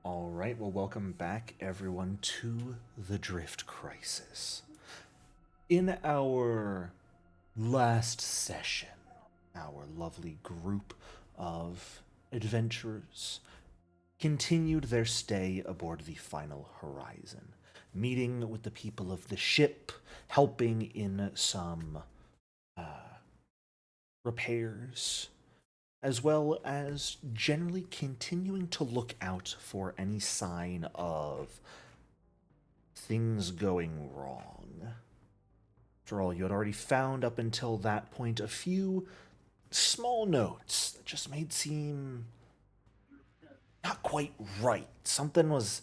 All right, well, welcome back, everyone, to the Drift Crisis. In our last session, our lovely group of adventurers continued their stay aboard the Final Horizon, meeting with the people of the ship, helping in some repairs, as well as generally continuing to look out for any sign of things going wrong. After all, you had already found up until that point a few small notes that just made seem not quite right. Something was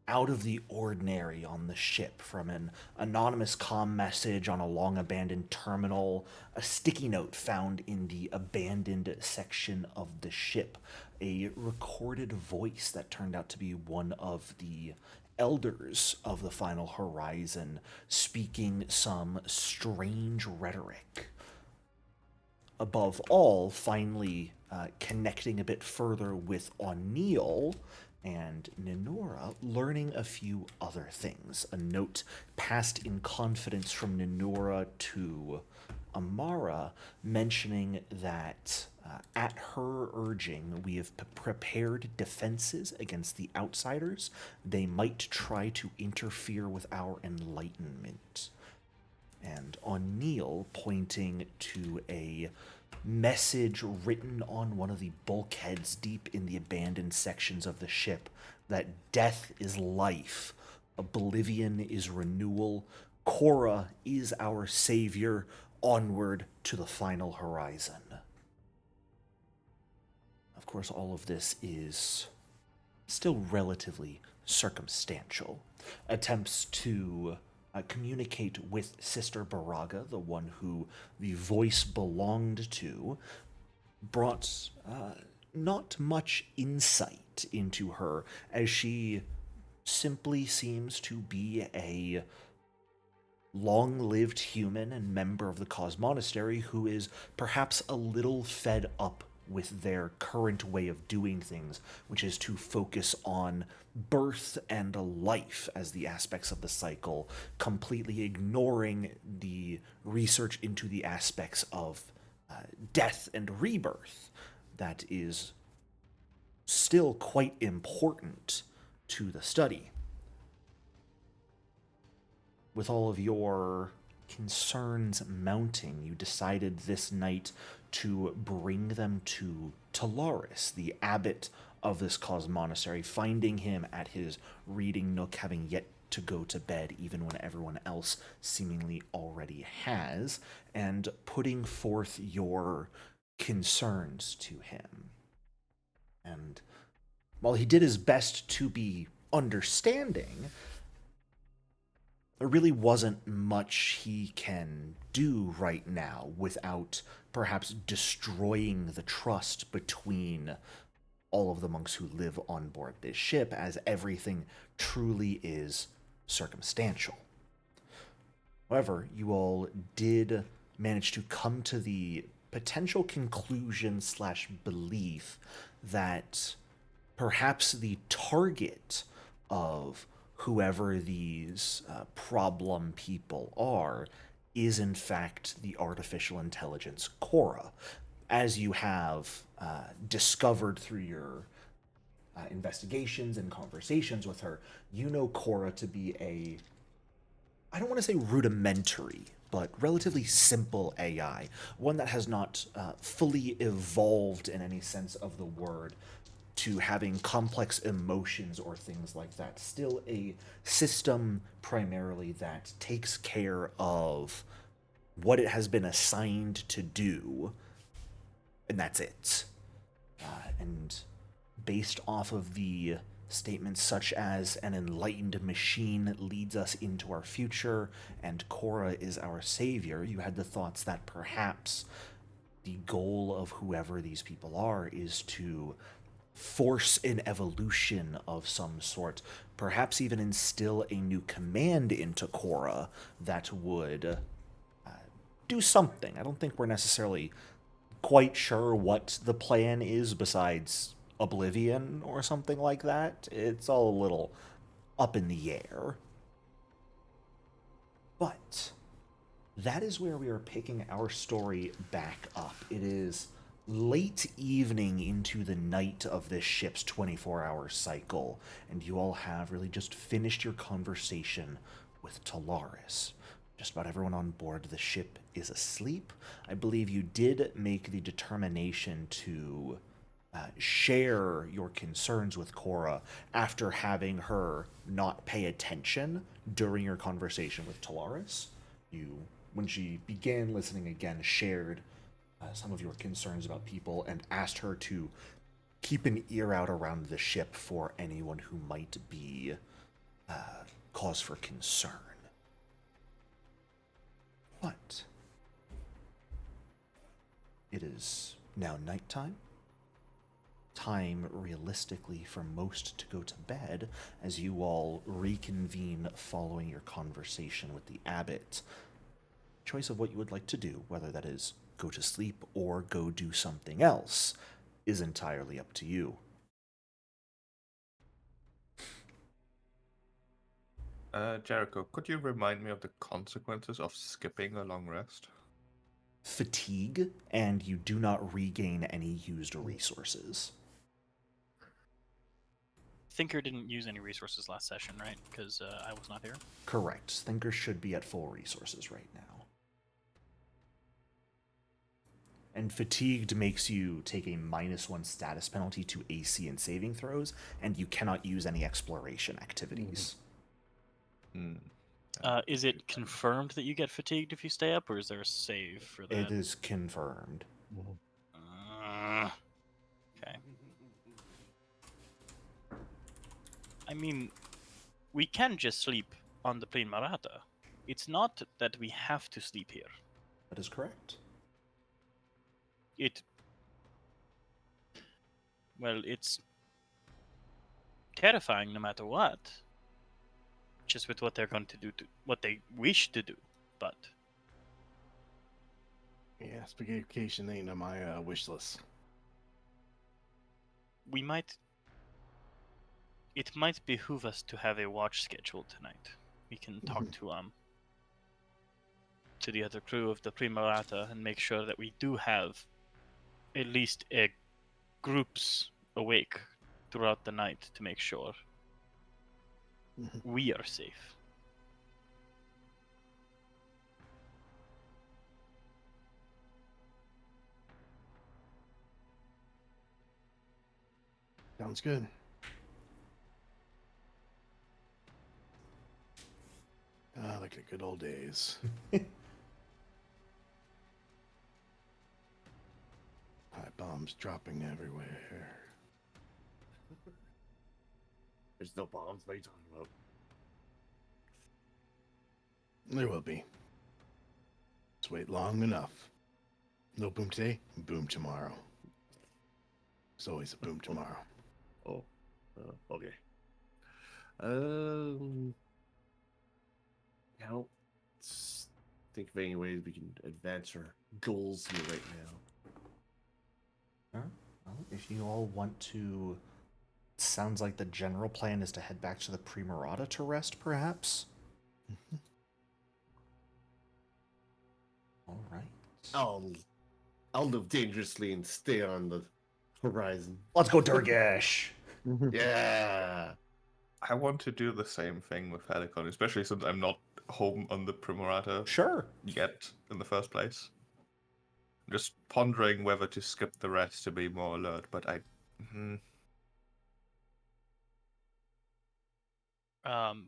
out of the ordinary on the ship, from an anonymous comm message on a long abandoned terminal, a sticky note found in the abandoned section of the ship, a recorded voice that turned out to be one of the elders of the Final Horizon speaking some strange rhetoric. Above all, finally connecting a bit further with O'Neill and Ninura, learning a few other things. A note passed in confidence from Ninura to Amara mentioning that at her urging, we have prepared defenses against the outsiders. They might try to interfere with our enlightenment. And O'Neill pointing to a message written on one of the bulkheads deep in the abandoned sections of the ship that death is life, oblivion is renewal, Korra is our savior, onward to the final horizon. Of course, all of this is still relatively circumstantial. Attempts to communicate with Sister Baraga, the one who the voice belonged to, brought not much insight into her, as she simply seems to be a long-lived human and member of the Cos Monastery who is perhaps a little fed up with their current way of doing things, which is to focus on birth and life as the aspects of the cycle, completely ignoring the research into the aspects of death and rebirth that is still quite important to the study. With all of your concerns mounting, you decided this night to bring them to Tolarus, the abbot of this Cos monastery, finding him at his reading nook, having yet to go to bed, even when everyone else seemingly already has, and putting forth your concerns to him. And while he did his best to be understanding, there really wasn't much he can do right now without perhaps destroying the trust between all of the monks who live on board this ship, as everything truly is circumstantial. However, you all did manage to come to the potential conclusion slash belief that perhaps the target of whoever these problem people are is in fact the artificial intelligence Korra. As you have discovered through your investigations and conversations with her, you know Korra to be I don't want to say rudimentary, but relatively simple AI, one that has not fully evolved in any sense of the word to having complex emotions or things like that. Still a system primarily that takes care of what it has been assigned to do, and that's it. And based off of the statements such as an enlightened machine leads us into our future and Korra is our savior, you had the thoughts that perhaps the goal of whoever these people are is to force an evolution of some sort, perhaps even instill a new command into Korra that would do something. I don't think we're necessarily quite sure what the plan is, besides oblivion or something like that. It's all a little up in the air. But that is where we are picking our story back up. It is late evening into the night of this ship's 24-hour cycle, and you all have really just finished your conversation with Tolarus. Just about everyone on board the ship is asleep. I believe you did make the determination to share your concerns with Cora after having her not pay attention during your conversation with Tolarus. You, when she began listening again, shared some of your concerns about people and asked her to keep an ear out around the ship for anyone who might be cause for concern. But it is now nighttime. Time realistically for most to go to bed as you all reconvene following your conversation with the abbot. Choice of what you would like to do, whether that is go to sleep or go do something else, is entirely up to you. Jericho, could you remind me of the consequences of skipping a long rest? Fatigue, and you do not regain any used resources. Thinker didn't use any resources last session, right? Because I was not here. Correct. Thinker should be at full resources right now. And fatigued makes you take a -1 status penalty to AC and saving throws, and you cannot use any exploration activities. Is it confirmed that you get fatigued if you stay up, or is there a save for that? It is confirmed. Okay. I mean, we can just sleep on the Primarata. It's not that we have to sleep here. That is correct. Well, it's terrifying no matter what. Just with what they're going to do, what they wish to do, but... Yeah, spaghettification ain't on my wish list. It might behoove us to have a watch schedule tonight. We can talk to the other crew of the Primarata and make sure that we do have at least groups awake throughout the night to make sure we are safe. Sounds good. Like the good old days. High bombs dropping everywhere. There's no bombs. What are you talking about? There will be. Just wait long enough. No boom today, boom tomorrow. There's always a boom tomorrow. Oh, okay. Let's think of any ways we can advance our goals here right now. Well, if you all want to... Sounds like the general plan is to head back to the Primarata to rest, perhaps? All right. I'll live dangerously and stay on the horizon. Let's go, Durgesh! Yeah! I want to do the same thing with Helicon, especially since I'm not home on the Primarata Sure. yet in the first place. I'm just pondering whether to skip the rest to be more alert, but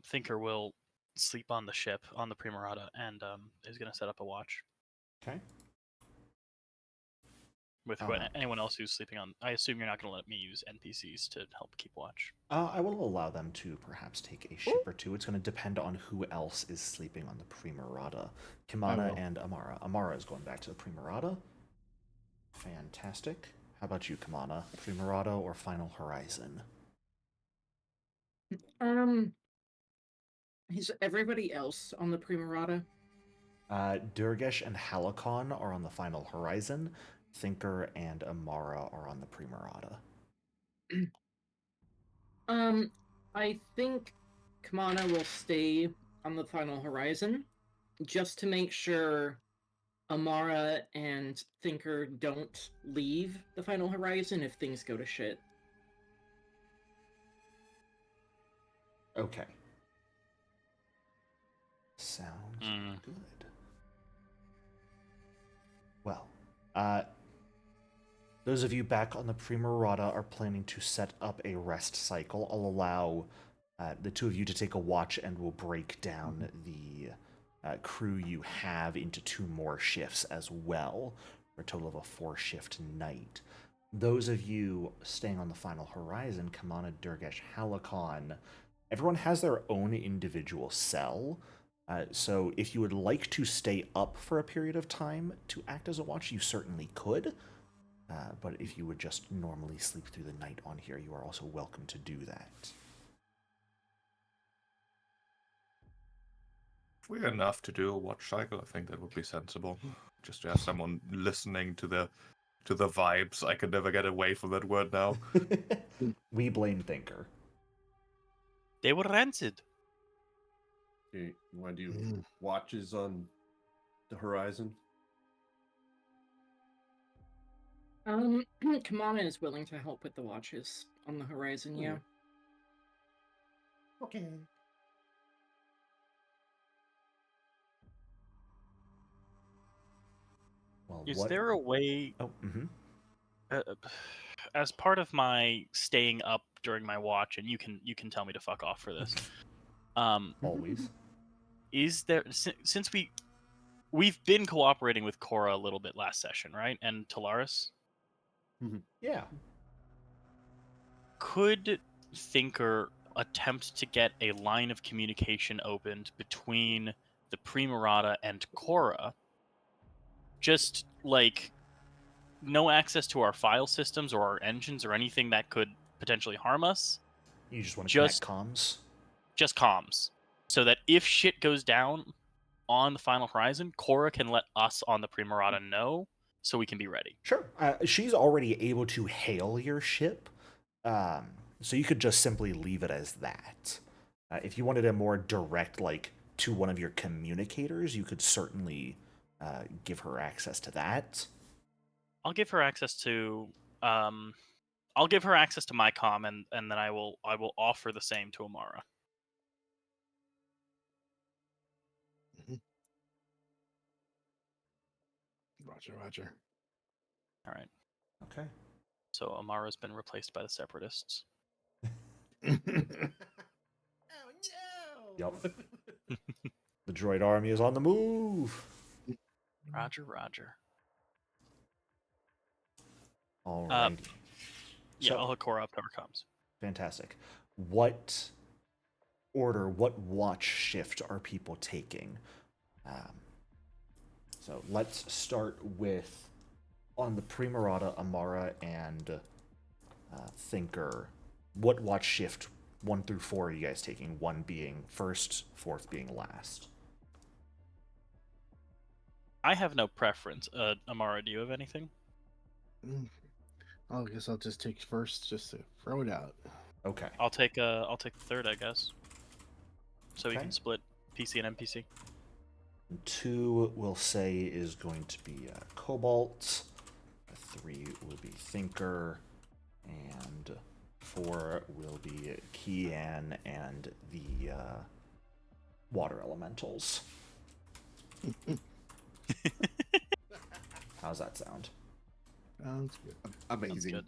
Thinker will sleep on the ship, on the Primarata, and is going to set up a watch. Okay. With anyone else who's sleeping on... I assume you're not going to let me use NPCs to help keep watch. I will allow them to perhaps take a ship or two. It's going to depend on who else is sleeping on the Primarata. Kimana and Amara. Amara is going back to the Primarata. Fantastic. How about you, Kimana? Primarata or Final Horizon? Is everybody else on the Primarata? Durgesh and Halikon are on the Final Horizon. Thinker and Amara are on the Primarata. I think Kamana will stay on the final horizon just to make sure Amara and Thinker don't leave the final horizon if things go to shit. Okay. Sounds Mm. good. Well, those of you back on the Primarata are planning to set up a rest cycle. I'll allow the two of you to take a watch, and we'll break down the crew you have into 2 more shifts as well, for a total of a 4-shift night. Those of you staying on the final horizon, Kamana, Durgesh, Halakon, everyone has their own individual cell. So if you would like to stay up for a period of time to act as a watch, you certainly could. But if you would just normally sleep through the night on here, you are also welcome to do that. If we're enough to do a watch cycle, I think that would be sensible. Just to have someone listening to the vibes. I can never get away from that word now. We blame Thinker. They were rancid. Okay, you want to do Mm. watches on the horizon? Kamana is willing to help with the watches on the horizon, yeah. Okay. Well, Is what? there a way, Oh, as part of my staying up during my watch, and you can tell me to fuck off for this? Always. Is there, since we've been cooperating with Cora a little bit last session, right? And Tolarus? Yeah. Could Thinker attempt to get a line of communication opened between the Primarata and Cora? Just, like, no access to our file systems or our engines or anything that could potentially harm us. You just want to Just- connect comms? Just comms. So that if shit goes down on the Final Horizon, Cora can let us on the Primarata know so we can be ready. Sure. She's already able to hail your ship, so you could just simply leave it as that. If you wanted a more direct, like, to one of your communicators, you could certainly give her access to that. I'll give her access to I'll give her access to my comm, and then I will offer the same to Amara. Roger, Roger. All right. Okay. So Amara's been replaced by the Separatists. Oh no! Yep. The droid army is on the move. Roger, Roger. All right. Yeah, So- I'll hook Cora up to our comms. Fantastic. What order, what watch shift are people taking? So let's start with, on the Primarata, Amara and Thinker. What watch shift, 1 through 4, are you guys taking? 1 being first, 4th being last. I have no preference. Amara, do you have anything? I guess I'll just take first, just to throw it out. Okay. I'll take the third, I guess. So we Okay. can split PC and NPC. 2, we'll say, is going to be Cobalt. 3 will be Thinker. And 4 will be Kian and the Water Elementals. How's that sound? Sounds good. That's Amazing. good.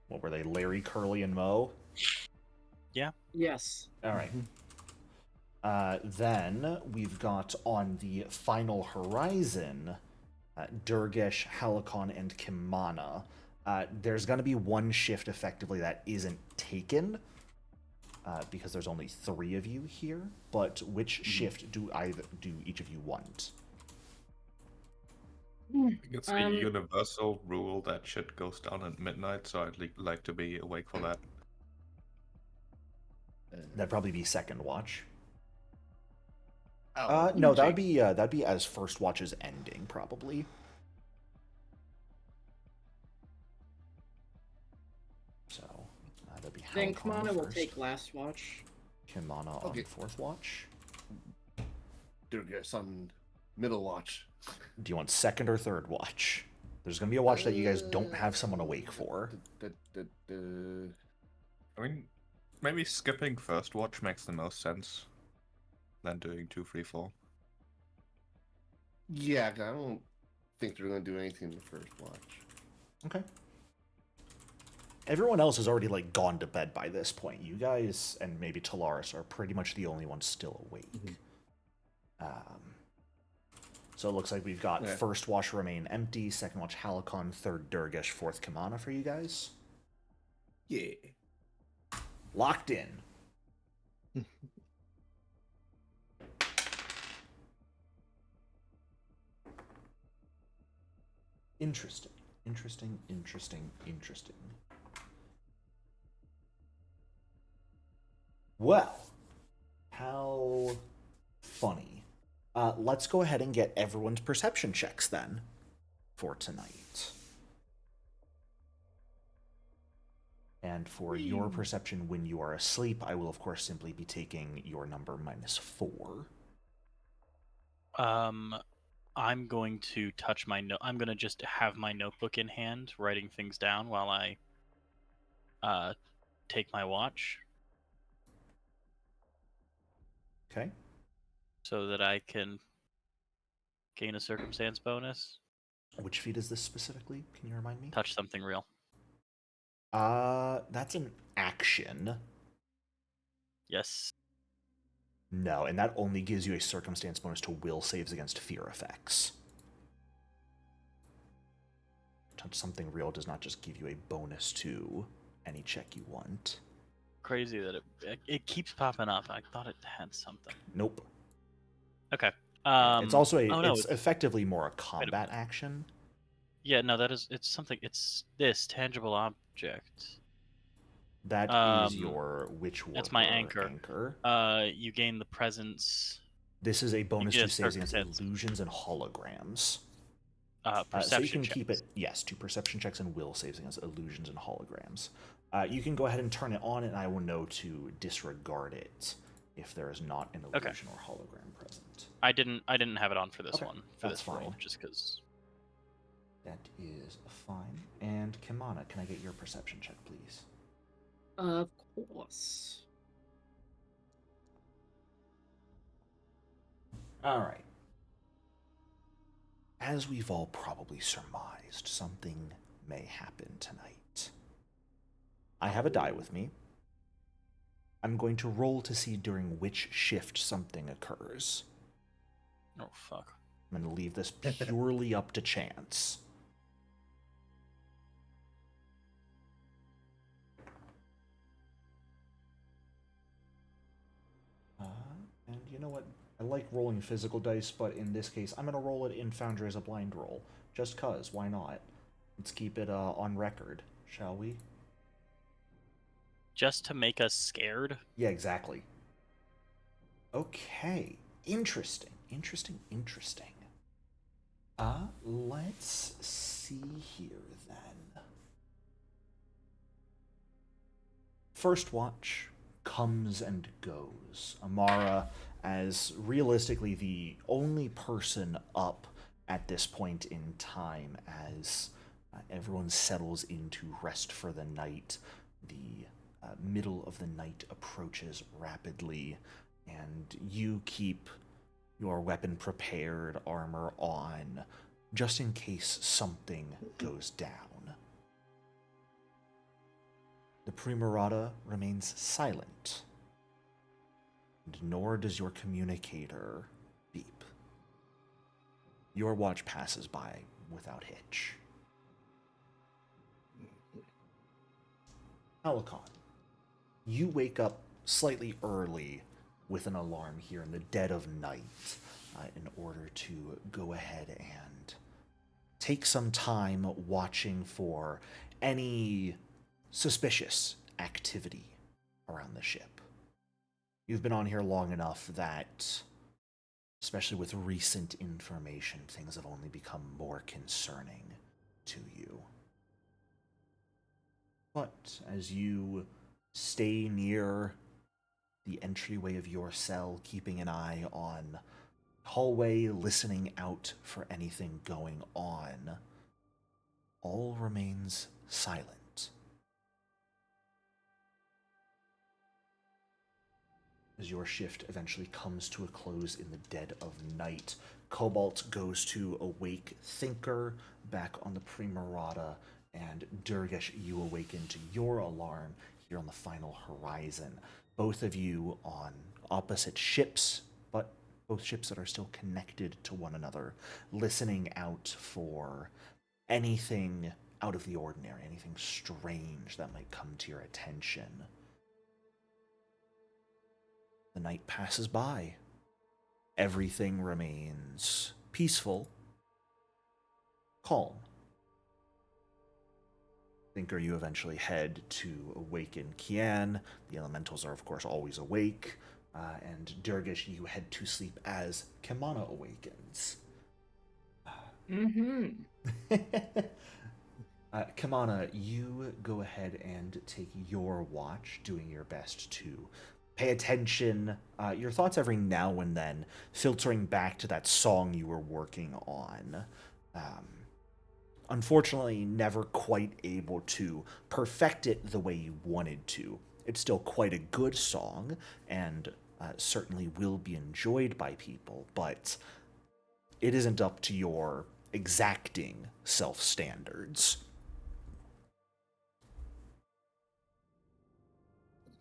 What were they, Larry, Curly, and Mo? Yes. All right. Then we've got on the final horizon, Durgesh, Halakon, and Kimana. There's going to be 1 shift effectively that isn't taken because there's only 3 of you here. But which shift do each of you want? I think it's a Um, universal rule that shit goes down at midnight, so I'd like to be awake for that. That'd probably be second watch. Oh, No, that'd be as first watch is ending, probably. So Then Helicon Kamana will first. take last watch. Kimana Okay. on fourth watch. Durgus on middle watch. Do you want second or third watch? There's going to be a watch that you guys don't have someone awake for. I mean, maybe skipping first watch makes the most sense than doing 2, 3, 4. Yeah, I don't think they're going to do anything in the first watch. Okay. Everyone else has already like gone to bed by this point. You guys and maybe Tolarus are pretty much the only ones still awake. So it looks like we've got first watch remain empty, second watch Halicon, third Durgesh, fourth Kamana for you guys. Yeah. Locked in. Interesting. Interesting. Well, how funny. Let's go ahead and get everyone's perception checks then for tonight. And for your perception when you are asleep, I will of course simply be taking your number -4. I'm going to touch my note. I'm going to just have my notebook in hand, writing things down while I take my watch. Okay. So that I can gain a circumstance bonus. Which feat is this specifically? Can you remind me? Touch something real. That's an action. Yes. No, and that only gives you a circumstance bonus to will saves against fear effects. Touch something real does not just give you a bonus to any check you want. Crazy that it keeps popping up. I thought it had something. Nope. Okay. It's also it's effectively more a combat action. Yeah, no, it's something. It's this tangible object. That is your Witch Warper That's my anchor. You gain the presence. This is a bonus get to a saves against circumstance. illusions and holograms. Perception so you can checks. keep it, yes, to perception checks and will saves against illusions and holograms. You can go ahead and turn it on, and I will know to disregard it if there is not an illusion or hologram present. I didn't have it on for this Okay, one. For that's this roll, fine. just because. That is fine. And Kimana, can I get your perception check, please? Of course. All right. As we've all probably surmised, something may happen tonight. I have a die with me. I'm going to roll to see during which shift something occurs. Oh fuck. I'm going to leave this purely up to chance. And you know what? I like rolling physical dice, but in this case, I'm going to roll it in Foundry as a blind roll. Just cuz, why not? Let's keep it on record, shall we? Just to make us scared? Yeah, exactly. Okay. Interesting. Let's see here then. First watch comes and goes. Amara, as realistically the only person up at this point in time, as everyone settles into rest for the night. The middle of the night approaches rapidly, and you keep your weapon prepared, armor on, just in case something goes down. The Primarata remains silent, and nor does your communicator beep. Your watch passes by without hitch. Halicon, you wake up slightly early with an alarm here in the dead of night in order to go ahead and take some time watching for any suspicious activity around the ship. You've been on here long enough that, especially with recent information, things have only become more concerning to you. But as you stay near the entryway of your cell, keeping an eye on hallway, listening out for anything going on. All remains silent. As your shift eventually comes to a close in the dead of night, Cobalt goes to awake Thinker back on the Primarata, and Durgesh, you awaken to your alarm here on the final horizon. Both of you on opposite ships, but both ships that are still connected to one another, listening out for anything out of the ordinary, anything strange that might come to your attention. The night passes by. Everything remains peaceful, calm. Thinker, you eventually head to awaken Kian. The elementals are, of course, always awake. And Durgish, you head to sleep as Kimana awakens. Kimana, you go ahead and take your watch, doing your best to pay attention. Your thoughts every now and then filtering back to that song you were working on. Unfortunately, never quite able to perfect it the way you wanted to. It's still quite a good song, and certainly will be enjoyed by people, but it isn't up to your exacting self-standards.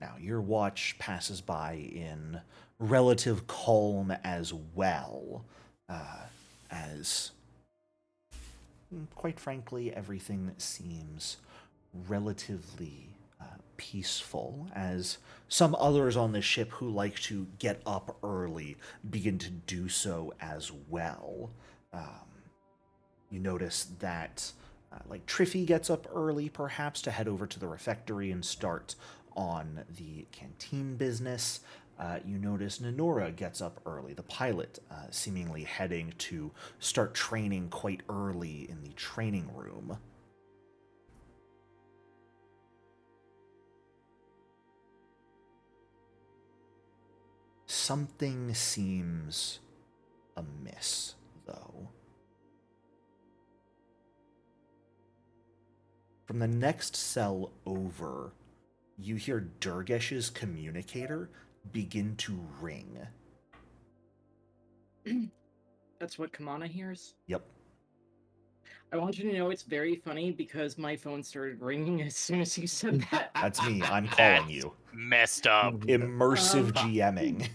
Now, your watch passes by in relative calm as well, as, quite frankly, everything seems relatively peaceful, as some others on the ship who like to get up early begin to do so as well. You notice that, like, Triffy gets up early, perhaps, to head over to the refectory and start on the canteen business. You notice Ninura gets up early, the pilot, seemingly heading to start training quite early in the training room. Something seems amiss, though. From the next cell over, you hear Durgesh's communicator begin to ring. That's what Kamana hears? Yep. I want you to know it's very funny because my phone started ringing as soon as you said that. That's me. I'm calling you. Messed up. Immersive GMing.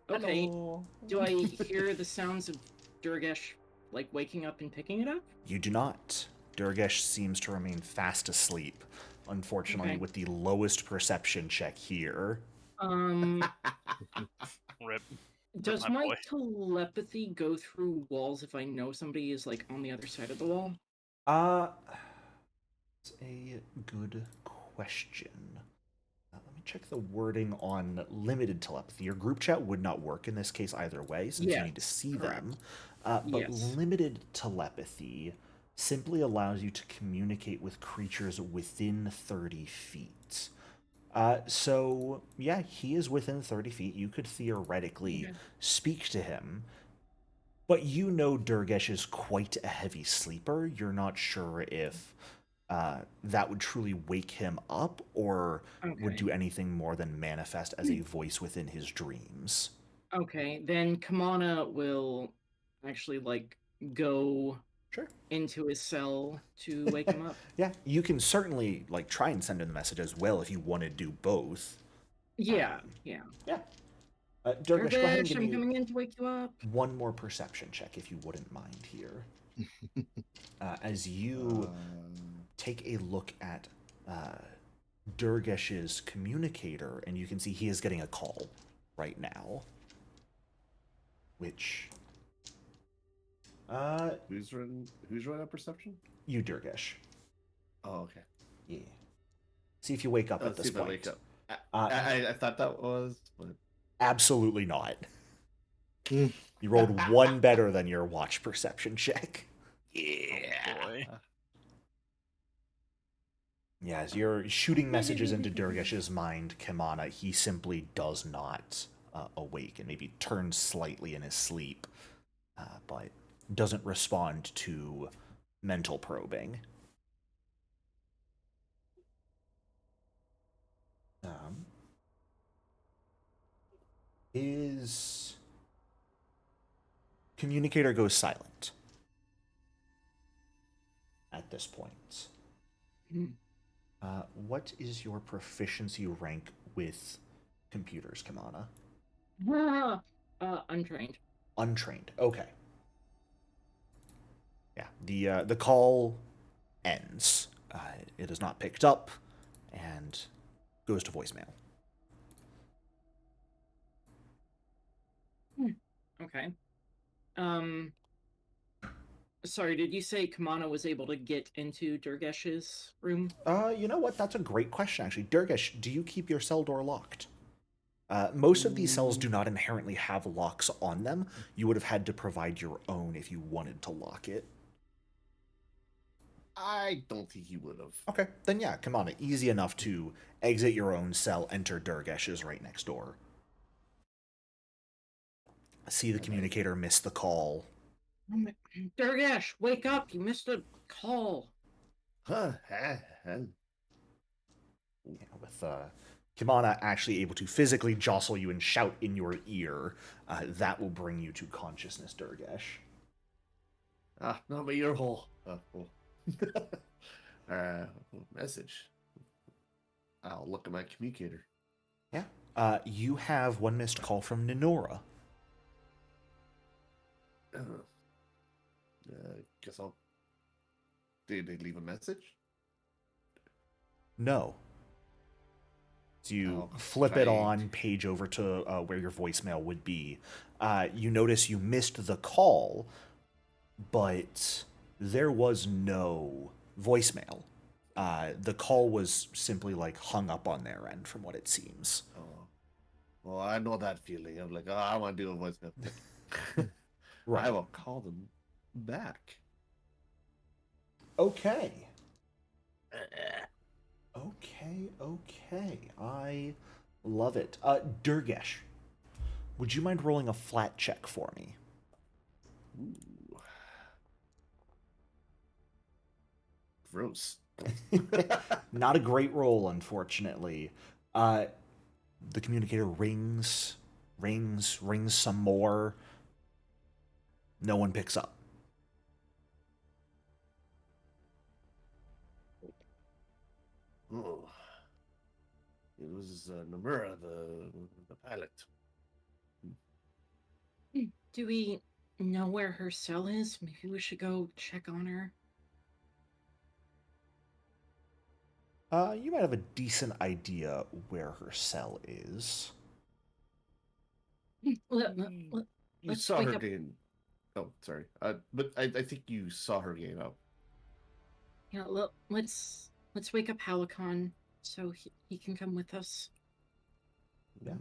Okay, Hello. do I hear the sounds of Durgesh, like, waking up and picking it up? You do not. Durgesh seems to remain fast asleep, unfortunately, Okay. with the lowest perception check here. Rip. Does my my boy. telepathy go through walls if I know somebody is, like, on the other side of the wall? It's a good question. Let me check the wording on limited telepathy. Your group chat would not work in this case either way, since you need to see them. But Yes. limited telepathy simply allows you to communicate with creatures within 30 feet. So, yeah, he is within 30 feet. You could theoretically speak to him. But you know Durgesh is quite a heavy sleeper. You're not sure if that would truly wake him up or would do anything more than manifest as a voice within his dreams. Okay, then Kamana will actually, like, go Sure. into his cell to wake him up. Yeah, you can certainly, like, try and send him the message as well if you want to do both. Yeah. Yeah. Durgesh, go ahead and Durgesh, give I'm me coming in to wake you up. one more perception check, if you wouldn't mind here. As you take a look at Durgesh's communicator, and you can see he is getting a call right now. Which... Who's running up perception? you, Durgesh. Oh, okay. Yeah. See if you wake up at Let's this see if I point. wake up. I thought that was, but Absolutely not. You rolled one better than your watch perception check. Yeah. Oh, boy. Yeah, as you're shooting messages into Durgesh's mind, Kimana, he simply does not awake and maybe turns slightly in his sleep, but doesn't respond to mental probing. His communicator goes silent at this point. What is your proficiency rank with computers, Kimana? Untrained. Untrained. Okay. Yeah. The call ends. It is not picked up and goes to voicemail. Okay. Sorry, did you say Kamana was able to get into Durgesh's room? You know what? That's a great question, actually. Durgesh, do you keep your cell door locked? Most of these cells do not inherently have locks on them. You would have had to provide your own if you wanted to lock it. I don't think he would have. Okay, then yeah, come on. Easy enough to exit your own cell, enter Durgesh's right next door. See the communicator miss the call. Durgesh, wake up! You missed a call. Huh? Yeah, with Kimana actually able to physically jostle you and shout in your ear, that will bring you to consciousness, Durgesh. Not my ear hole. Message. I'll look at my communicator. Yeah. You have one missed call from Ninura. Guess I'll. Did they leave a message? No. So you Oh, flip it right. on, page over to where your voicemail would be. You notice you missed the call, but there was no voicemail. The call was simply like hung up on their end, from what it seems. Oh. Well, I know that feeling. I'm like, I want to do a voicemail. Right. I will call them back. Okay. Okay. I love it. Durgesh, would you mind rolling a flat check for me? Ooh. Gross. Not a great roll, unfortunately. The communicator rings some more. No one picks up. Oh. It was Ninura, the pilot. Do we know where her cell is? Maybe we should go check on her. You might have a decent idea where her cell is. You Let's saw wake her up. getting. Oh, sorry. But I think you saw her getting up. Yeah, let's wake up Halicon so he can come with us. Yeah.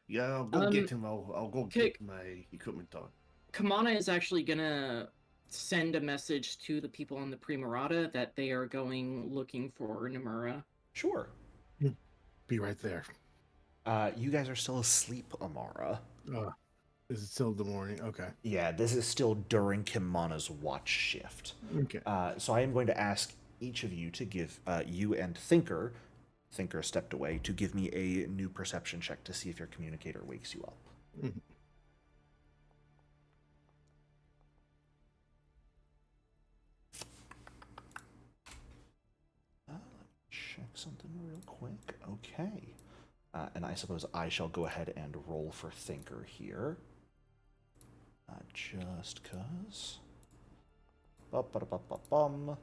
Yeah, I'll go get him. I'll go get my equipment on. Kamana is actually gonna send a message to the people on the Primarata that they are going looking for Nimura. Sure. Be right there. You guys are still asleep, Amara. Is it still the morning? Okay. Yeah, this is still during Kimana's watch shift. Okay. So I am going to ask each of you to give you and Thinker stepped away, to give me a new perception check to see if your communicator wakes you up. Mhm. Let me check something real quick. Okay. And I suppose I shall go ahead and roll for Thinker here. Just cause. Ba-ba-da-ba-ba-bum.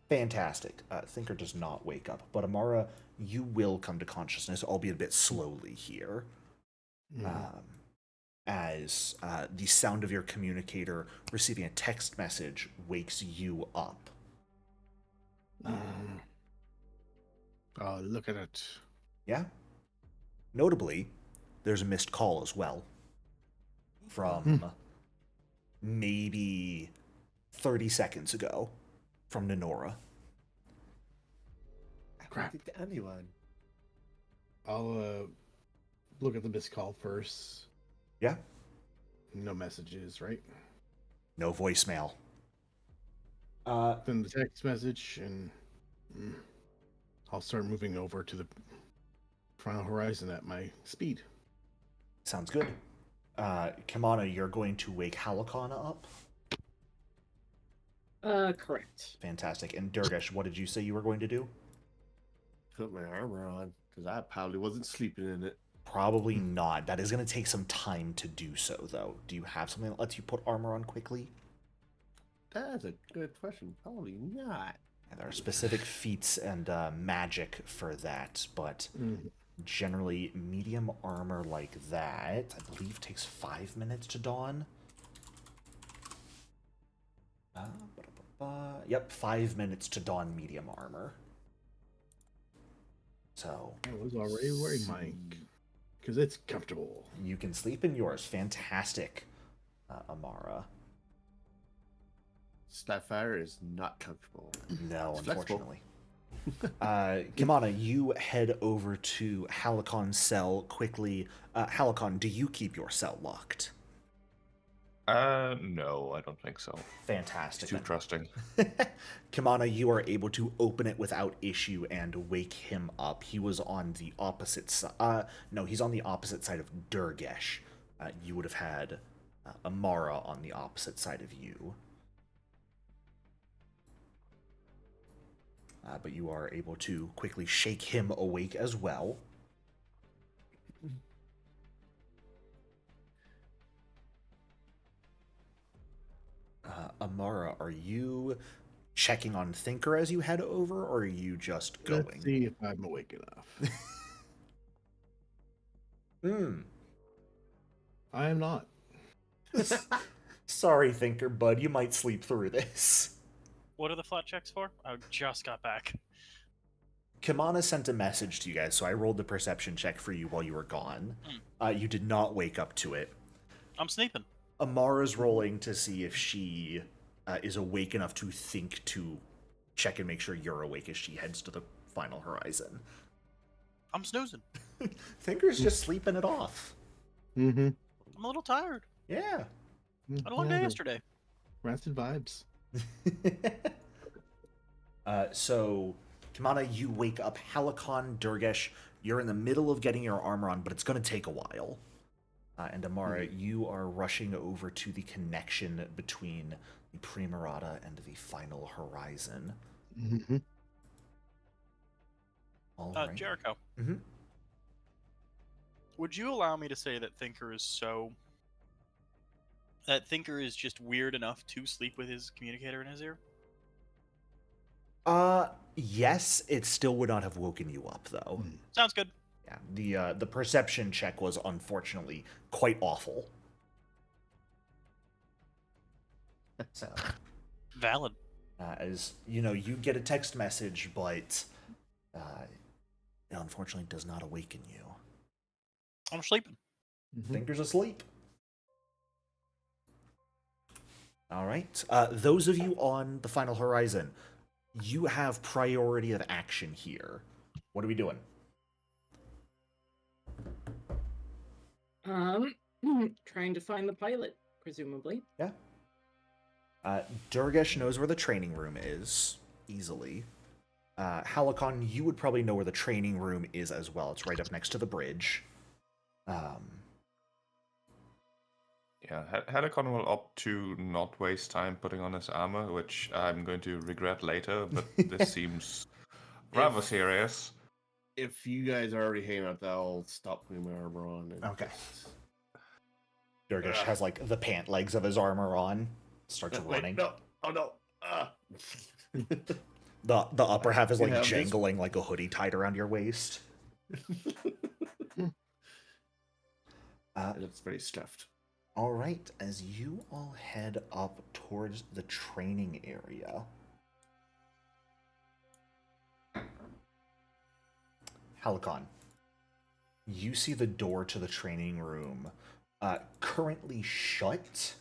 Fantastic. Thinker does not wake up, but Amara, you will come to consciousness, albeit a bit slowly here. As the sound of your communicator receiving a text message wakes you up. Oh, look at it. Yeah. Notably, there's a missed call as well from maybe 30 seconds ago from Ninura. Crap. Think to anyone. I'll look at the missed call first. Yeah. No messages, right? No voicemail. Then the text message, and I'll start moving over to the final horizon at my speed. Sounds good. Kimana, you're going to wake Halakana up. Correct. Fantastic. And Durgesh, what did you say you were going to do? Put my armor on, because I probably wasn't sleeping in it. Probably not. That is going to take some time to do so, though. Do you have something that lets you put armor on quickly? That's a good question. Probably not. Yeah, there are specific feats and magic for that, but generally medium armor like that, I believe, takes 5 minutes to don. Yep, 5 minutes to don medium armor. So I was already wearing mine because it's comfortable. you can sleep in yours. Fantastic, Amara. Starfinder is not comfortable. No, It's flexible. unfortunately. Kimana, you head over to Halakon's cell quickly. Halakon, do you keep your cell locked? No, I don't think so. Fantastic. Too trusting. Kimana, you are able to open it without issue and wake him up. He was on the opposite side. No, he's on the opposite side of Durgesh. You would have had Amara on the opposite side of you. But you are able to quickly shake him awake as well. Amara, are you checking on Thinker as you head over, or are you just going? Let's see if I'm awake enough. I am not. Sorry, Thinker, bud. You might sleep through this. What are the flat checks for? I just got back. Kimana sent a message to you guys, so I rolled the perception check for you while you were gone. You did not wake up to it. I'm sleeping. Amara's rolling to see if she is awake enough to think to check and make sure you're awake as she heads to the final horizon. I'm snoozing. Thinker's just sleeping it off. Mm-hmm. I'm a little tired. Yeah. I had a long day yesterday. Rancid vibes. So, Kimana, you wake up. Halakon, Durgesh, you're in the middle of getting your armor on, but it's going to take a while. And Amara, you are rushing over to the connection between the Primarata and the final horizon. Mm-hmm. All right. Jericho. Mm-hmm. Would you allow me to say that Thinker is just weird enough to sleep with his communicator in his ear? Yes, it still would not have woken you up, though. Sounds good. Yeah, the perception check was unfortunately quite awful. So, Valid. as you know, you get a text message, but it unfortunately does not awaken you. I'm sleeping. Thinker's asleep. All right. Those of you on the final horizon, you have priority of action here. What are we doing? Trying to find the pilot, presumably. Yeah. Durgesh knows where the training room is, easily. Halakon, you would probably know where the training room is as well. It's right up next to the bridge. Yeah, Hadakon will opt to not waste time putting on his armor, which I'm going to regret later, but this seems rather serious. If you guys are already hanging out, I'll stop putting my armor on. And Okay. Durgesh has, like, the pant legs of his armor on. Starts running. No. Oh, no. The upper half is, like, You have this- jangling like a hoodie tied around your waist. It's very stuffed. All right, as you all head up towards the training area. Halakon, you see the door to the training room currently shut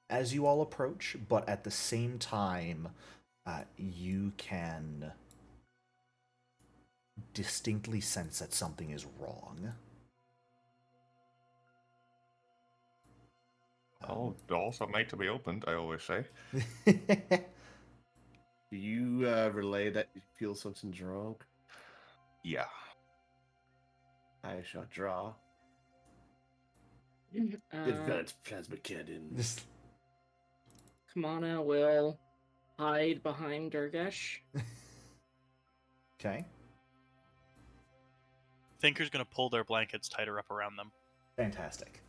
as you all approach, but at the same time, you can distinctly sense that something is wrong. Oh, doors are made to be opened, I always say. Do you relay that you feel something's wrong? Yeah. I shall draw. Uh, Advanced plasma cannon. Kamana will hide behind Durgesh. Okay. Thinker's gonna pull their blankets tighter up around them. Fantastic.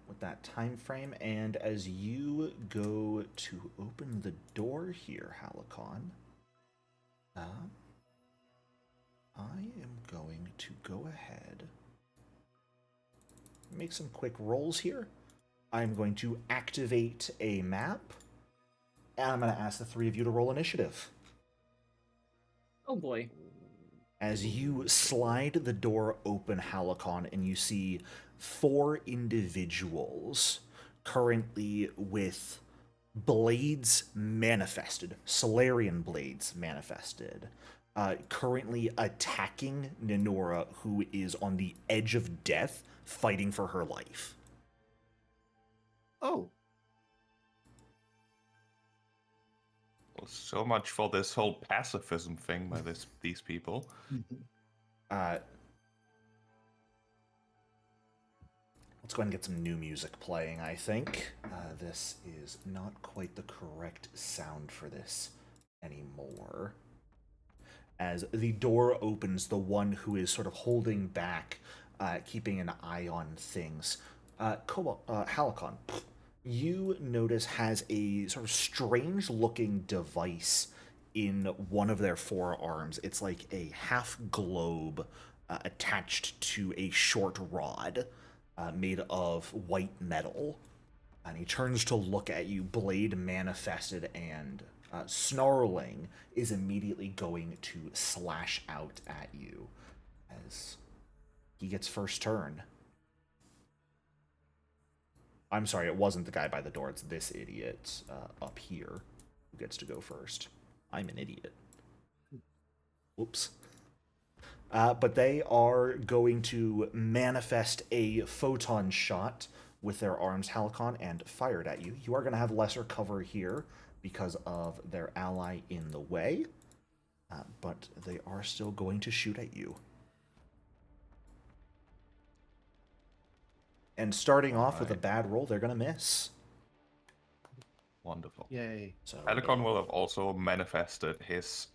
With that time frame, and as you go to open the door here, Halicon, I am going to go ahead, make some quick rolls here. I'm going to activate a map, and I'm going to ask the three of you to roll initiative. Oh boy. As you slide the door open, Halicon, and you see 4 individuals currently with blades manifested, Solarian blades manifested, currently attacking Ninura, who is on the edge of death, fighting for her life. Oh, Well, so much for this whole pacifism thing by these people. Let's go ahead and get some new music playing, I think. This is not quite the correct sound for this anymore. As the door opens, the one who is sort of holding back, keeping an eye on things, Halicon, you notice has a sort of strange-looking device in one of their forearms. It's like a half globe attached to a short rod made of white metal. And he turns to look at you, blade manifested, and snarling, is immediately going to slash out at you as he gets first turn. I'm sorry, it wasn't the guy by the door, it's this idiot up here who gets to go first. I'm an idiot. Whoops. But they are going to manifest a photon shot with their arms, Halicon, and fire it at you. You are going to have lesser cover here because of their ally in the way, but they are still going to shoot at you. And starting off with a bad roll, they're going to miss. Wonderful. yay. So Helicon will have also manifested his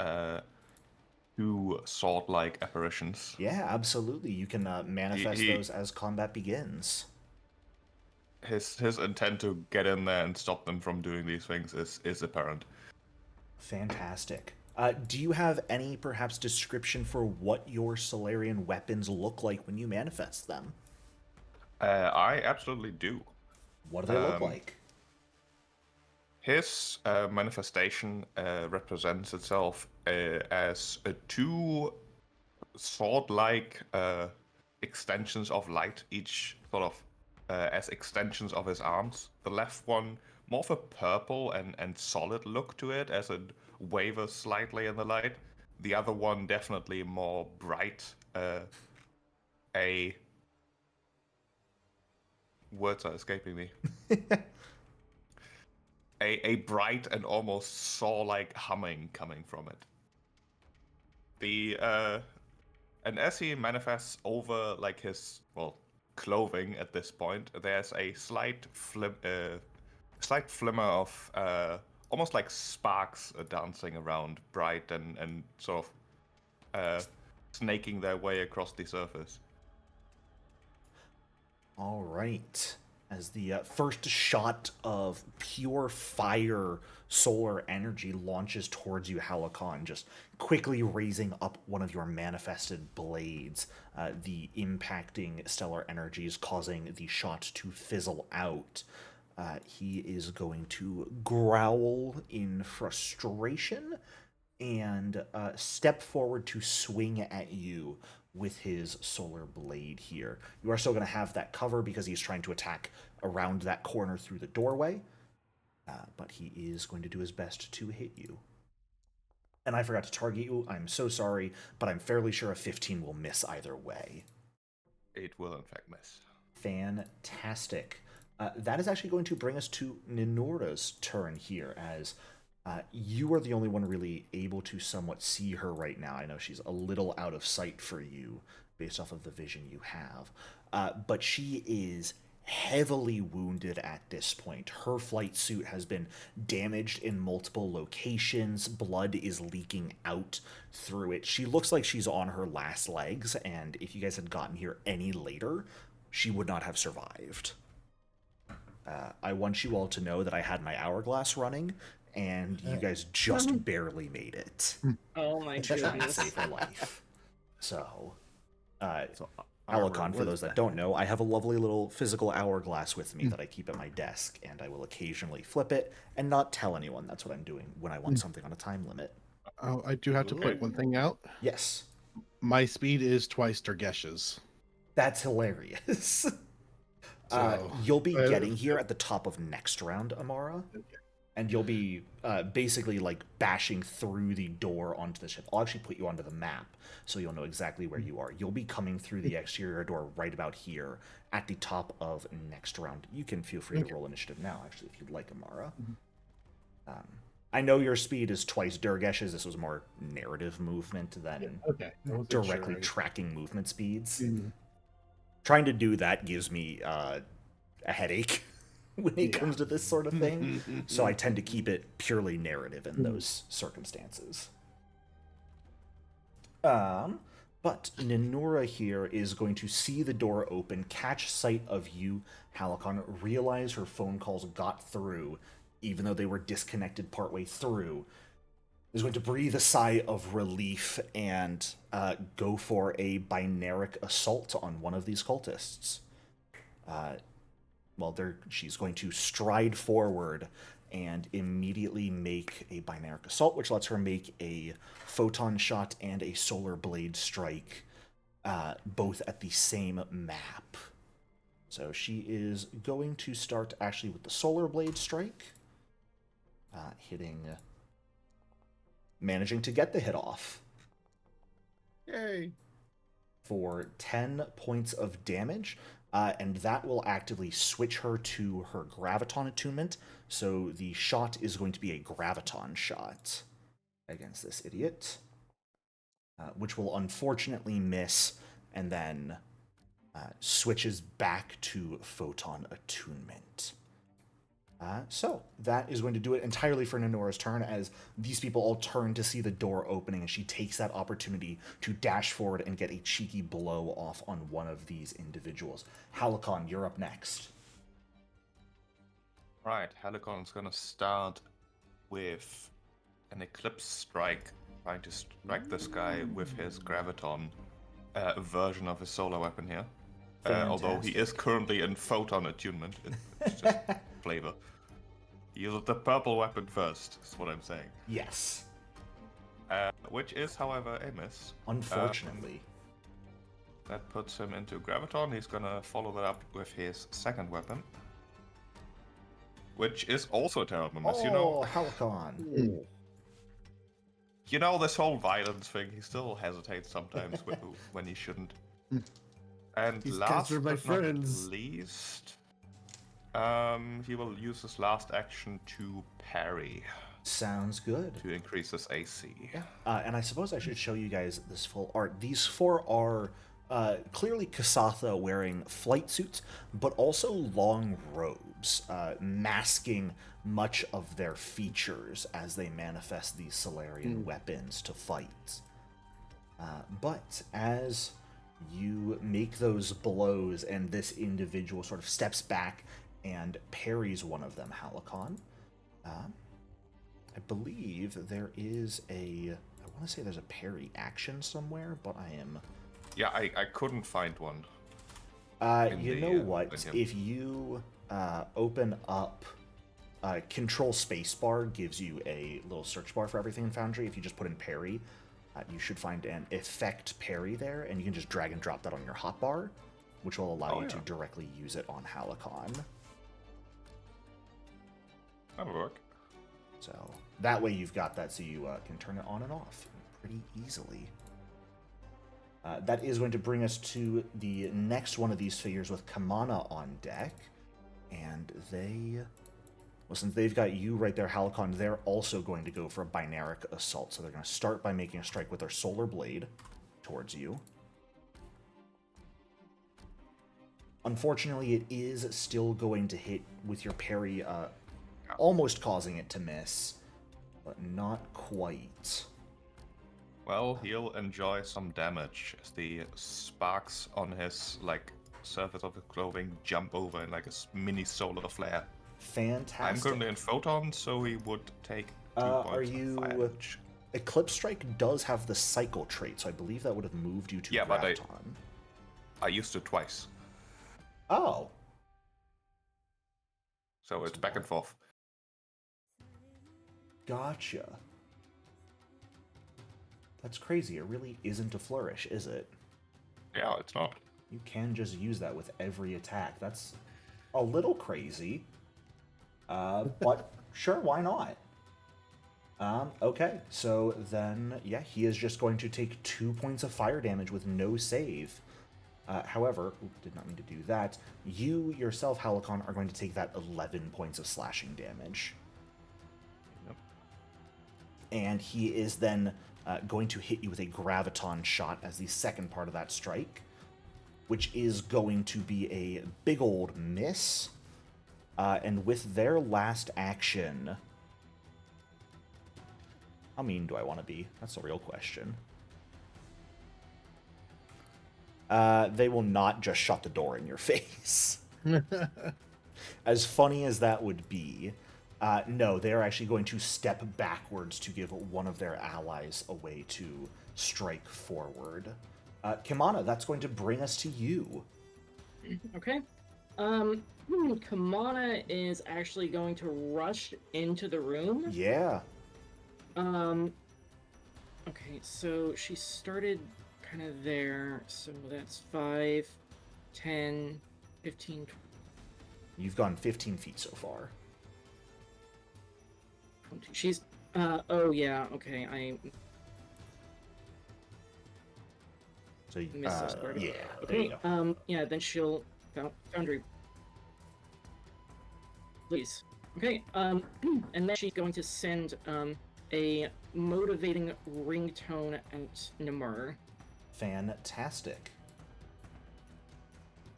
2 sword-like apparitions. yeah, absolutely. You can manifest He- those as combat begins. His intent to get in there and stop them from doing these things is apparent. Fantastic. Do you have any, perhaps, description for what your Solarian weapons look like when you manifest them? I absolutely do. What do they look like? His manifestation represents itself as 2 sword-like extensions of light, each sort of as extensions of his arms. The left one, more of a purple and solid look to it, as it wavers slightly in the light. The other one, definitely more bright. Words are escaping me. A bright and almost saw-like humming coming from it. And as he manifests over like his clothing at this point, there's a slight flimmer of almost like sparks dancing around, bright and sort of snaking their way across the surface. All right. As the first shot of pure fire solar energy launches towards you, Halicon, just quickly raising up one of your manifested blades, the impacting stellar energies causing the shot to fizzle out. He is going to growl in frustration and step forward to swing at you with his solar blade here. You are still going to have that cover because he's trying to attack around that corner through the doorway. But he is going to do his best to hit you. And I forgot to target you. I'm so sorry, but I'm fairly sure a 15 will miss either way. It will, in fact, miss. Fantastic. That is actually going to bring us to Ninura's turn here, as you are the only one really able to somewhat see her right now. I know she's a little out of sight for you based off of the vision you have, but she is heavily wounded at this point. Her flight suit has been damaged in multiple locations. Blood is leaking out through it. She looks like she's on her last legs, and if you guys had gotten here any later, she would not have survived. I want you all to know that I had my hourglass running, and you guys just barely made it. Oh my Trying to goodness. save her life. So, So, Alakon, for what those is that don't know, I have a lovely little physical hourglass with me that I keep at my desk, and I will occasionally flip it and not tell anyone that's what I'm doing when I want something on a time limit. Oh, I do have to point one thing out. Yes, My speed is twice Durgesh's. that's hilarious. So, You'll be getting here at the top of next round, Amara. And you'll be basically like bashing through the door onto the ship. I'll actually put you onto the map so you'll know exactly where you are. You'll be coming through the exterior door right about here at the top of next round. You can feel free to roll initiative now, actually, if you'd like, Amara. I know your speed is twice Durgesh's. This was more narrative movement than directly tracking movement speeds. Trying to do that gives me a headache when it comes to this sort of thing. So I tend to keep it purely narrative in those circumstances. But Ninura here is going to see the door open, catch sight of you, Halakon, realize her phone calls got through, even though they were disconnected partway through, is going to breathe a sigh of relief and go for a binaric assault on one of these cultists. She's going to stride forward and immediately make a binaric assault, which lets her make a photon shot and a solar blade strike, both at the same map. So she is going to start actually with the solar blade strike, managing to get the hit off. Yay! For 10 points of damage. And that will actively switch her to her graviton attunement. So the shot is going to be a graviton shot against this idiot, which will unfortunately miss, and then switches back to photon attunement. So that is going to do it entirely for Ninura's turn, as these people all turn to see the door opening, and she takes that opportunity to dash forward and get a cheeky blow off on one of these individuals. Halakon, you're up next. Right, Helicon's gonna start with an Eclipse Strike, trying to strike this guy with his Graviton version of his solar weapon here. Although he is currently in Photon Attunement, it's just flavor. Use the purple weapon first, is what I'm saying. Yes. Which is, however, a miss. Unfortunately. That puts him into Graviton. He's gonna follow that up with his second weapon, which is also a terrible miss. Halakon. You know, this whole violence thing, he still hesitates sometimes when he shouldn't. And He's last captured my but not friends. least, he will use his last action to parry Sounds good. to increase his AC. And I suppose I should show you guys this full art. These four are clearly Kasatha wearing flight suits, but also long robes, masking much of their features as they manifest these Solarian weapons to fight. But as you make those blows and this individual sort of steps back and parries one of them, Halakon, I believe there is I want to say there's a parry action somewhere, but I am... Yeah, I couldn't find one. You know what? If you open up Control Spacebar, gives you a little search bar for everything in Foundry. If you just put in parry, you should find an effect parry there, and you can just drag and drop that on your hotbar, which will allow you to directly use it on Halakon. That'll work. So that way you've got that, so you can turn it on and off pretty easily. That is going to bring us to the next one of these figures with Kamana on deck. And well, since they've got you right there, Halicon, they're also going to go for a binaric assault. So they're going to start by making a strike with their solar blade towards you. Unfortunately, it is still going to hit with your parry, almost causing it to miss, but not quite. Well, he'll enjoy some damage as the sparks on his surface of the clothing jump over in like a mini solar flare. Fantastic. I'm currently in photon, so he would take 2 points of fire damage. Eclipse Strike does have the cycle trait, so I believe that would have moved you to Graviton. I used it twice, Oh. so it's back and forth. Gotcha. That's crazy. It really isn't a flourish, is it? Yeah, it's not. You can just use that with every attack. That's a little crazy. But sure, why not? Okay, so then, yeah, he is just going to take 2 points of fire damage with no save. However, did not mean to do that. You yourself, Halicon, are going to take that 11 points of slashing damage. Yep. And he is then going to hit you with a graviton shot as the second part of that strike, which is going to be a big old miss. And with their last action, how mean do I want to be? That's the real question. They will not just shut the door in your face. As funny as that would be, no, they are actually going to step backwards to give one of their allies a way to strike forward. Kimana, that's going to bring us to you. Okay. Kamana is actually going to rush into the room. Yeah. Okay, so she started kind of there, so that's 5, 10, 15, 20. You've gone 15 feet so far. She's, oh yeah, okay, I So missed this part. yeah, there you Okay, go. yeah, then she'll, Foundry. Please. Okay, and then she's going to send, a motivating ringtone at Namur. Fantastic.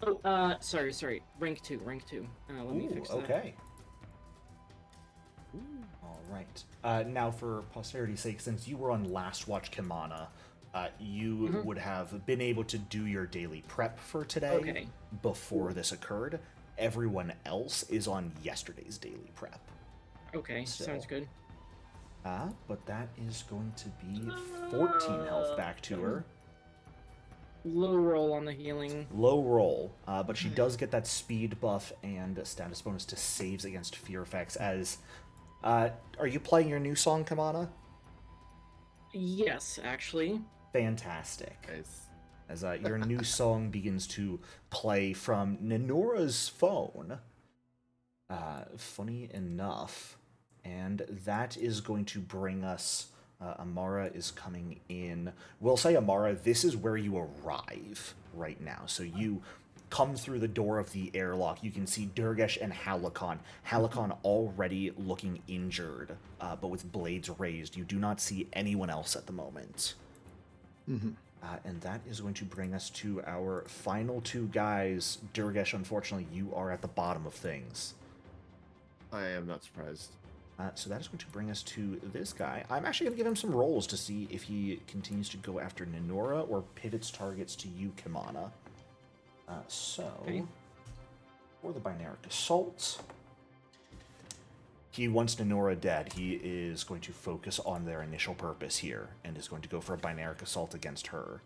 Oh, sorry, rank 2. Let me fix that. Okay. All right. Now, for posterity's sake, since you were on Last Watch Kimana, you would have been able to do your daily prep for today before this occurred. Everyone else is on yesterday's daily prep. Okay, So- sounds good. But that is going to be 14 health back to her. Low roll on the healing. Low roll, but she does get that speed buff and a status bonus to saves against fear effects. As are you playing your new song, Kamana? Yes, actually. Fantastic. Nice. As your new song begins to play from Ninura's phone. Funny enough, and that is going to bring us. Amara is coming in. We'll say, Amara, this is where you arrive right now. So you come through the door of the airlock. You can see Durgesh and Halicon. Halicon already looking injured, but with blades raised. You do not see anyone else at the moment. And that is going to bring us to our final 2 guys. Durgesh, unfortunately, you are at the bottom of things. I am not surprised. So that is going to bring us to this guy. I'm actually going to give him some rolls to see if he continues to go after Ninura or pivots targets to you, Kimana. For the binaric assault, he wants Ninura dead. He is going to focus on their initial purpose here and is going to go for a binaric assault against her.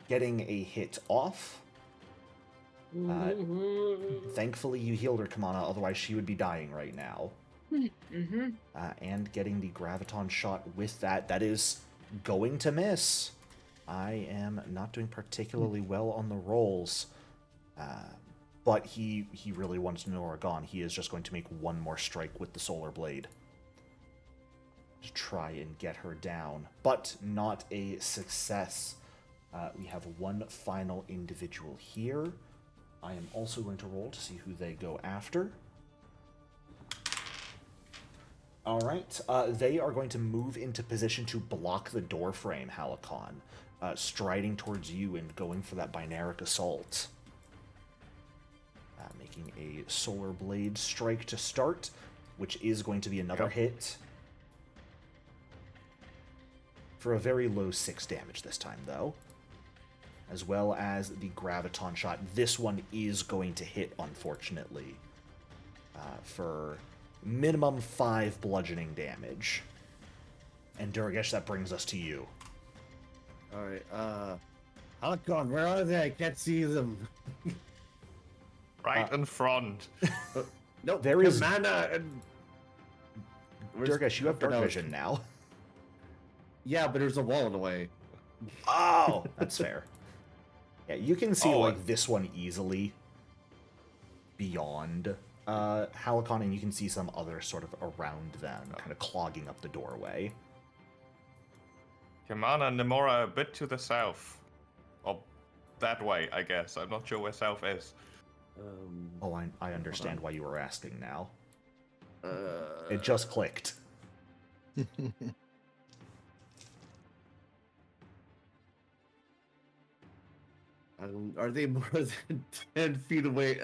Getting a hit off. Thankfully, you healed her, Kamana, otherwise she would be dying right now. And getting the graviton shot with that. That is going to miss. I am not doing particularly well on the rolls. but he really wants Ninura gone. He is just going to make one more strike with the Solar Blade to try and get her down, but not a success. We have one final individual here. I am also going to roll to see who they go after. All right, they are going to move into position to block the door frame, Halakon, striding towards you and going for that binaric assault. Making a Solar Blade strike to start, which is going to be another hit. For a very low 6 damage this time, though. As well as the Graviton shot. This one is going to hit, unfortunately. For minimum 5 bludgeoning damage. And Durgesh, that brings us to you. Alright, Halakon, where are they? I can't see them. Right in front. No, There is- mana and... Durgesh, you have dark vision now. Yeah, but there's a wall in the way. Oh, that's fair. Yeah, you can see, Oh, like, this one easily beyond Halakon, and you can see some other sort of around them, kind of clogging up the doorway. Kamana and Ninura a bit to the south. Or that way, I guess. I'm not sure where south is. Oh, I understand why you were asking now. Uh, It just clicked. Are they more than 10 feet away?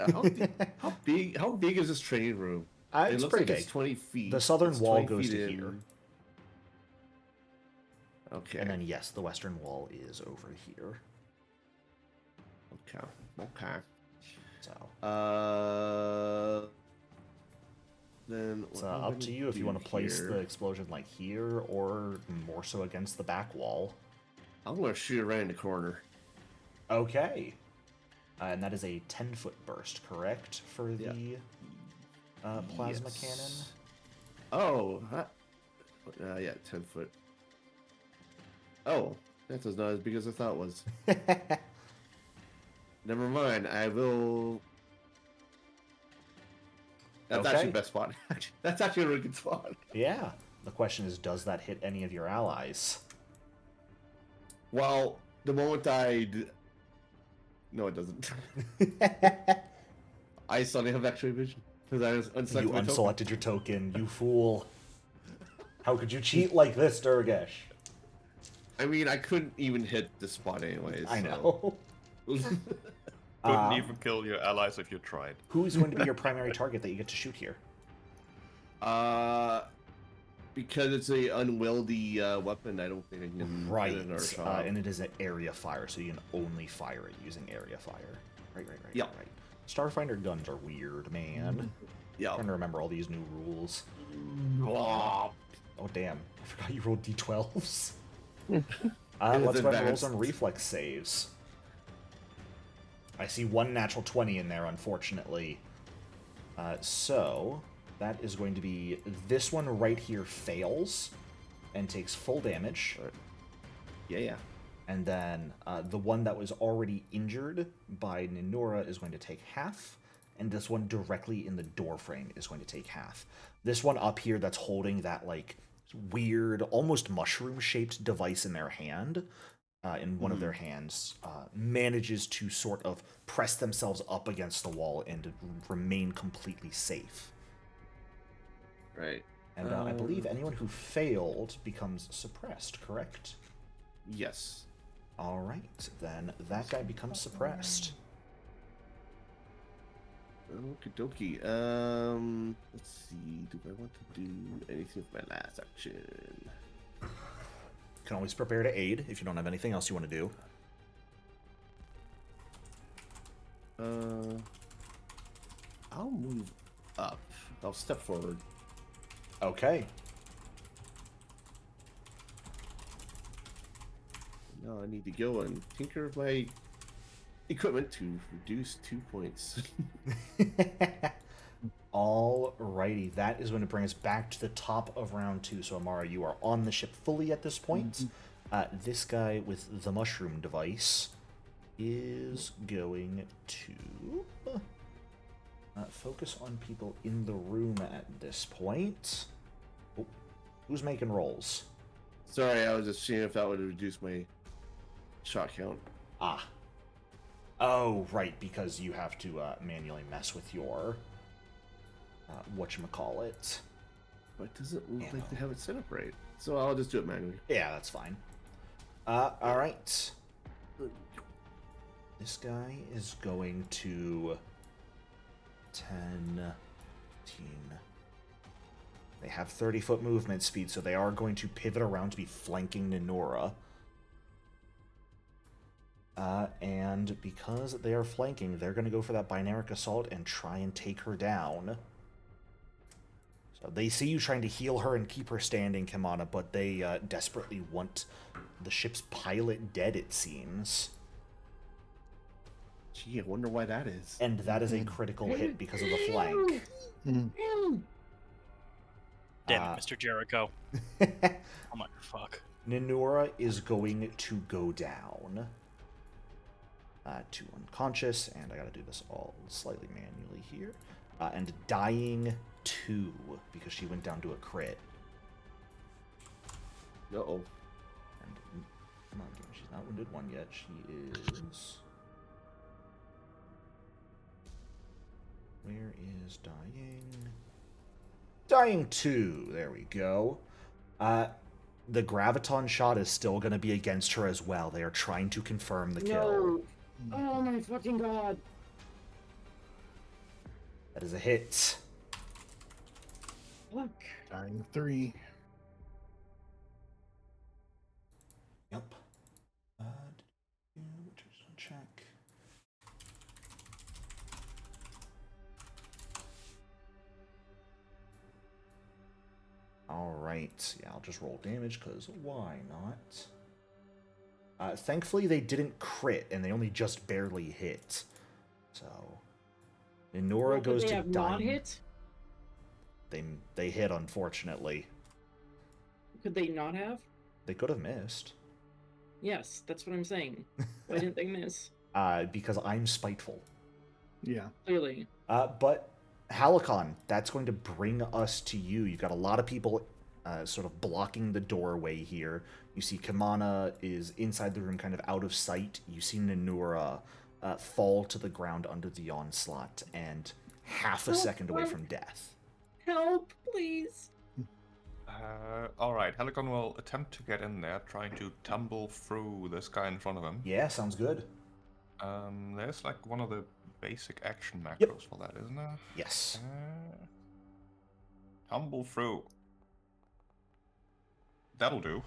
How big is this training room? It It's looks pretty like big. it's 20 feet. The southern It's wall 20 goes feet to in. here. Okay. And then, yes, the western wall is over here. Okay. So, Then it's what am I up to gonna you if you do want to place here? the explosion, like, here, or more so against the back wall. I'm gonna shoot it right in the corner. Okay. And that is a 10-foot burst, correct, for Yeah. the plasma Yes. Oh, yeah, 10 foot. Oh, that was not as big as I thought it was. cannon? Never mind, I will. That's Okay. actually the best spot. That's actually a really good spot. Yeah. The question is, does that hit any of your allies? Well, the moment no, it doesn't. I suddenly have X-ray vision because I was unselected. You unselected your token, you fool. How could you cheat like this, Durgesh? I mean, I couldn't even hit the spot anyways. I know. Couldn't even kill your allies if you tried. Who is going to be your primary target that you get to shoot here? Because it's a unwieldy weapon, I don't think I can Right, get another shot. and it is an area fire, so you can only fire it using area fire. Right. Yeah. Right. Starfinder guns are weird, man. Yeah. Trying to remember all these new rules. Oh, Oh, damn. I forgot you rolled d12s. It Let's was go ahead and roll advanced. some reflex saves. I see one natural 20 in there, unfortunately. So, that is going to be... This one right here fails and takes full damage. yeah. And then the one that was already injured by Ninura is going to take half. And this one directly in the doorframe is going to take half. This one up here that's holding that, like, weird, almost mushroom-shaped device in their hand, in one of their hands, manages to sort of press themselves up against the wall and remain completely safe. Right. And I believe anyone who failed becomes suppressed, correct? Yes. All right, then that guy becomes suppressed. Okie dokie. Let's see. Do I want to do anything with my last action? Can always prepare to aid if you don't have anything else you want to do. I'll move up. I'll step forward. Okay. Now I need to go and tinker with my equipment to reduce 2 points. Alrighty, that is going to bring us back to the top of round 2. So Amara, you are on the ship fully at this point. This guy with the mushroom device is going to Focus on people in the room at this point. Oh, who's making rolls? Sorry, I was just seeing if that would reduce my shot count. Ah. Oh, right, because you have to manually mess with your whatchamacallit. But it doesn't look Ammo. like they have it set up right. So I'll just do it manually. Yeah, that's fine. Alright. This guy is going to 10, 15. They have 30-foot movement speed, so they are going to pivot around to be flanking Ninura. And because they are flanking, they're going to go for that binaric assault and try and take her down. So they see you trying to heal her and keep her standing, Kimana, but they desperately want the ship's pilot dead, it seems. Gee, I wonder why that is. And that is a critical hit because of the flank. Damn it, Mr. Jericho. Oh my fuck. Ninura is going to go down to unconscious, and I gotta do this all slightly manually here. And dying 2 because she went down to a crit. Uh-oh. And come on, she's not wounded 1 yet. She is. Where is dying? Dying 2. There we go. The graviton shot is still going to be against her as well. They are trying to confirm the kill. No. Oh my fucking god. That is a hit. Look. Dying 3. Yep. Just check. Alright, yeah, I'll just roll damage, because why not? Thankfully, they didn't crit, and they only just barely hit. So, Ninura Well, goes they to have dying. not hit? They hit, unfortunately. Could they not have? They could have missed. Yes, that's what I'm saying. Why didn't they miss? Because I'm spiteful. Yeah. Clearly. But Halicon, that's going to bring us to you. You've got a lot of people sort of blocking the doorway here. You see Kimana is inside the room, kind of out of sight. You see Ninura fall to the ground under the onslaught and half a second away from death. Help, please. Alright, Helicon will attempt to get in there, trying to tumble through this guy in front of him. Yeah, sounds good. There's like one of the basic action macros Yep. for that, isn't there? Yes. Tumble through. That'll do.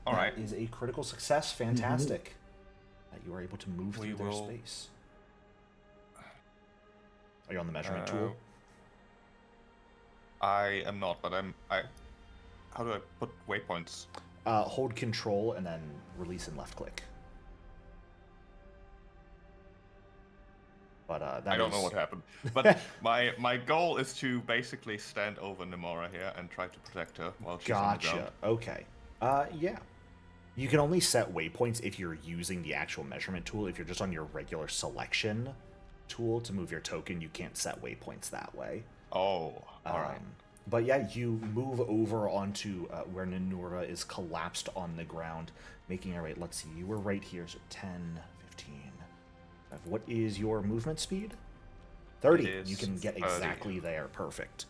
Alright. That is a critical success. Fantastic. You are able to move We through their will- space. Are you on the measurement tool? I am not, but how do I put waypoints? Hold control and then release and left click. But I don't know what happened. But my goal is to basically stand over Ninura here and try to protect her while she's on the ground. Gotcha. Okay. Yeah. You can only set waypoints if you're using the actual measurement tool. If you're just on your regular selection tool to move your token, you can't set waypoints that way. Oh, alright. But yeah, you move over onto where Ninura is collapsed on the ground, making our way. Let's see, you were right here, so 10, 15. What is your movement speed? 30. It is You can get 30. exactly there. Perfect.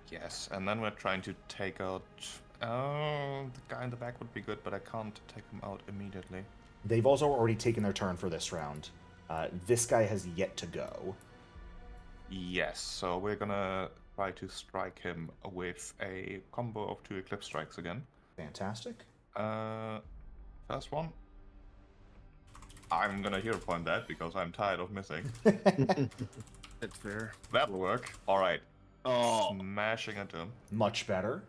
Yes, and then we're trying to take out... Oh, the guy in the back would be good, but I can't take him out immediately. They've also already taken their turn for this round. This guy has yet to go. Yes, so we're gonna try to strike him with a combo of 2 Eclipse Strikes again. Fantastic. First one. I'm gonna hero point that because I'm tired of missing. That's fair. That'll work. Alright. Oh, Smashing into him. Much better.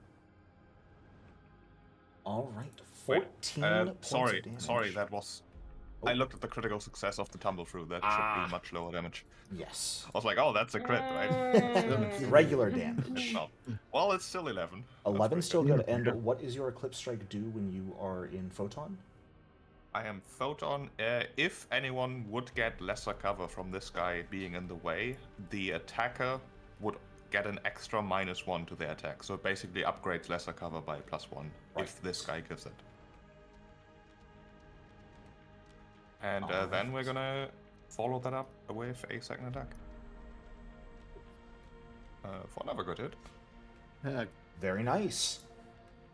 All right. Wait, 14 points sorry, of damage. sorry, that was... Oh. I looked at the critical success of the tumble through. That should be much lower damage. Yes. I was like, oh, that's a crit, right? Regular It's damage. not. Well, it's still 11. That's 11 pretty still good. good. And what is your Eclipse Strike do when you are in Photon? I am Photon. If anyone would get lesser cover from this guy being in the way, the attacker would get an extra -1 to their attack. So it basically upgrades lesser cover by +1 if this guy gives it. And then we're gonna follow that up with a second attack. For another good hit. Very nice.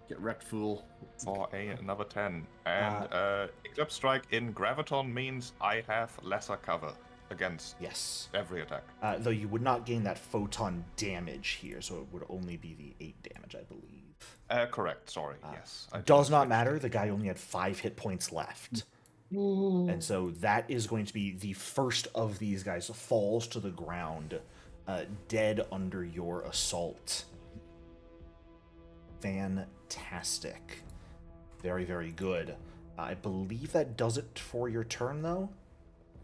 Get wrecked, fool. For another 10. And Eclipse Strike in Graviton means I have lesser cover against Yes. every attack. Though you would not gain that photon damage here, so it would only be the 8 damage, I believe. Correct, sorry, yes. I Does didn't not switch. matter. The guy only had 5 hit points left. And so that is going to be the first of these guys falls to the ground, dead under your assault. Fantastic. Very, very good. I believe that does it for your turn, though.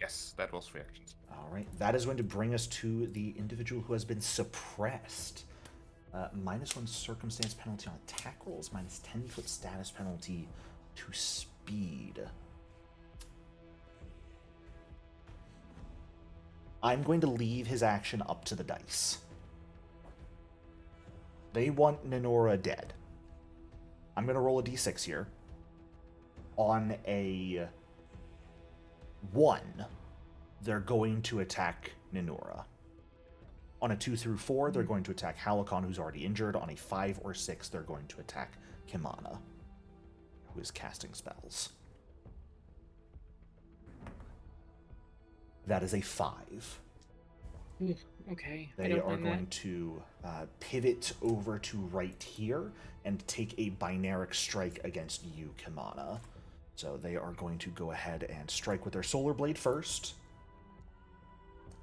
Yes, that was 3 actions. All right. That is going to bring us to the individual who has been suppressed. -1 circumstance penalty on attack rolls, minus 10-foot status penalty to speed. I'm going to leave his action up to the dice. They want Ninura dead. I'm going to roll a d6 here. On a 1, they're going to attack Ninura. On a 2 through 4, they're going to attack Halakon, who's already injured. On a 5 or 6, they're going to attack Kimana, who is casting spells. That is a 5. Okay. I They don't are mind going to pivot over to right here and take a binaric strike against you, Kimana. So they are going to go ahead and strike with their Solar Blade first.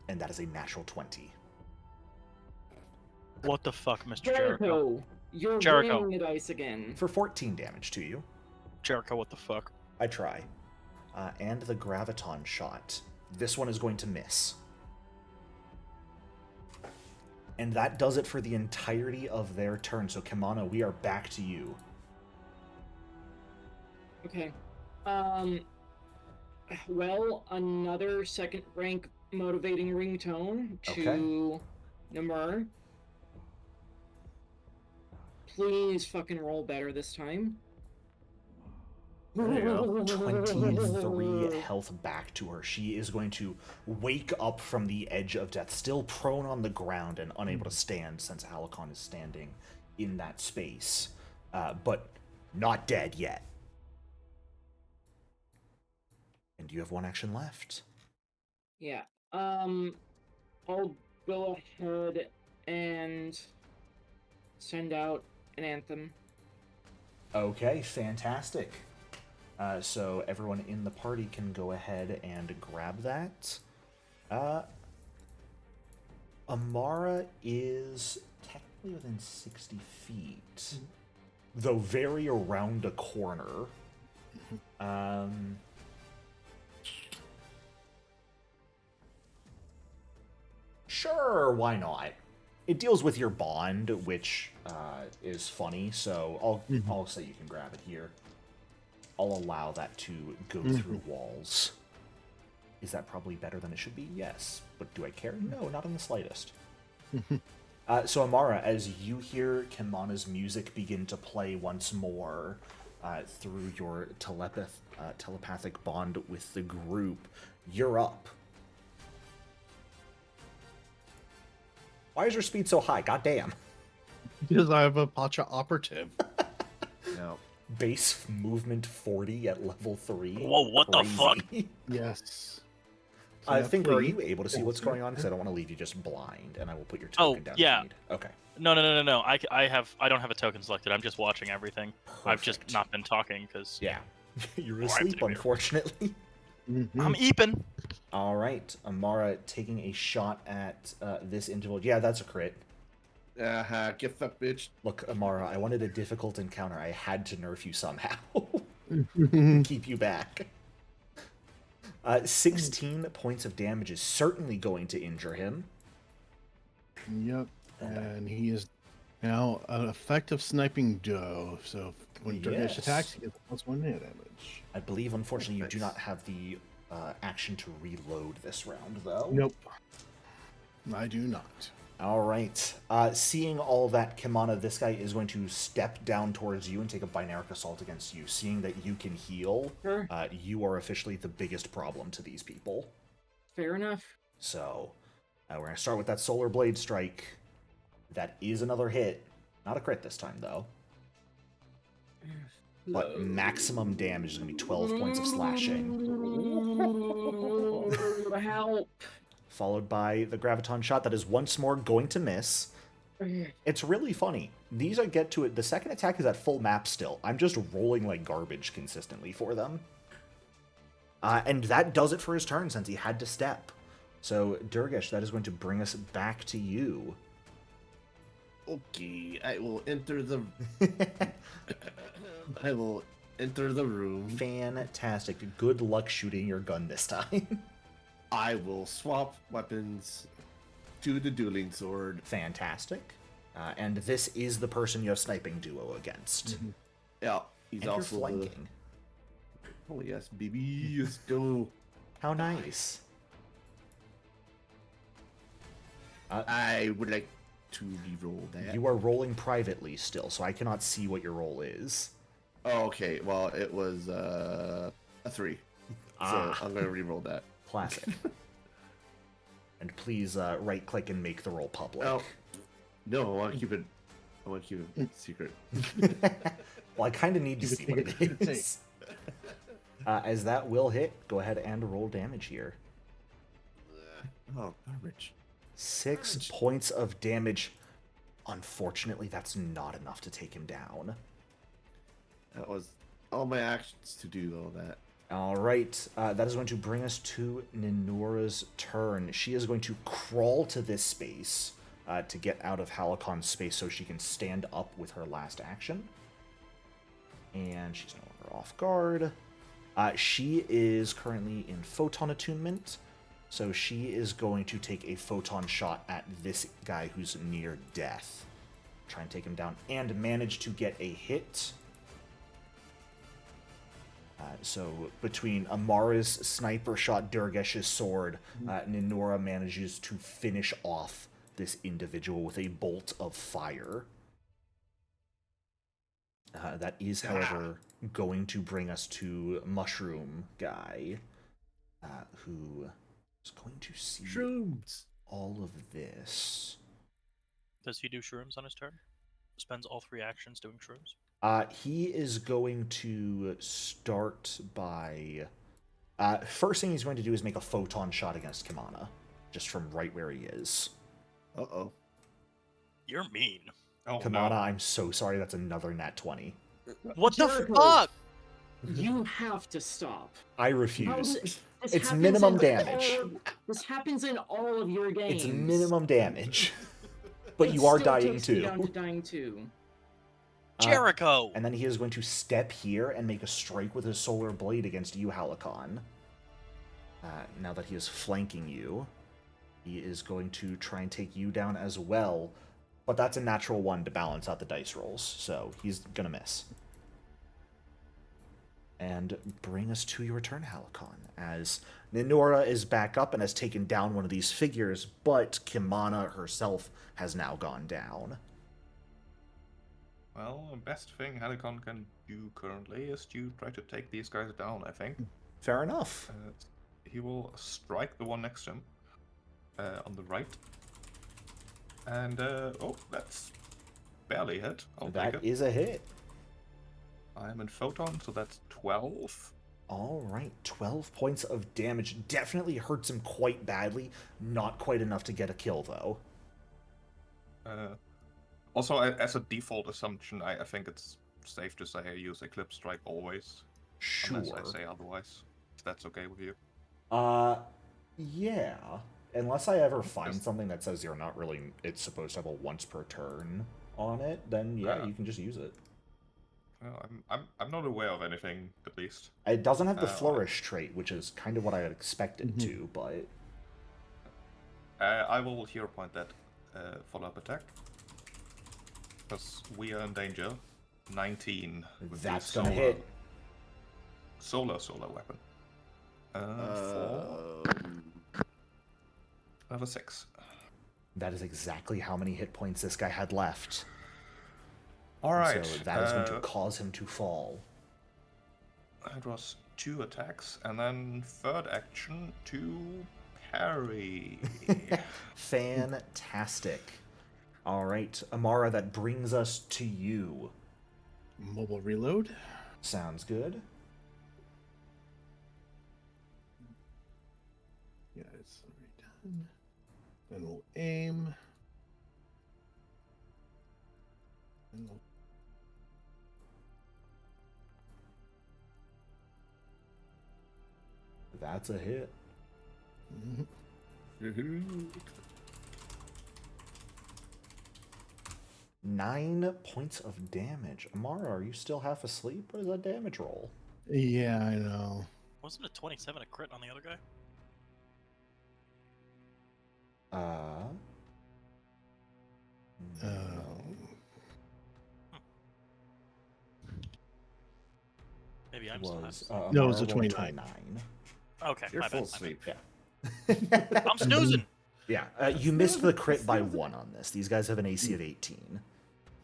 And that is a natural 20. What the fuck, Mr. that. Jericho? You're Jericho. bringing the dice again. For 14 damage to you. Jericho, what the fuck? I try. And the Graviton shot. This one is going to miss. And that does it for the entirety of their turn. So, Kimana, we are back to you. Okay. Well, another second rank motivating ringtone to Namur. Please fucking roll better this time. There you go. 23 health back to her. She is going to wake up from the edge of death, still prone on the ground and unable to stand since Halakon is standing in that space. But not dead yet. And you have 1 action left. Yeah. I'll go ahead and send out an anthem. Okay, fantastic. So everyone in the party can go ahead and grab that. Amara is technically within 60 feet, though very around a corner. Sure, why not? It deals with your bond, which is funny, so I'll say you can grab it here. I'll allow that to go through walls. Is that probably better than it should be? Yes. But do I care? No, not in the slightest. So Amara, as you hear Kimana's music begin to play once more through your telepathic bond with the group, you're up. Why is your speed so high? Goddamn. Because I have a Pacha operative. No. Base movement 40 at level 3. Whoa, what the fuck? Yes. I think, are 3. you able to see what's going on? Because I don't want to leave you just blind, and I will put your Oh, token down. yeah. If you need. Okay. No. I don't have a token selected. I'm just watching everything. I've just Perfect. not been talking because Yeah. You're I have to asleep, do it. unfortunately. I'm eeping. All right. Amara taking a shot at this individual. Yeah, that's a crit. Get that bitch. Look, Amara, I wanted a difficult encounter. I had to nerf you somehow. Keep you back. 16 points of damage is certainly going to injure him. Yep. And he is Now, an effective sniping duo. So when Durgesh Yes. attacks, he gets +1 hit damage. I believe, unfortunately, you do Nice. not have the action to reload this round, though. Nope. I do not. All right. Seeing all that, Kimana, this guy is going to step down towards you and take a binaric assault against you. Seeing that you can heal, Sure. you are officially the biggest problem to these people. Fair enough. So, we're going to start with that Solar Blade Strike. That is another hit. Not a crit this time, though. But maximum damage is going to be 12 points of slashing. Help. Followed by the Graviton Shot that is once more going to miss. It's really funny. These I get to it. The second attack is at full map still. I'm just rolling like garbage consistently for them. And that does it for his turn since he had to step. So, Durgesh, that is going to bring us back to you. Okay, I will enter the. I will enter the room. Fantastic. Good luck shooting your gun this time. I will swap weapons to the dueling sword. Fantastic. And this is the person you have sniping duo against. Yeah, he's And you're also the. flanking. Oh yes, baby, let's go. How nice. I would like to re-roll that. You are rolling privately still, so I cannot see what your roll is. Oh, okay. Well, it was a 3. Ah. So I'm gonna re-roll that. Classic. And please right-click and make the roll public. Oh. No, I want to keep it. I want to keep it secret. Well, I kind of need to Keep it see what secret, keep it it is. As that will hit, go ahead and roll damage here. Oh, garbage. 6 points of damage. Unfortunately, that's not enough to take him down. That was all my actions to do though. That. All right, that is going to bring us to Ninura's turn. She is going to crawl to this space to get out of Halakon's space so she can stand up with her last action. And she's no longer off guard. She is currently in Photon Attunement, so she is going to take a Photon shot at this guy who's near death. Try and take him down and manage to get a hit. So between Amara's sniper shot, Durgesh's sword, Ninura manages to finish off this individual with a bolt of fire. That is, however, going to bring us to Mushroom Guy, who is going to see Shrooms. all of this. Does he do shrooms on his turn? Spends all 3 actions doing shrooms? He is going to start by... first thing he's going to do is make a photon shot against Kimana, just from right where he is. Uh-oh. You're mean. Oh, Kimana, no. I'm so sorry, that's another nat 20. What the Jericho. fuck? You have to stop. I refuse. This It's happens minimum in damage. This happens in all of your games. It's minimum damage. But It you are still dying takes me too. down to dying too. Jericho! And then he is going to step here and make a strike with his solar blade against you, Halakon. Now that he is flanking you, he is going to try and take you down as well. But that's a natural 1 to balance out the dice rolls, so he's going to miss. And bring us to your turn, Halakon, as Ninura is back up and has taken down one of these figures, but Kimana herself has now gone down. Well, the best thing Helicon can do currently is to try to take these guys down, I think. Fair enough. He will strike the one next to him on the right. And, oh, that's barely hit. I'll take That it. is a hit. I'm in Photon, so that's 12. All right, 12 points of damage. Definitely hurts him quite badly. Not quite enough to get a kill, though. Also, as a default assumption, I think it's safe to say I use Eclipse Strike always. Sure. Unless I say otherwise. If that's okay with you. Yeah. Unless I ever find something that says you're not really... It's supposed to have a once per turn on it, then yeah, you can just use it. Well, I'm not aware of anything, at least. It doesn't have the Flourish trait, which is kind of what I had expected to, but... I will hero point that follow-up attack. because we are in danger. 19. With That's the gonna hit. Solar weapon. 4. I have a 6. That is exactly how many hit points this guy had left. Alright. So that is going to cause him to fall. It was 2 attacks, and then third action to parry. Fantastic. All right, Amara, that brings us to you. Mobile reload. Sounds good. Yeah, it's already done. Then we'll aim. And we'll... That's a hit. Mm-hmm. 9 points of damage. Amara, are you still half asleep? What is that damage roll? Yeah, I know. Wasn't a 27 a crit on the other guy? Maybe I'm still Was half No, it was Amara a rolled 29. Okay, You're my full bad, my sleep. Yeah. I'm snoozing. Yeah, you missed the crit by 1 on this. These guys have an AC of 18.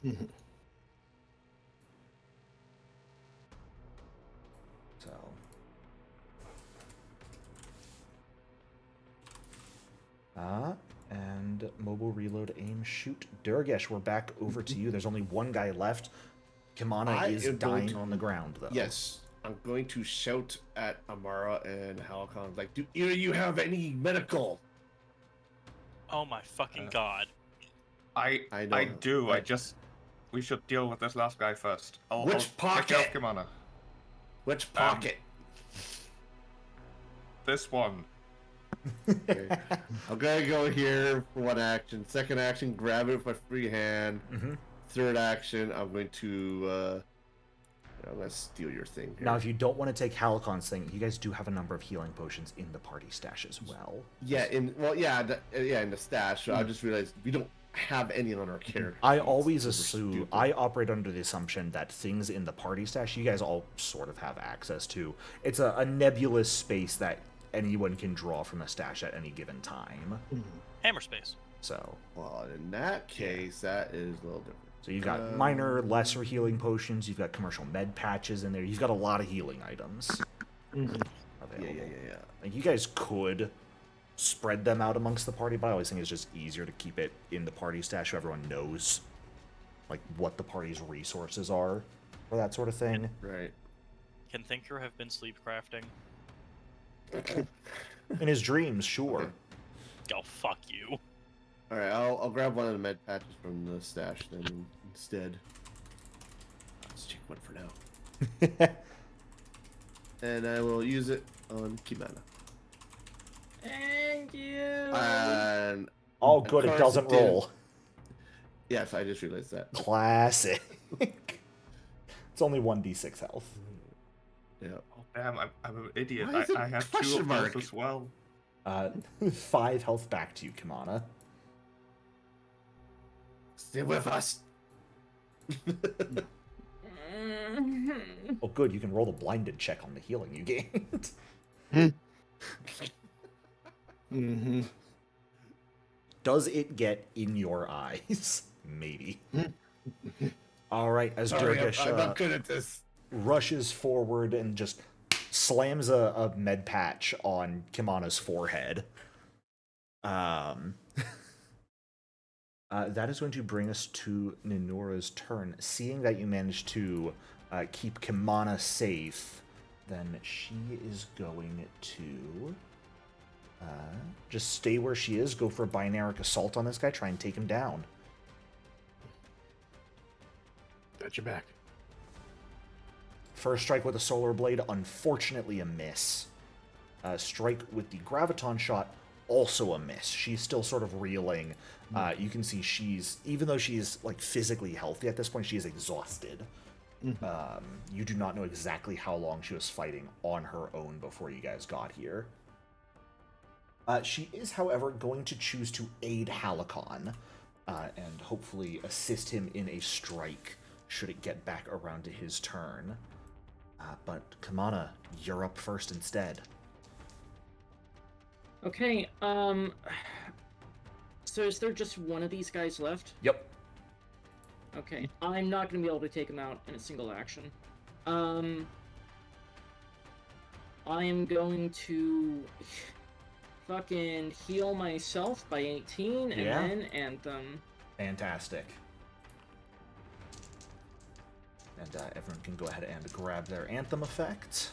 Mhm. So. And mobile reload, aim, shoot. Durgesh, we're back over to you. There's only one guy left. Kimana I is am going dying to- on the ground, though. Yes, I'm going to shout at Amara and Halcon, like, do either you have any medical? Oh my fucking god. I know. do. Right. We should deal with this last guy first. I'll Which take care of pocket? Kimana. Which pocket? This one. Okay. I'm gonna go here for one action. Second action, grab it with my free hand. Mm-hmm. Third action, I'm going to steal your thing here. Now, if you don't want to take Halicon's thing, you guys do have a number of healing potions in the party stash as well. Yeah, in the stash. So I just realized we don't have any on our character. I sheets, always so we're assume, stupid. I operate under the assumption that things in the party stash, you guys all sort of have access to. It's a nebulous space that anyone can draw from a stash at any given time. Hammer space. So, Well, in that case, that is a little different. so you've got minor, lesser healing potions, you've got commercial med patches in there, you've got a lot of healing items available. Yeah. Like, you guys could spread them out amongst the party, but I always think it's just easier to keep it in the party stash so everyone knows, like, what the party's resources are for that sort of thing. Right. Can Thinker have been sleep crafting? In his dreams, sure. Okay. Oh, fuck you. All right, I'll grab one of the med patches from the stash then instead. Let's take one for now. And I will use it on Kimana. Thank you. And Oh, good, Of it course doesn't it did. roll. yes, I just realized that. Classic. It's only 1d6 health. Yeah. Oh, damn, I'm an idiot. Why is it I have 2 question of mark? those as well. 5 health back to you, Kimana. Stay with us. Oh, good, you can roll the blinded check on the healing you gained. Mm-hmm. Does it get in your eyes? Maybe. All right, as Sorry, Durgesh I'm not good at this. rushes forward and just slams a med patch on Kimana's forehead. That is going to bring us to Ninura's turn. Seeing that you managed to keep Kimana safe, then she is going to just stay where she is, go for a binaric assault on this guy, try and take him down. Got your back. First strike with a solar blade, unfortunately a miss. Strike with the graviton shot, also a miss. She's still sort of reeling. You can see she's, even though she's like physically healthy at this point, she is exhausted. You do not know exactly how long she was fighting on her own before you guys got here. She is, however, going to choose to aid Halicon. and hopefully assist him in a strike should it get back around to his turn. But Kamana, you're up first instead. Okay, so is there just one of these guys left? Yep. Okay, I'm not going to be able to take him out in a single action. I am going to fucking heal myself by 18 and Yeah. then Anthem. Fantastic. And everyone can go ahead and grab their Anthem effect.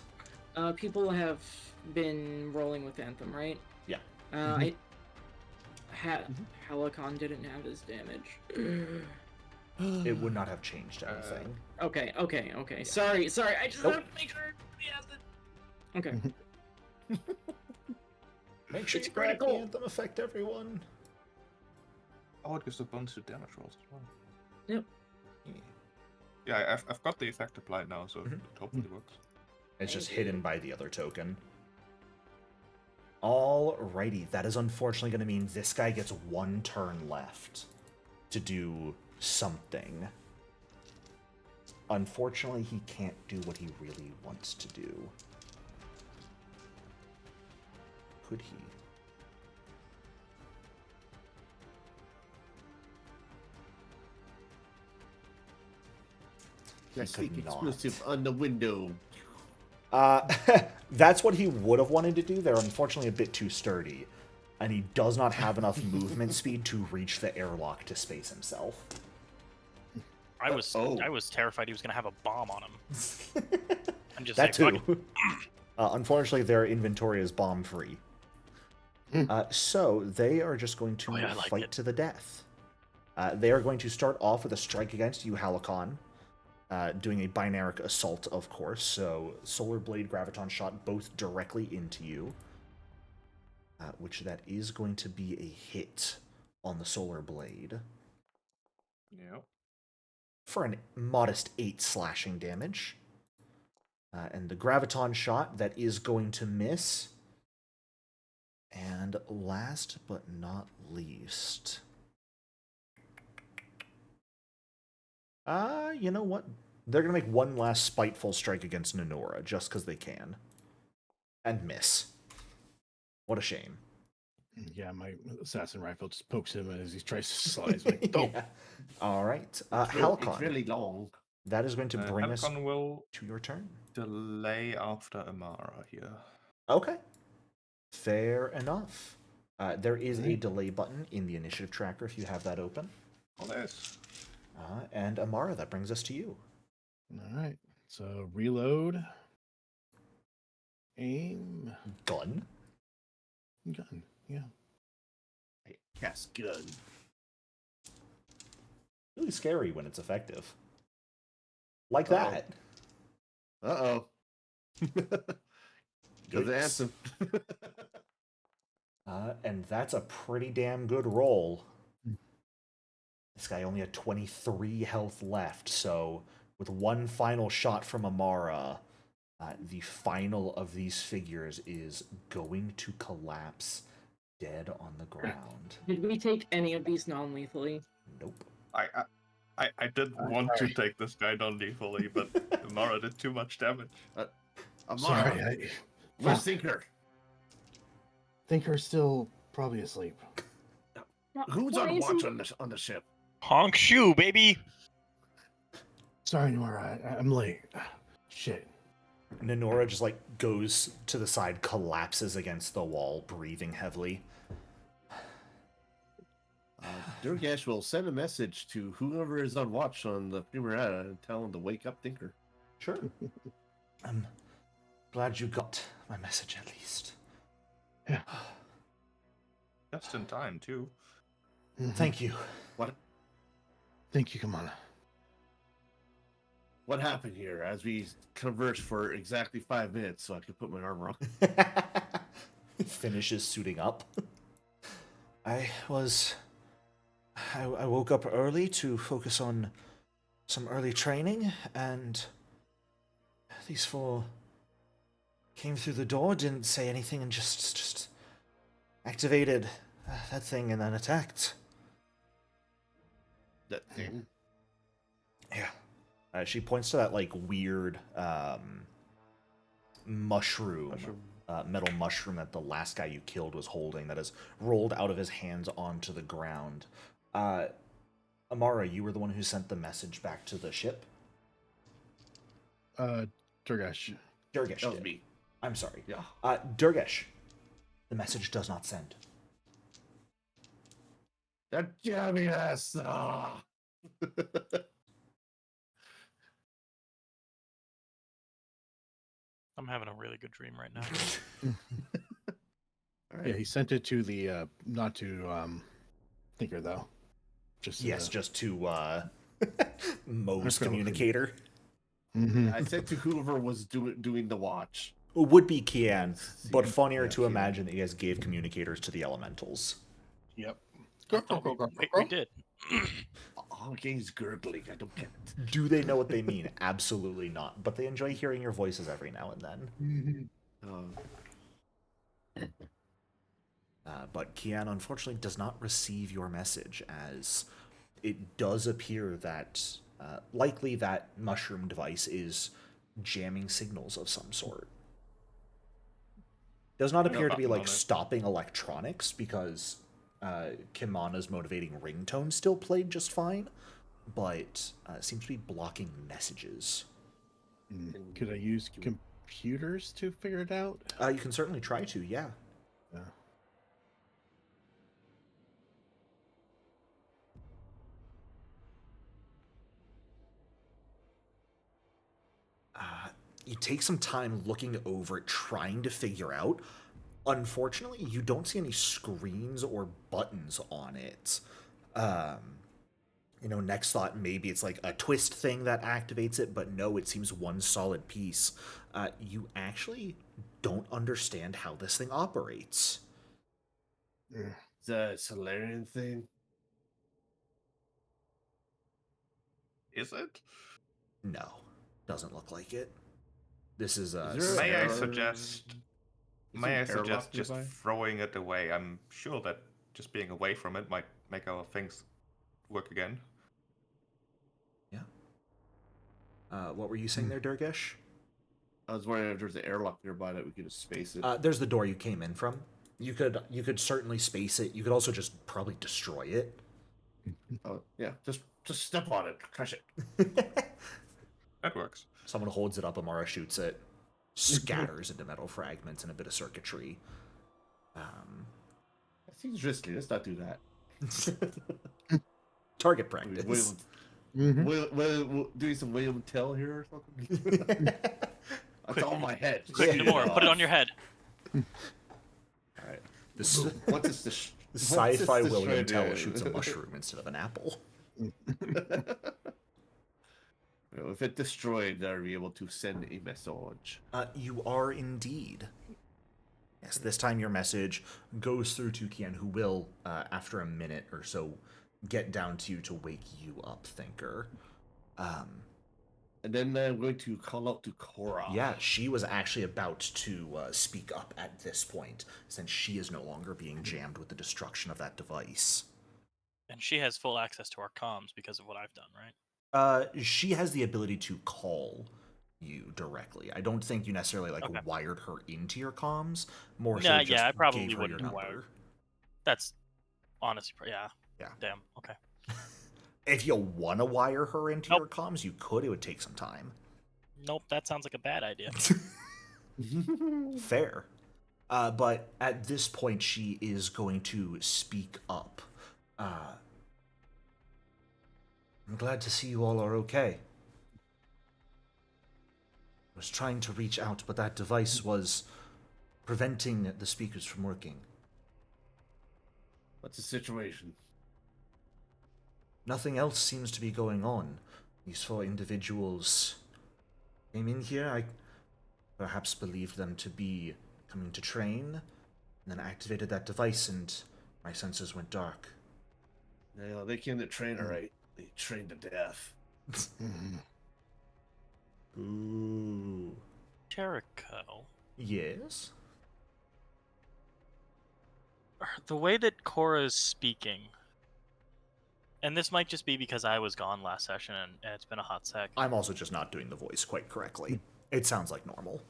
People have been rolling with Anthem, right? Yeah. Helicon didn't have his damage. It would not have changed anything. Okay. Sorry. I just Nope. have to make sure he has it. Okay. Make sure It's you grab the critical. Anthem effect, everyone. Oh, it gives a bonus to damage rolls as well. Yep. Yeah, I've got the effect applied now, so it hopefully works. It's just hidden by the other token. Alrighty, that is unfortunately going to mean this guy gets one turn left to do something. Unfortunately, he can't do what he really wants to do. Could he? Yes, could not. exclusive on the window. That's what he would have wanted to do. They're unfortunately a bit too sturdy. And he does not have enough movement speed to reach the airlock to space himself. I was terrified he was gonna have a bomb on him. I'm just That like, too. Unfortunately, their inventory is bomb-free. So they are just going to I like fight it. to the death. They are going to start off with a strike against you, Halicon. Doing a binaric assault, of course. So Solar Blade, Graviton shot both directly into you. Which that is going to be a hit on the Solar Blade. Yeah. For a modest 8 slashing damage. And the Graviton shot, that is going to miss. And last but not least... you know what? They're going to make one last spiteful strike against Ninura, just because they can. And miss. What a shame. Yeah, my assassin rifle just pokes him as he tries to slice. Like, oh. Yeah. All right. It's Halicon. really long. That is going to bring us Halicon will to your turn. delay after Amara here. Okay. Fair enough. There is a delay button in the initiative tracker if you have that open. Oh, there's. And Amara, that brings us to you. All right. So reload. Aim. Gun. Gun. Yeah. Cast gun. Really scary when it's effective. Like Uh-oh. that. Uh-oh. Goes Yikes. Anthem. And that's a pretty damn good roll. This guy only had 23 health left, so with one final shot from Amara, the final of these figures is going to collapse dead on the ground. Did we take any of these non-lethally? Nope. I did want to take this guy non-lethally, but Amara did too much damage. Amara. Sorry. Where's Thinker? Thinker's still probably asleep. Who's Why on isn't- watch on the ship? honk shoe, baby. Sorry, Nora. I'm late. Shit. Ninura just goes to the side, collapses against the wall, breathing heavily. Durgash will send a message to whoever is on watch on the Primarata and tell him to wake up Thinker. Sure. I'm glad you got my message at least. Yeah. Just in time, too. Thank you. Thank you, Kamana. What happened here as we conversed for exactly 5 minutes so I could put my armor on? Finishes suiting up. I woke up early to focus on some early training, and these four came through the door, didn't say anything, and just activated that thing and then attacked. that thing. Yeah. She points to that like weird mushroom, metal mushroom that the last guy you killed was holding that has rolled out of his hands onto the ground. Amara, you were the one who sent the message back to the ship? Durgesh. Durgesh That was did. me. I'm sorry. Yeah. Durgesh, the message does not send. That jamminess. Ah. I'm having a really good dream right now. All right. Yeah, he sent it to the not to Thinker though. Just to Yes, the... just to Mo's forgot what communicator. Mhm. I said to whoever was doing the watch. It would be Kian, See, but funnier yeah, to Kian. imagine that you guys gave communicators to the elementals. Yep. I thought we did. Oh, he's gurgling. I don't get it. Do they know what they mean? Absolutely not. But they enjoy hearing your voices every now and then. But Kian unfortunately does not receive your message, as it does appear that likely that mushroom device is jamming signals of some sort. Does not appear to be like stopping electronics, because Kimana's motivating ringtone still played just fine, but seems to be blocking messages. Could I use computers to figure it out? You can certainly try to, yeah. Yeah. You take some time looking over it, trying to figure out. Unfortunately, you don't see any screens or buttons on it. Next thought, maybe it's like a twist thing that activates it, but no, it seems one solid piece. You actually don't understand how this thing operates. The Solarian thing. Is it? No, doesn't look like it. This is May I suggest airlock just nearby? throwing it away? I'm sure that just being away from it might make our things work again. Yeah. What were you saying there, Durgesh? I was wondering if there's an airlock nearby that we could just space it. There's the door you came in from. You could certainly space it. You could also just probably destroy it. Oh yeah, just step on it, crush it. That works. Someone holds it up, Amara shoots it, scatters into metal fragments and a bit of circuitry. That seems risky. Let's not do that. Target I mean, practice. doing some William Tell here or something. That's on my head. Quick, Ninura, put it on your head. All right. This Once it's the sci-fi this William right Tell here? shoots a mushroom instead of an apple. If it destroyed, I'll be able to send a message. You are indeed. Yes, this time your message goes through to Kian, who will, after a minute or so, get down to you to wake you up, Thinker. And then I'm going to call out to Cora. Yeah, she was actually about to speak up at this point, since she is no longer being jammed with the destruction of that device. And she has full access to our comms because of what I've done, right? She has the ability to call you directly. I don't think you necessarily wired her into your comms. More so just I probably gave her wouldn't your do number. wired. That's honestly, yeah. Yeah. Damn. Okay. If you want to wire her into your comms, you could. It would take some time. Nope, that sounds like a bad idea. Fair. But at this point, she is going to speak up. I'm glad to see you all are okay. I was trying to reach out, but that device was preventing the speakers from working. What's the situation? Nothing else seems to be going on. These 4 individuals came in here. I perhaps believed them to be coming to train, and then activated that device, and my sensors went dark. Yeah, they came to train, all right. They trained to death. Ooh. Jericho. Yes? The way that Cora is speaking, And this might just be because I was gone last session and it's been a hot sec. I'm also just not doing the voice quite correctly. It sounds like normal.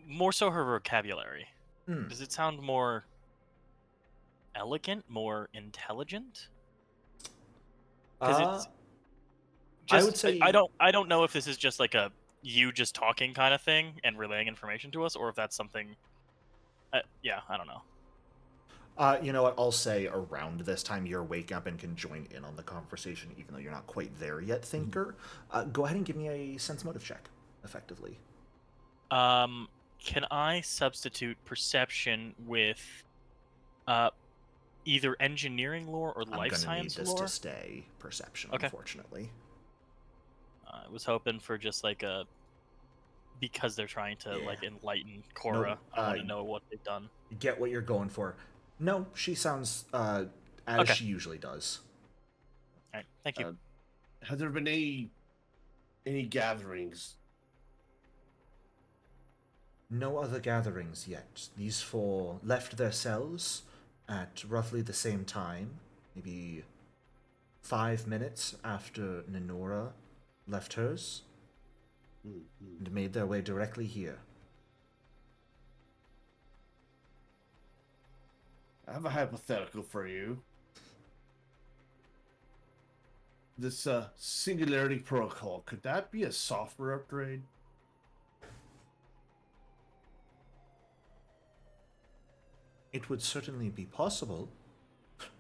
More so her vocabulary. Hmm. Does it sound more elegant, more intelligent? Because it's just, I would say I don't know if this is just like a you just talking kind of thing and relaying information to us, or if that's something. Yeah, I don't know. You know what? I'll say around this time you're waking up and can join in on the conversation, even though you're not quite there yet, Thinker. Go ahead and give me a sense motive check, effectively. Can I substitute perception with either engineering lore or I'm life gonna need science this lore? to stay perception, Okay. unfortunately. I was hoping for just like a because they're trying to Yeah. like enlighten Korra. Nope, I want to know what they've done. Get what you're going for. No, she sounds as Okay. she usually does. All right, thank you. Has there been any gatherings? No other gatherings yet. These four left their cells at roughly the same time, maybe 5 minutes after Ninura left hers, and made their way directly here. I have a hypothetical for you. This singularity protocol, could that be a software upgrade? It would certainly be possible.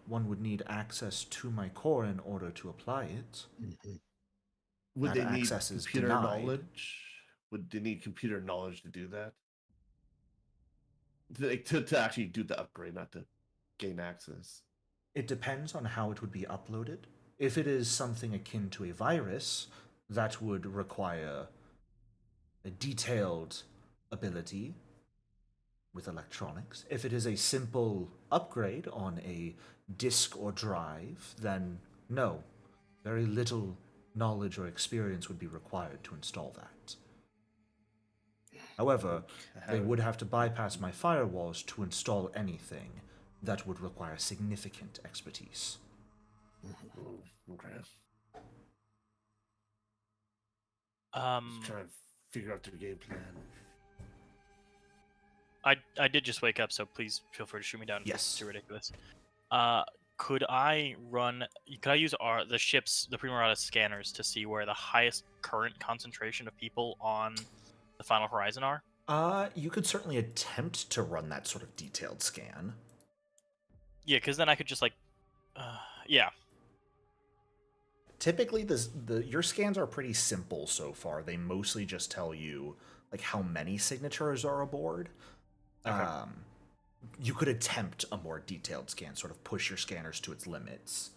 One would need access to my core in order to apply it. Would That they need access is computer denied. knowledge? Would they need computer knowledge to do that? To actually do the upgrade, not to gain access. It depends on how it would be uploaded. If it is something akin to a virus, that would require a detailed ability with electronics. If it is a simple upgrade on a disk or drive, then no. Very little knowledge or experience would be required to install that. However, they would have to bypass my firewalls to install anything that would require significant expertise. Okay. Just trying to figure out their game plan. I did just wake up, so please feel free to shoot me down if Yes. it's too ridiculous. Could I use the ship's, the Primarata scanners to see where the highest current concentration of people on the Final Horizon are? You could certainly attempt to run that sort of detailed scan. Yeah, because then I could just like, yeah. Typically, your scans are pretty simple so far. They mostly just tell you like how many signatures are aboard. Okay. You could attempt a more detailed scan, sort of push your scanners to its limits.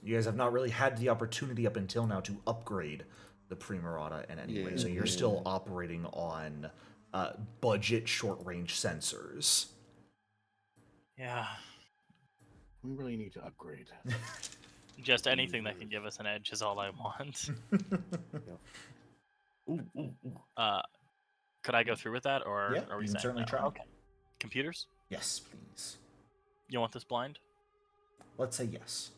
You guys have not really had the opportunity up until now to upgrade the Primarata in any way, so you're still operating on budget short-range sensors. Yeah. We really need to upgrade. Just anything that can give us an edge is all I want. Could I go through with that, or Yeah, are we you can saying certainly no? try. Okay. Computers? Yes, please. You want this blind? Let's say yes.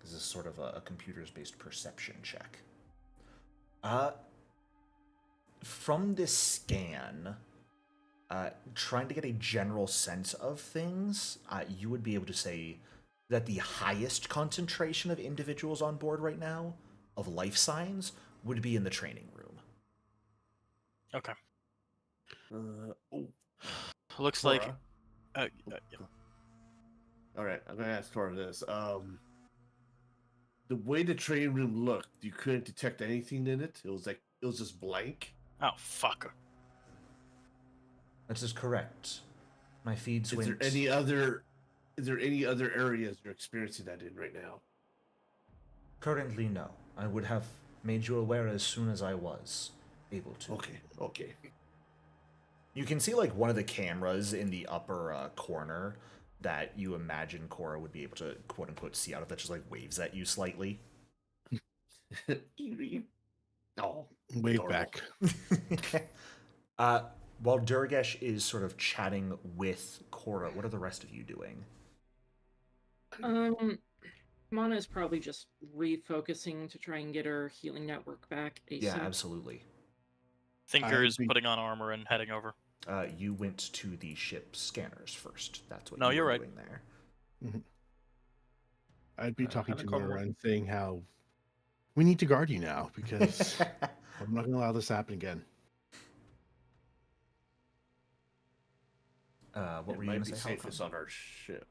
This is sort of a computers-based perception check. From this scan, trying to get a general sense of things, you would be able to say that the highest concentration of individuals on board right now, of life signs, would be in the training room. Okay. Oh, Looks Cora. like. Yeah. All right, I'm gonna ask Cora this. The way the training room looked, you couldn't detect anything in it. It was just blank. Oh fuck. That is correct. My feeds Is went... there any other areas you're experiencing that in right now? Currently, no. I would have made you aware as soon as I was able to. Okay. You can see like one of the cameras in the upper corner that you imagine Korra would be able to quote unquote see out of, that just like waves at you slightly. Oh, Wave adorable. back. While Durgesh is sort of chatting with Cora, what are the rest of you doing? Mana is probably just refocusing to try and get her healing network back ASAP. Yeah, absolutely. Thinker I'd is be- putting on armor and heading over. You went to the ship scanners first. That's what No, you you're were right. doing there. I'd be talking to Helicon her would- and saying how we need to guard you now because I'm not going to allow this to happen again. What It were you might going be to say? safest on our ship.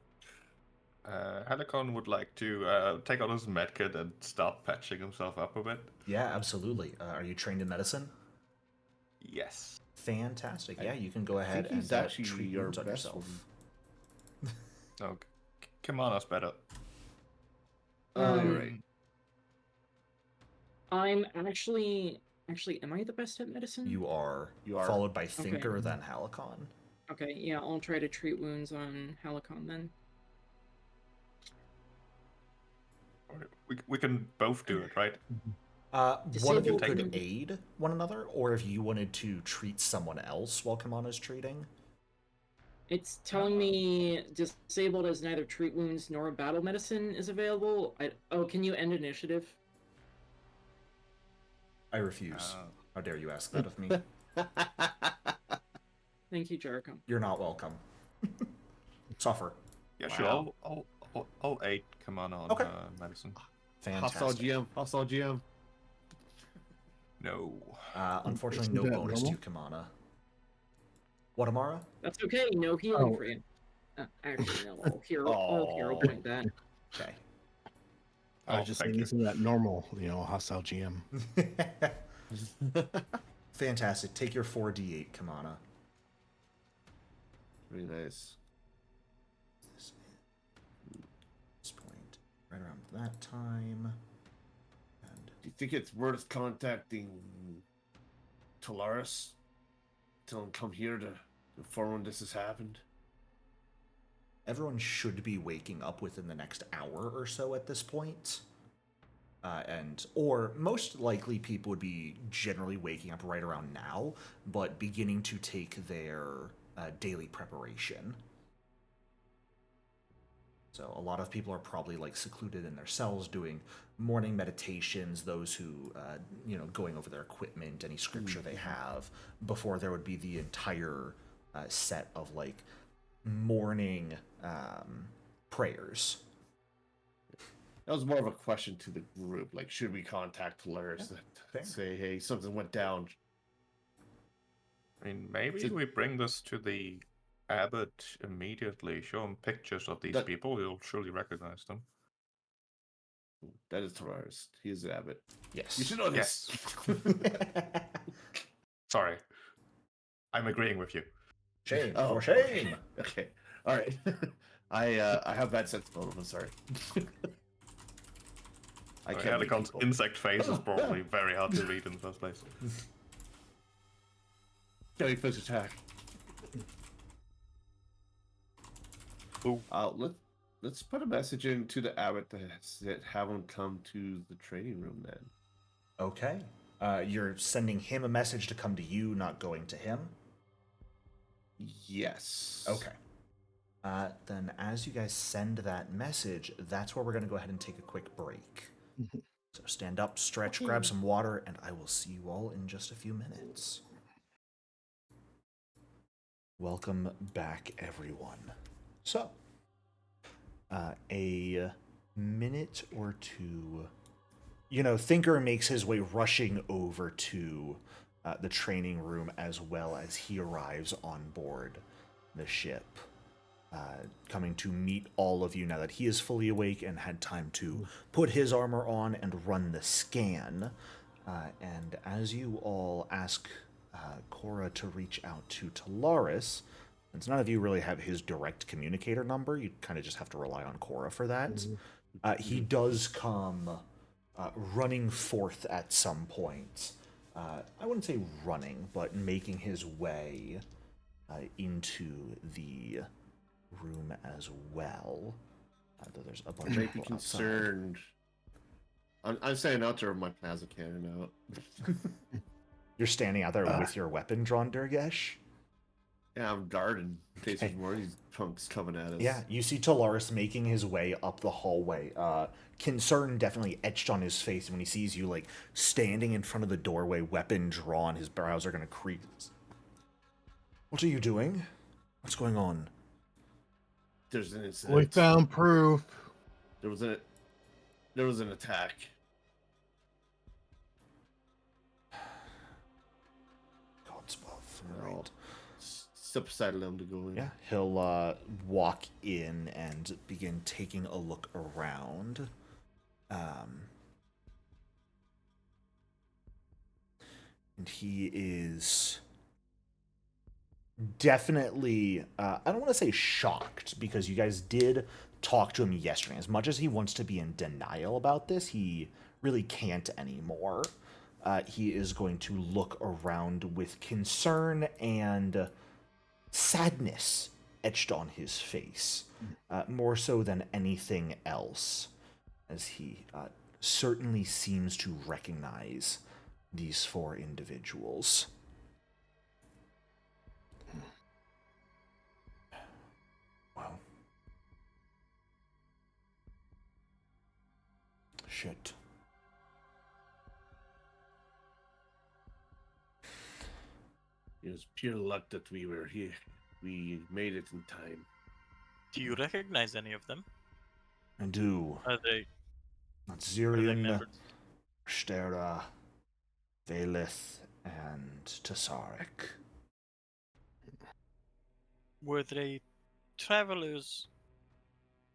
Helicon would like to take on his medkit and start patching himself up a bit. Yeah, absolutely. Are you trained in medicine? Yes. Fantastic. I Yeah, you can go ahead think he's and actually treat your wounds on best yourself. No, Kimana's better. Oh, you're Um, right. I'm actually am I the best at medicine? You are, You are. followed by Thinker, then Halicon. Okay, yeah, I'll try to treat wounds on Halicon then. We can both do it, right? One of you Disabled- could aid one another, or if you wanted to treat someone else while Kimana's treating. It's telling me disabled as neither treat wounds nor battle medicine is available. Oh, can you end initiative? I refuse. Uh, How dare you ask that of me? Thank you, Jericho. You're not welcome. Suffer. Yeah, sure. Wow. I'll aid Kimana on Okay. medicine. Fantastic. Hostile GM. Hostile GM. No. Unfortunately, Isn't no that bonus normal? to Kimana. What, Amara? That's okay. No healing Oh. for you. Actually, no. I'll hero point that. Okay. I Oh, was just thank saying, you. isn't that normal? Hostile GM. Fantastic. Take your 4d8, Kimana. Very nice. This point, right around that time. And Do you think it's worth contacting Tolarus? Tell him come here to inform when this has happened. everyone should be waking up within the next hour or so at this point. Or most likely people would be generally waking up right around now, but beginning to take their daily preparation. So a lot of people are probably like secluded in their cells doing morning meditations, those who, going over their equipment, any scripture they have, before there would be the entire set of like morning prayers. That was more of a question to the group. Like, should we contact Tolarus fair. and say, hey, something went down? I mean, maybe we bring this to the abbot immediately. Show him pictures of these That- people. He'll surely recognize them. That is Tolarus. He is the abbot. Yes. You should know this. Sorry. I'm agreeing with you. Shame. Oh, For shame. Okay. All right. I have bad sense of motive. I'm sorry. I can't read Helicon's people. insect face is probably very hard to read in the first place. Kelly first attack. Ooh. Let's put a message into the abbot that have him come to the training room then. Okay. You're sending him a message to come to you, not going to him? Yes. Okay. Then as you guys send that message, that's where we're going to go ahead and take a quick break. So stand up, stretch, grab some water, and I will see you all in just a few minutes. Welcome back, everyone. So, a minute or two. Thinker makes his way rushing over to the training room as well as he arrives on board the ship. Coming to meet all of you now that he is fully awake and had time to put his armor on and run the scan. And as you all ask Cora to reach out to Tolarus, since none of you really have his direct communicator number, you kind of just have to rely on Cora for that. He does come running forth at some point. I wouldn't say running, but making his way into the room as well. Though there's a bunch I of might be people outside. concerned. I'm standing out there with my plasma cannon out. You're standing out there with your weapon drawn, Durgesh? Yeah, I'm guarding. In case Okay. there's more of these punks coming at us. Yeah, you see Tolarus making his way up the hallway. Concern definitely etched on his face when he sees you, like, standing in front of the doorway, weapon drawn. His brows are going to crease. What are you doing? What's going on? There's an We incident. found proof. There was an attack. God's love. And Right. I'll step aside allow him to go in. Yeah, he'll walk in and begin taking a look around. And he is definitely, I don't want to say shocked, because you guys did talk to him yesterday. As much as he wants to be in denial about this, he really can't anymore. He is going to look around with concern and sadness etched on his face, more so than anything else, as he certainly seems to recognize these four individuals. Wow. Shit. It was pure luck that we were here. We made it in time. Do you recognize any of them? I do. Are they Zirian, members? Stera, Valith, and Tasaric. Were they travelers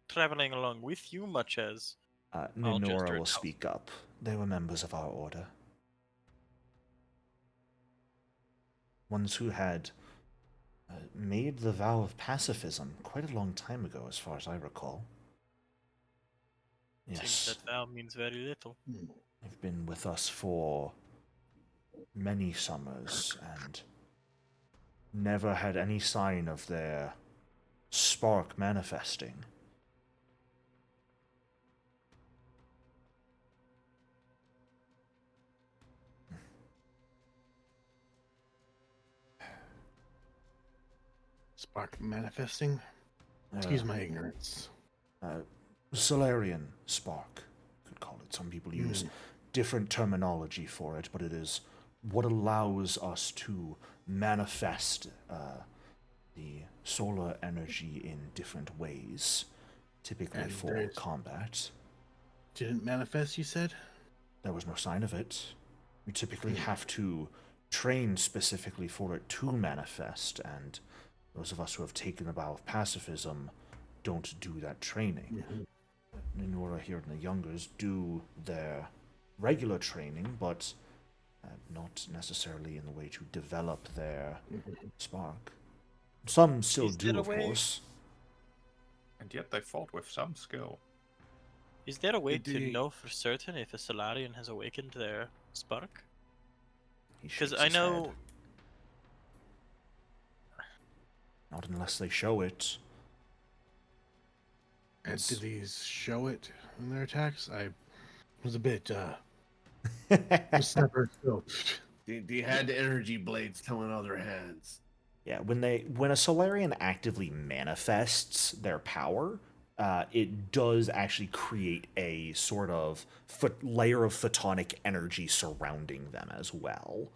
traveling along with you, much as Ninura will herself? speak up. They were members of our order. Ones who had made the vow of pacifism quite a long time ago, as far as I recall. Seems Yes, that vow means very little. they've been with us for many summers and never had any sign of their spark manifesting. Spark manifesting. Excuse my ignorance. Solarian spark, you could call it. Some people use different terminology for it, but it is what allows us to manifest the solar energy in different ways, typically And for there's- combat. Didn't manifest, you said? There was no sign of it. We typically have to train specifically for it to manifest, and those of us who have taken the vow of pacifism don't do that training. Ninura here and the Youngers do their regular training, but not necessarily in the way to develop their spark. Some still Is there do, a of way- course. And yet they fought with some skill. Is there a way Did to they- know for certain if a Solarian has awakened their spark? He Because shakes I his know head. Not unless they show it. And did these show it in their attacks? I was a bit stubborn. So, They had the energy blades coming out of their hands. Yeah, when a Solarian actively manifests their power, it does actually create a sort of layer of photonic energy surrounding them as well.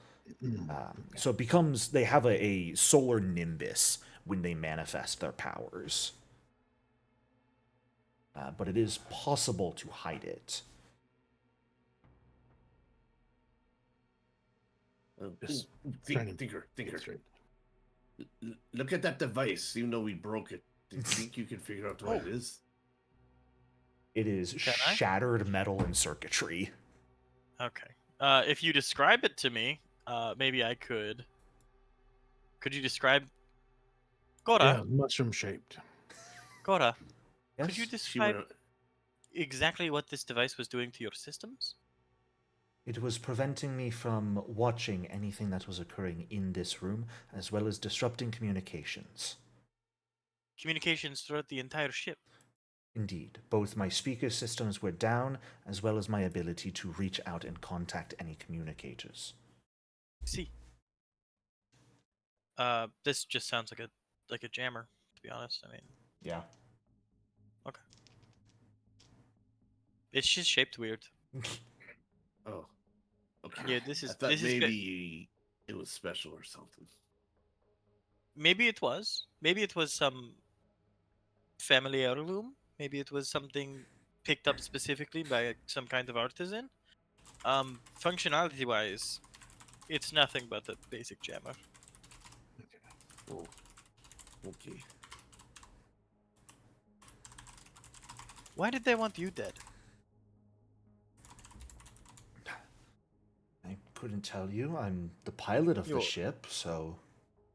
So it becomes, they have a solar nimbus when they manifest their powers. But it is possible to hide it. Just trying to Thinker. get straight. Look at that device. Even though we broke it, do you think you can figure out what it is? It is Can I? shattered metal and circuitry. Okay. If you describe it to me, maybe I could. Could you describe? Gora, Yeah, mushroom shaped. Gora, Yes? could you She describe went, exactly what this device was doing to your systems? It was preventing me from watching anything that was occurring in this room, as well as disrupting communications. Communications throughout the entire ship. Indeed, both my speaker systems were down, as well as my ability to reach out and contact any communicators. See. This just sounds like a jammer, to be honest. I mean, Yeah. okay. It's just shaped weird. Oh, okay. Yeah, I thought this is maybe it was special or something. maybe it was. Maybe it was some family heirloom. Maybe it was something picked up specifically by some kind of artisan. Functionality wise, it's nothing but a basic jammer. Oh, okay. Why did they want you dead? I couldn't tell you. I'm the pilot of the You're- ship, so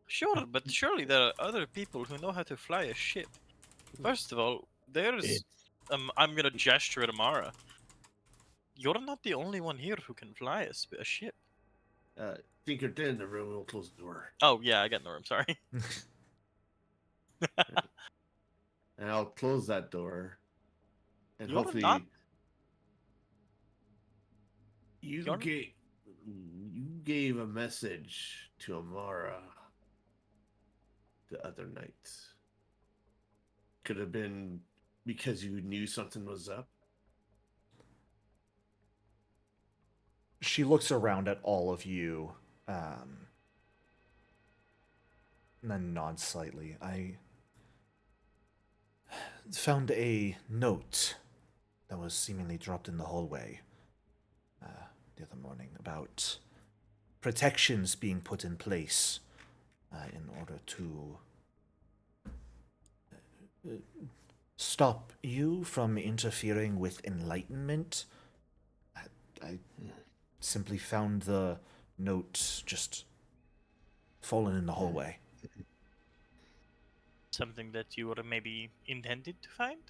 Sure, but surely there are other people who know how to fly a ship. First of all, there's It's I'm gonna gesture at Amara. You're not the only one here who can fly a ship. Tinker, get in the room. We'll close the door, Oh yeah, I got in the room. Sorry. and I'll close that door, and You're hopefully not- you You're- gave a message to Amara the other night. Could have been because you knew something was up. she looks around at all of you, and then nods slightly. I found a note that was seemingly dropped in the hallway the other morning about protections being put in place in order to stop you from interfering with enlightenment. I simply found the note just fallen in the hallway. Something that you were maybe intended to find?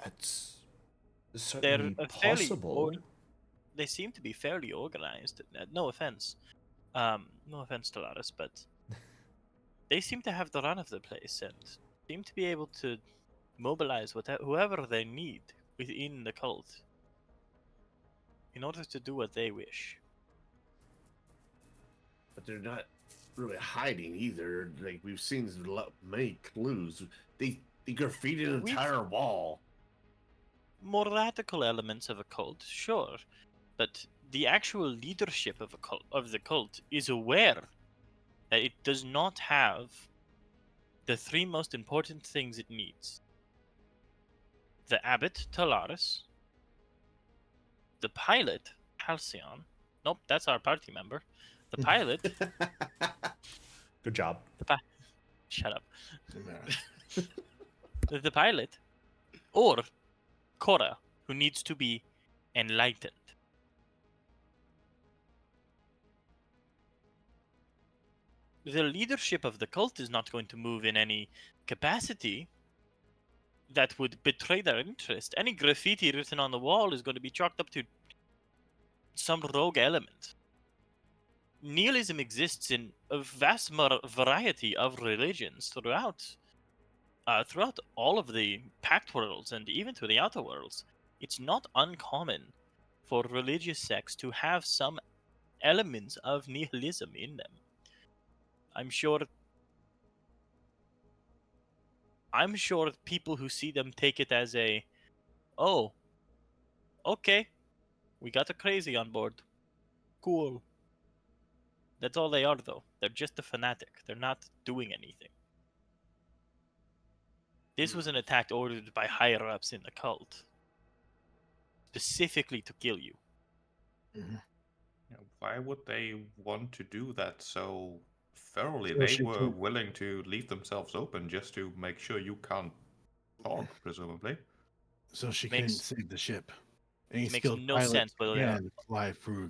It's certainly They're fairly possible. They seem to be fairly organized. No offense. No offense, Tolarus, but they seem to have the run of the place and seem to be able to mobilize whoever they need within the cult in order to do what they wish. But they're not really hiding either. Like we've seen many clues. They graffitied an entire wall. More radical elements of a cult, sure, but the actual leadership of the cult is aware that it does not have the three most important things it needs: the abbot Tolarus, the pilot Halcyon. Nope, that's our party member. The pilot. Good job. Shut up. doesn't matter. The pilot, or Korra, who needs to be enlightened. The leadership of the cult is not going to move in any capacity that would betray their interest. Any graffiti written on the wall is going to be chalked up to some rogue element. Nihilism exists in a vast variety of religions throughout all of the Pact Worlds and even to the Outer Worlds. It's not uncommon for religious sects to have some elements of nihilism in them. I'm sure people who see them take it as oh, okay, we got a crazy on board. Cool. That's all they are, though. They're just a fanatic. They're not doing anything. This was an attack ordered by higher-ups in the cult, specifically to kill you. Why would they want to do that so thoroughly? So They she were can- willing to leave themselves open just to make sure you can't talk, presumably. So she Makes- couldn't save the ship. Any makes skilled no pilot sense whether they are. can fly through.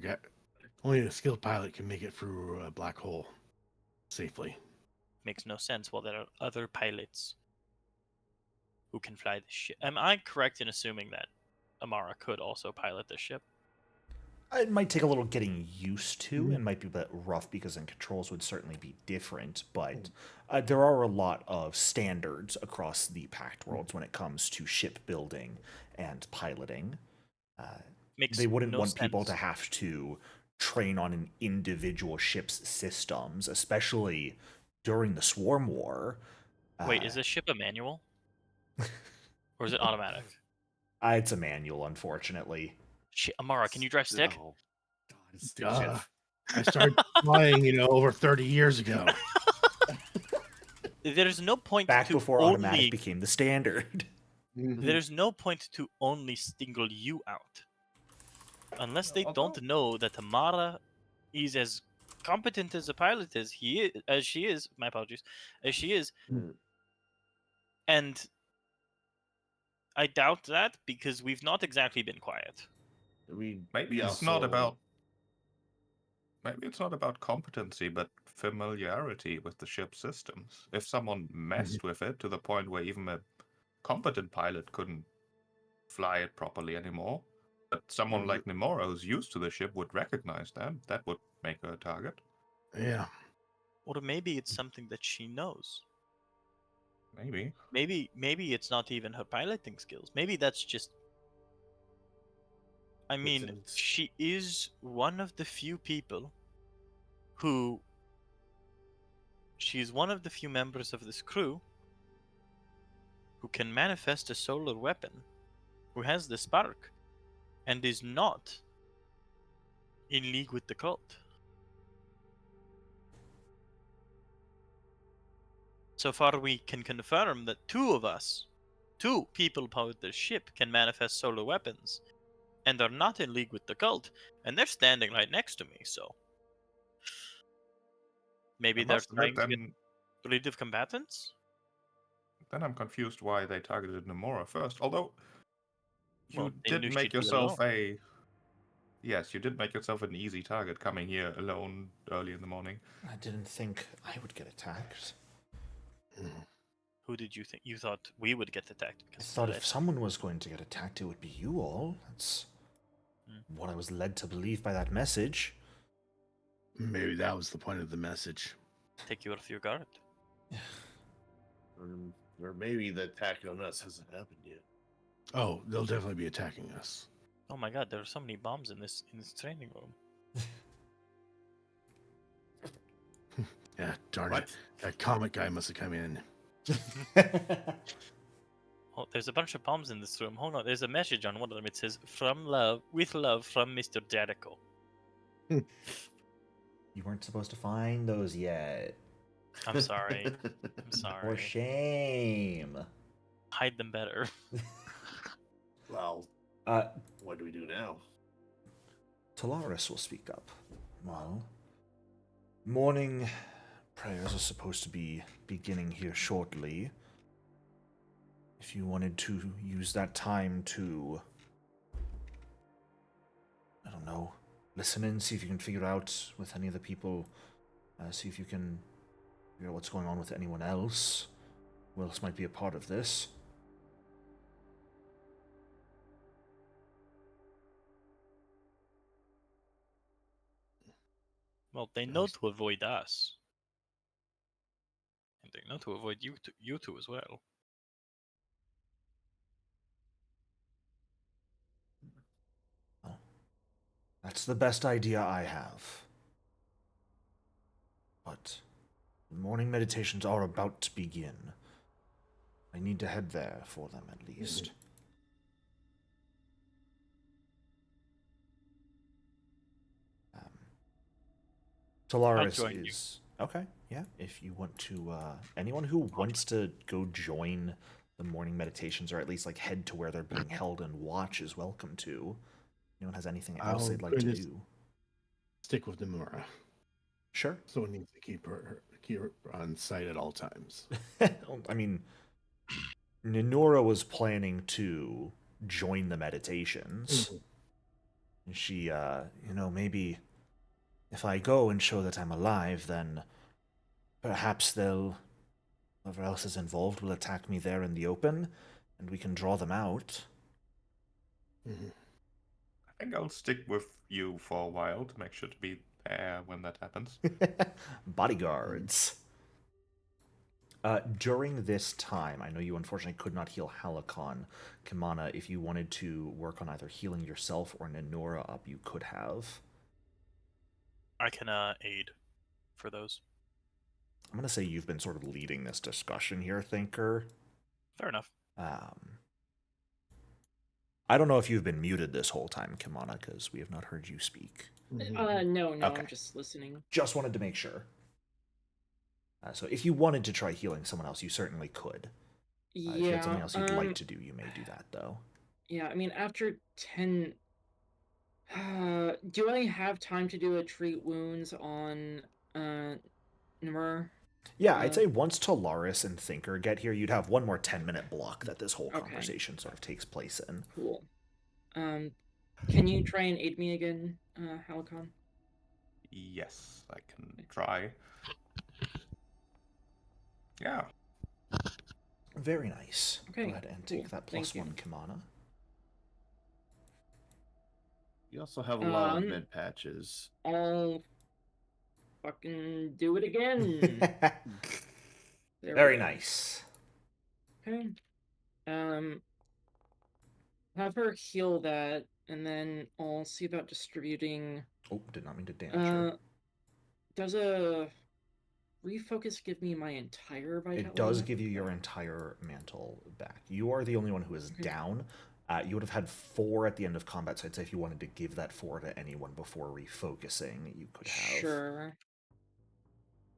Only a skilled pilot can make it through a black hole safely. Makes no sense while there are other pilots who can fly the ship. Am I correct in assuming that Amara could also pilot the ship? It might take a little getting used to, and might be a bit rough because then controls would certainly be different, but there are a lot of standards across the Pact Worlds when it comes to shipbuilding and piloting. Makes They wouldn't no want people to sense. have to train on an individual ship's systems, especially during the Swarm War. Wait, is this ship a manual? Or is it automatic? It's a manual, unfortunately. Amara, can you drive stick? Oh, God, stick shift. I started flying, over 30 years ago. There's no point Back to before only... automatic became the standard. There's no point to only single you out. Unless they don't know that Amara is as competent as a pilot as she is. My apologies, as she is, and I doubt that because we've not exactly been quiet. Maybe it's not about competency, but familiarity with the ship's systems. If someone messed with it to the point where even a competent pilot couldn't fly it properly anymore, but someone like Ninura who's used to the ship would recognize that would make her a target. Yeah. Or maybe it's something that she knows. Maybe it's not even her piloting skills. Maybe that's just... I mean, she is one of the few people who... She's one of the few members of this crew who can manifest a solar weapon, who has the spark, and is not in league with the cult. So far, we can confirm that two people powered this ship, can manifest solar weapons, and are not in league with the cult, and they're standing right next to me, so... Maybe they're trying to get rid of combatants? Then I'm confused why they targeted Ninura first. Although, you They did knew make she'd be yourself alone. Yes, you did make yourself an easy target coming here alone early in the morning. I didn't think I would get attacked. Who did you think? You thought we would get attacked? I thought if someone was going to get attacked, it would be you all. That's what I was led to believe by that message. Maybe that was the point of the message. Take you off your guard. Or maybe the attack on us hasn't happened yet. Oh, they'll definitely be attacking us. Oh my god, there are so many bombs in this training room. Yeah, darn it. That comic guy must have come in. Oh, there's a bunch of bombs in this room. Hold on, there's a message on one of them. It says, with love from Mr. Jericho. You weren't supposed to find those yet. I'm sorry. I'm sorry. For shame. Hide them better. Well, what do we do now? Tolarus will speak up. Well, morning prayers are supposed to be beginning here shortly. If you wanted to use that time to, I don't know, listen in, see if you can figure out with any of the people, see if you can figure out what's going on with anyone else, who else might be a part of this. Well, they know to avoid us. And they know to avoid you two as well. Well, that's the best idea I have. But the morning meditations are about to begin. I need to head there for them at least. Tolarus is... Okay, yeah. If you want to... anyone who wants to go join the morning meditations, or at least like head to where they're being held and watch, is welcome to. Anyone has anything else they'd like to do? Stick with Ninura. Sure. Someone needs to keep her on site at all times. I mean, Ninura was planning to join the meditations. And she, maybe if I go and show that I'm alive, then perhaps whoever else is involved will attack me there in the open, and we can draw them out. I think I'll stick with you for a while to make sure to be there when that happens. Bodyguards. During this time, I know you unfortunately could not heal Halakon. Kimana, if you wanted to work on either healing yourself or Ninura up, you could have. I can aid for those. I'm going to say you've been sort of leading this discussion here, Thinker. Fair enough. I don't know if you've been muted this whole time, Kimana, because we have not heard you speak. No, Okay. I'm just listening. Just wanted to make sure. So if you wanted to try healing someone else, you certainly could. If you had something else you'd like to do, you may do that, though. Yeah, I mean, after 10... do I have time to do a treat wounds on, Ninura? Yeah, I'd say once Tolarus and Thinker get here, you'd have one more 10-minute block that this whole Okay. conversation sort of takes place in. Cool. Can you try and aid me again, Halicon? Yes, I can try. Yeah. Very nice. Okay, Go ahead and take cool. that Thank plus you. 1 Kimana. You also have a lot of med patches. I'll fucking do it again. There we Very go. nice. Okay. Have her heal that, and then I'll see about distributing. Oh, did not mean to damage her. Does a refocus give me my entire vitality? It does give you your entire mantle back. You are the only one who is down. You would have had 4 at the end of combat, so I'd say if you wanted to give that 4 to anyone before refocusing, you could have. Sure.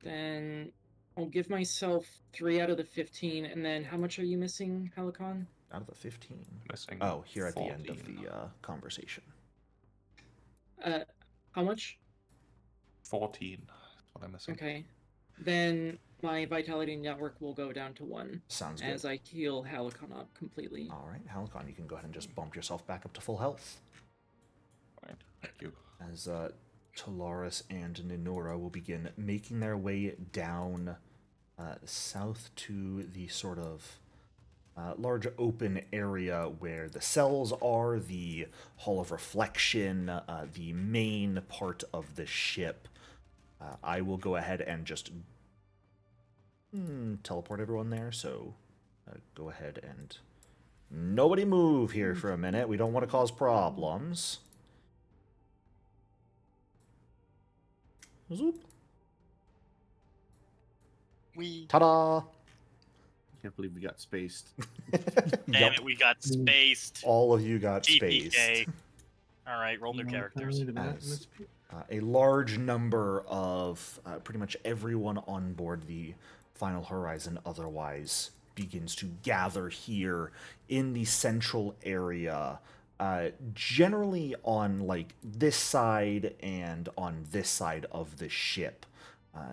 Then I'll give myself 3 out of the 15, and then how much are you missing, Halicon? Out of the 15. Missing Oh, here at 14. the end of the conversation. How much? 14. That's what I'm missing. Okay. Then my vitality network will go down to 1. Sounds good. As I heal Halicon up completely. All right, Halicon, you can go ahead and just bump yourself back up to full health. Right. Thank you. As Tolarus and Ninura will begin making their way down south to the sort of large open area where the cells are, the Hall of Reflection, the main part of the ship. I will go ahead and just teleport everyone there, so go ahead and nobody move here for a minute. We don't want to cause problems. Zoop. Ta-da! Can't believe we got spaced. Damn it, we got spaced. All of you got TPK. spaced. All right, roll their characters. As a large number of pretty much everyone on board the Final Horizon otherwise begins to gather here in the central area, generally on like this side and on this side of the ship,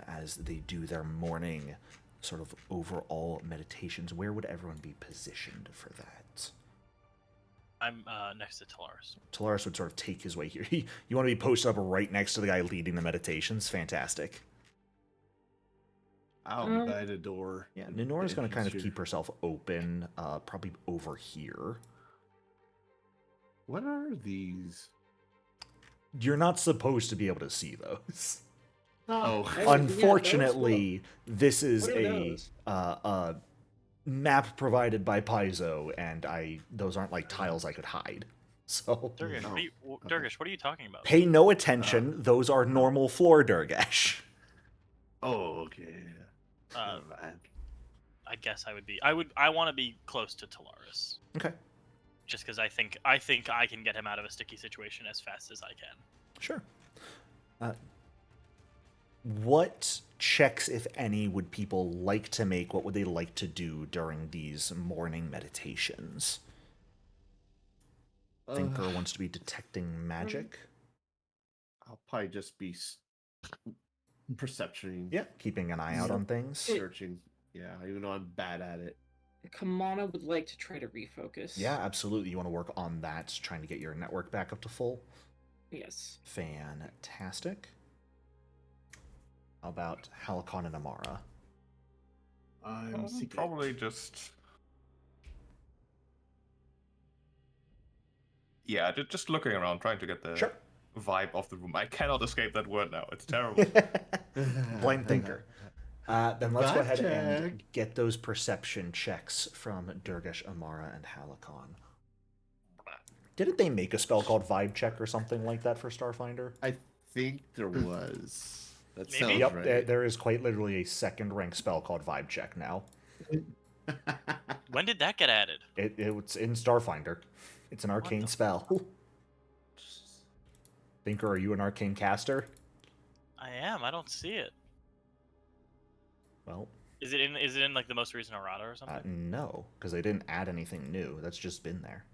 as they do their morning sort of overall meditations. Where would everyone be positioned for that? I'm next to Tolarus. Tolarus would sort of take his way here. You want to be posted up right next to the guy leading the meditations? Fantastic. I'll be by the door. Yeah, Ninura's going to kind of keep herself open, probably over here. What are these? You're not supposed to be able to see those. Oh. Unfortunately, this is What are a those? map provided by Paizo, and those aren't like tiles I could hide. So Durgash, what are you talking about? pay no attention. Those are normal floor, Durgash. Oh, okay. I guess I would be. I want to be close to Tolarus. Okay. Just because I think I can get him out of a sticky situation as fast as I can. Sure. What checks, if any, would people like to make? What would they like to do during these morning meditations? Thinker wants to be detecting magic. I'll probably just be perceptioning. Yeah, keeping an eye out on things. Searching. Yeah, even though I'm bad at it. Kamana would like to try to refocus. Yeah, absolutely. You want to work on that, trying to get your network back up to full? Yes. Fantastic. How about Halicon and Amara? I'm secret. Probably just... Yeah, just looking around, trying to get the vibe of the room. I cannot escape that word now. It's terrible. Blame Thinker. Then let's go ahead Gotcha. and get those perception checks from Durgash, Amara, and Halicon. Didn't they make a spell called Vibe Check or something like that for Starfinder? I think there was. That Maybe? sounds Yep, right. there is quite literally a second rank spell called Vibe Check now. When did that get added? It's in Starfinder. It's an arcane the spell. Thinker, are you an arcane caster? I am. I don't see it. Well, Is it in like the most recent errata or something? no, because they didn't add anything new. That's just been there.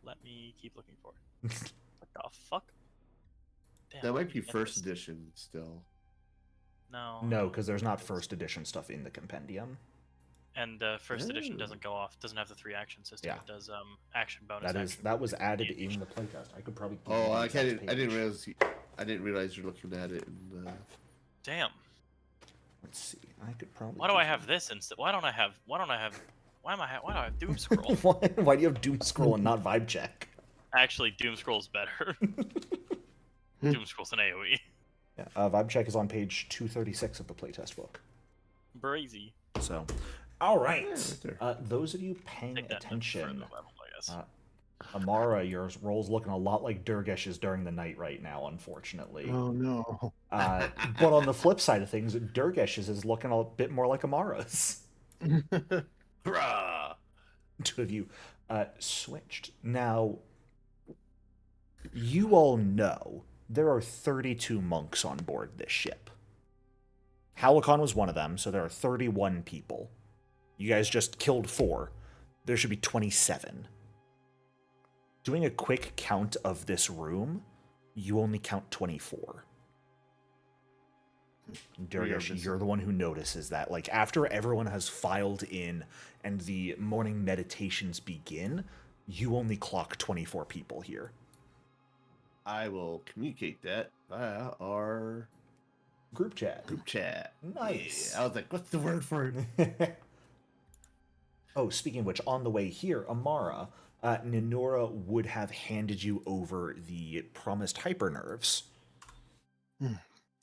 Let me keep looking for it. What the fuck? Damn, That let might me be get first this. edition still. No. No, because there's not first edition stuff in the compendium. And the first edition Oh. doesn't go off. Doesn't have the 3 action system. Yeah. It does action bonus. That was added in the playtest. I could probably. give you Oh, the I exact didn't page. realize. I didn't realize you're looking at it. In the... Damn. Let's see. I could probably. Why do I give have this instead? Why do I have? Why do I have Doom you- Scroll? Why do you have Doom Scroll and not Vibe Check? Actually, Doom Scroll's better. Doom Scroll's an AOE. Yeah, Vibe Check is on page 236 of the playtest book. Brazy. So, all right. Yeah, right there. Those of you paying Take that to attention, further level, I guess. Amara, your roll's looking a lot like Durgesh's during the night right now, unfortunately. Oh no. But on the flip side of things, Durgesh's is looking a bit more like Amara's. Hurrah! Two of you switched. Now, you all know there are 32 monks on board this ship. Halicon was one of them, so there are 31 people. You guys just killed 4. There should be 27. Doing a quick count of this room, you only count 24. Durgesh, you're the one who notices that. Like, after everyone has filed in and the morning meditations begin, you only clock 24 people here. I will communicate that via our Group chat. group chat. Nice. Yeah, I was like, what's the word for it? Oh, speaking of which, on the way here, Amara, Ninura would have handed you over the promised hypernerves.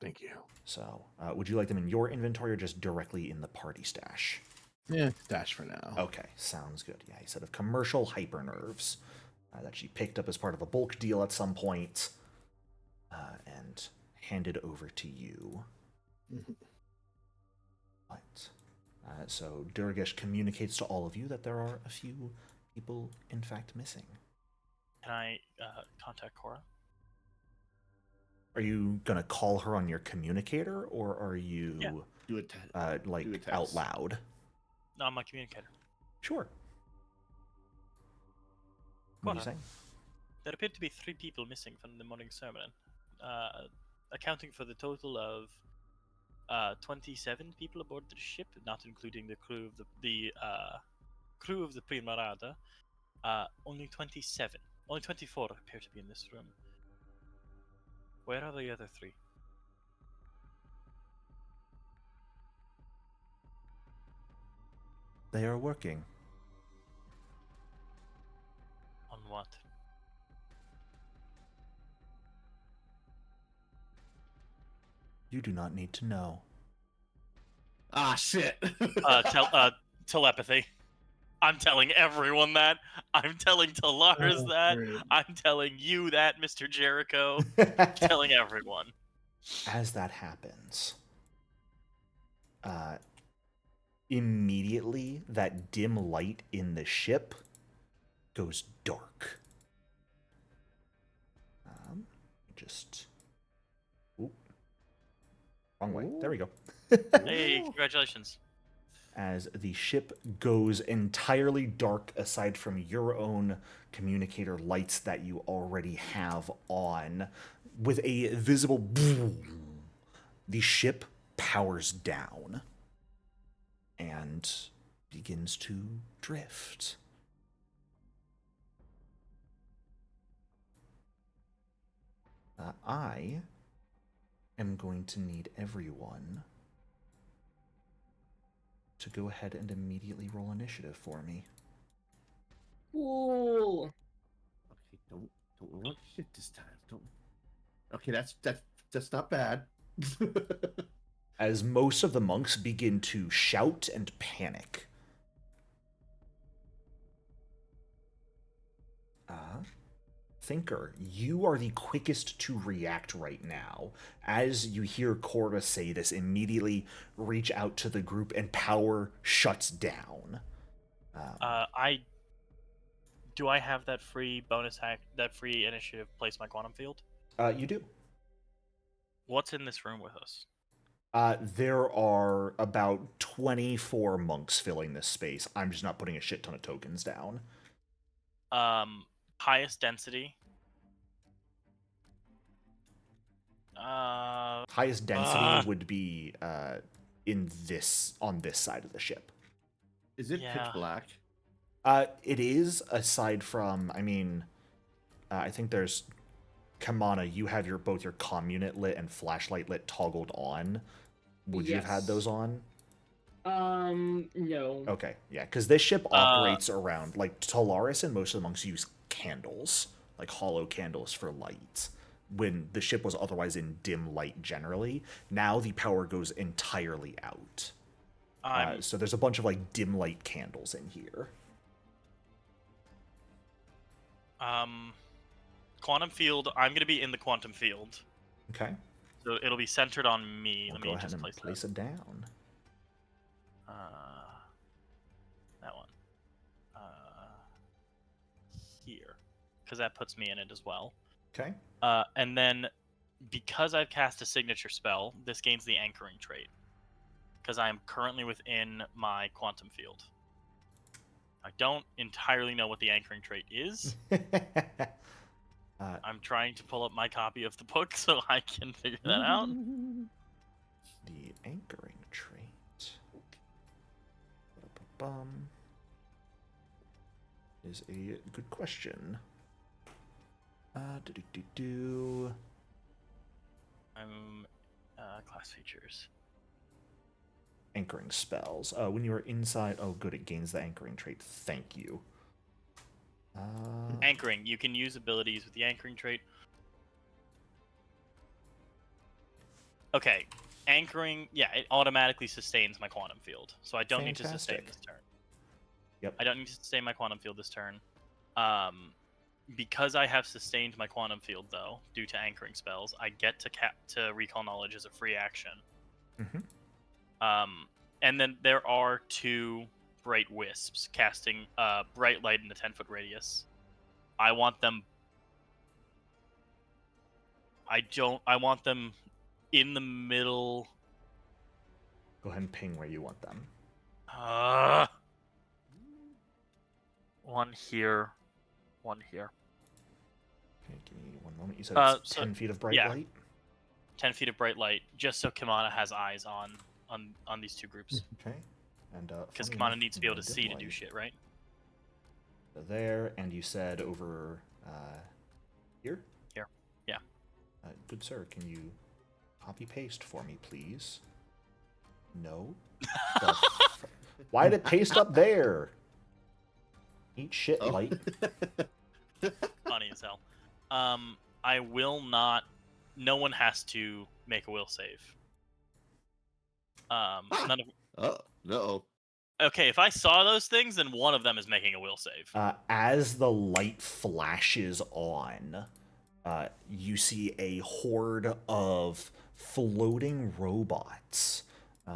Thank you. So, would you like them in your inventory or just directly in the party stash? Yeah, stash for now. Okay, sounds good. Yeah, he said of commercial hypernerves that she picked up as part of a bulk deal at some point and handed over to you. Mhm. Right. So Durgesh communicates to all of you that there are a few people, in fact, missing. Can I contact Cora? Are you gonna call her on your communicator, or are you Yeah. Do it. like Do a text. out loud? No, I'm my communicator. Sure. What are you Cora. saying? There appear to be 3 people missing from the morning sermon, accounting for the total of 27 people aboard the ship, not including the crew of the crew of the Primarada. Only 27. Only 24 appear to be in this room. Where are the other 3? They are working. On what? You do not need to know. Ah, shit. Telepathy. I'm telling everyone that. I'm telling Tolarus that. Great. I'm telling you that, Mr. Jericho. Telling everyone. As that happens, immediately that dim light in the ship goes dark. Just... Oop. Wrong way. There we go. Hey, congratulations. As the ship goes entirely dark aside from your own communicator lights that you already have on, with a visible boom, the ship powers down and begins to drift. I am going to need everyone to go ahead and immediately roll initiative for me. Ooh. Okay, don't roll shit this time. Don't. Okay, that's not bad. As most of the monks begin to shout and panic. Thinker, you are the quickest to react right now. As you hear Cora say this, immediately reach out to the group and power shuts down. Do I have that free bonus hack, that free initiative, place my quantum field? You do. What's in this room with us? There are about 24 monks filling this space. I'm just not putting a shit ton of tokens down. Highest density. Highest density would be on this side of the ship. Is it Yeah. pitch black? It is, aside from, I mean, I think there's Kamana, you have both your comm unit lit and flashlight lit toggled on. Would you have had those on? No. Okay, yeah, because this ship operates around, like, Tolarus and most of the monks use candles, like hollow candles for light, when the ship was otherwise in dim light generally. Now the power goes entirely out. So there's a bunch of, like, dim light candles in here. Quantum field, I'm going to be in the quantum field. Okay. So it'll be centered on me. Let Go me ahead just and place it down. That one. Here. Because that puts me in it as well. Okay. And then, because I've cast a signature spell, this gains the anchoring trait. Because I am currently within my quantum field. I don't entirely know what the anchoring trait is. I'm trying to pull up my copy of the book so I can figure that out. The anchoring trait is a good question. I'm class features. Anchoring spells. When you are inside, oh good, it gains the anchoring trait. Thank you. Anchoring. You can use abilities with the anchoring trait. Okay. Anchoring, yeah, it automatically sustains my quantum field. So I don't need to sustain Fantastic. this turn. Yep. I don't need to sustain my quantum field this turn. Because I have sustained my quantum field, though, due to anchoring spells, I get to recall knowledge as a free action. Mm-hmm. And then there are 2 bright wisps casting bright light in the 10-foot radius. I want them. I want them in the middle. Go ahead and ping where you want them. One here, one here. Okay, give me one moment. You said it's so- 10 feet of bright yeah. light? 10 feet of bright light, just so Kamana has eyes on these 2 groups. Okay. And Because funny Kamana enough, needs to be able to dim see to light. do shit, right? So there, and you said over here? Here, yeah. Good sir, can you copy paste for me, please? No. Why'd it paste up there? Eat shit, Oh. light. Funny as hell. I will not. No one has to make a will save. None of. Oh, no. Okay, if I saw those things, then one of them is making a will save. As the light flashes on, you see a horde of floating robots.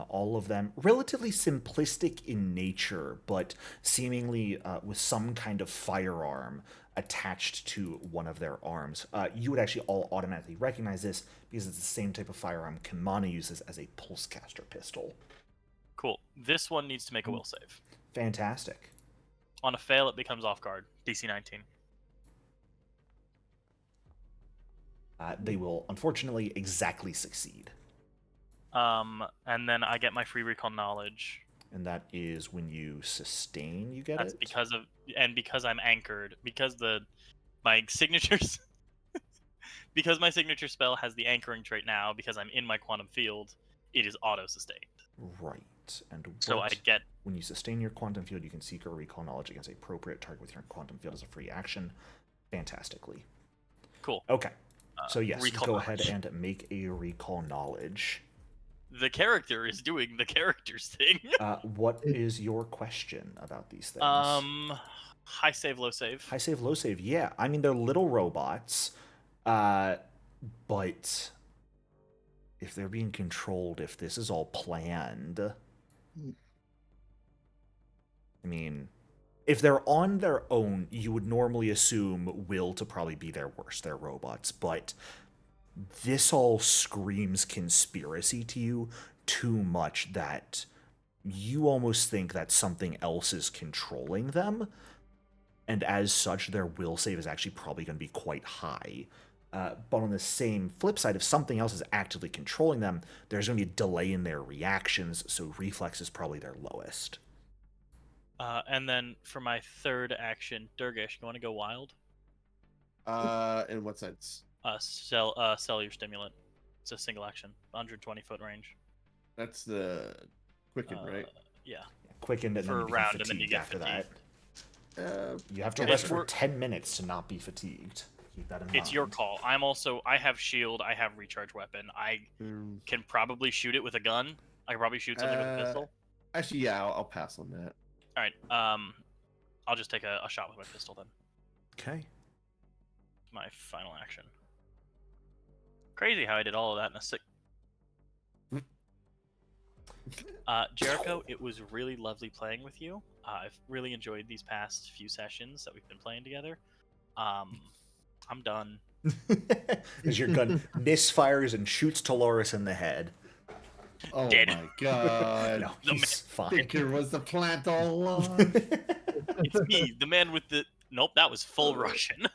All of them relatively simplistic in nature, but seemingly with some kind of firearm attached to one of their arms. You would actually all automatically recognize this because it's the same type of firearm Kamana uses as a pulsecaster pistol. Cool. This one needs to make a will save. Fantastic. On a fail, it becomes off guard. DC 19. They will unfortunately exactly succeed. And then I get my free recall knowledge. And that is when you sustain, you get That's it? because I'm anchored. Because my signatures. Because my signature spell has the anchoring trait now. Because I'm in my quantum field, it is auto sustained. Right. And So I get. when you sustain your quantum field, you can seek or recall knowledge against an appropriate target with your quantum field as a free action. Fantastically. Cool. Okay. So yes, recall go knowledge. ahead and make a recall knowledge. The character is doing the character's thing. What is your question about these things? High save, low save. High save, low save. Yeah, I mean they're little robots, but if they're being controlled, if this is all planned, I mean, if they're on their own, you would normally assume will to probably be their worst. They're robots, but this all screams conspiracy to you too much that you almost think that something else is controlling them, and as such, their will save is actually probably going to be quite high. But on the same flip side, if something else is actively controlling them, there's going to be a delay in their reactions, so reflex is probably their lowest. And then for my third action, Durgesh, you want to go wild? In what sense? Sell your stimulant. It's a single action, 120-foot range. That's the quicken, right? Yeah. Quickened and For then a you become round, and then you fatigued get after fatigued. that. You have to yeah, rest if for we're- 10 minutes to not be fatigued. Keep that in mind. It's your call. I have shield, I have recharge weapon. I can probably shoot it with a gun. I can probably shoot something with a pistol. Actually, yeah, I'll pass on that. All right. I'll just take a shot with my pistol then. Okay. My final action. Crazy how I did all of that in a sick. Jericho, it was really lovely playing with you. I've really enjoyed these past few sessions that we've been playing together. I'm done. As your gun misfires and shoots Tolarus in the head. Oh Dead. my god. No, The he's fine. Thinker was the plant all along. It's me, the man with the. Nope, that was full Russian.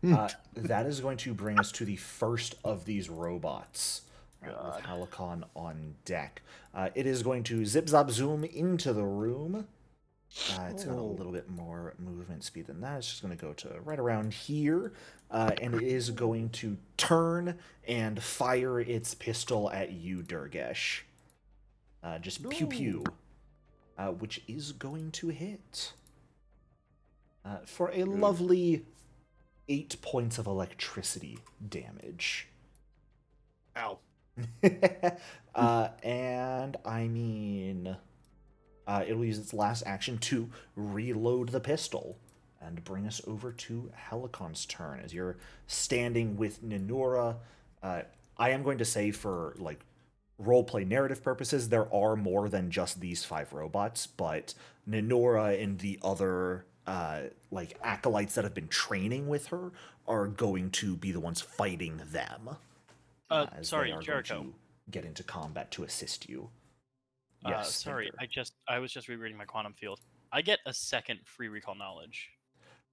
That is going to bring us to the first of these robots. With God. Halicon on deck. It is going to zip zop zoom into the room. It's got a little bit more movement speed than that. It's just going to go to right around here. And it is going to turn and fire its pistol at you, Durgesh. Just pew pew. Which is going to hit. For a lovely 8 points of electricity damage. Ow. And I mean, it'll use its last action to reload the pistol and bring us over to Helicon's turn. As you're standing with Ninura, I am going to say for like roleplay narrative purposes, there are more than just these 5 robots, but Ninura and the other like acolytes that have been training with her are going to be the ones fighting them. As Sorry, they are Jericho. going to get into combat to assist you. Sorry, Tinker. I was just rereading my quantum field. I get a second free recall knowledge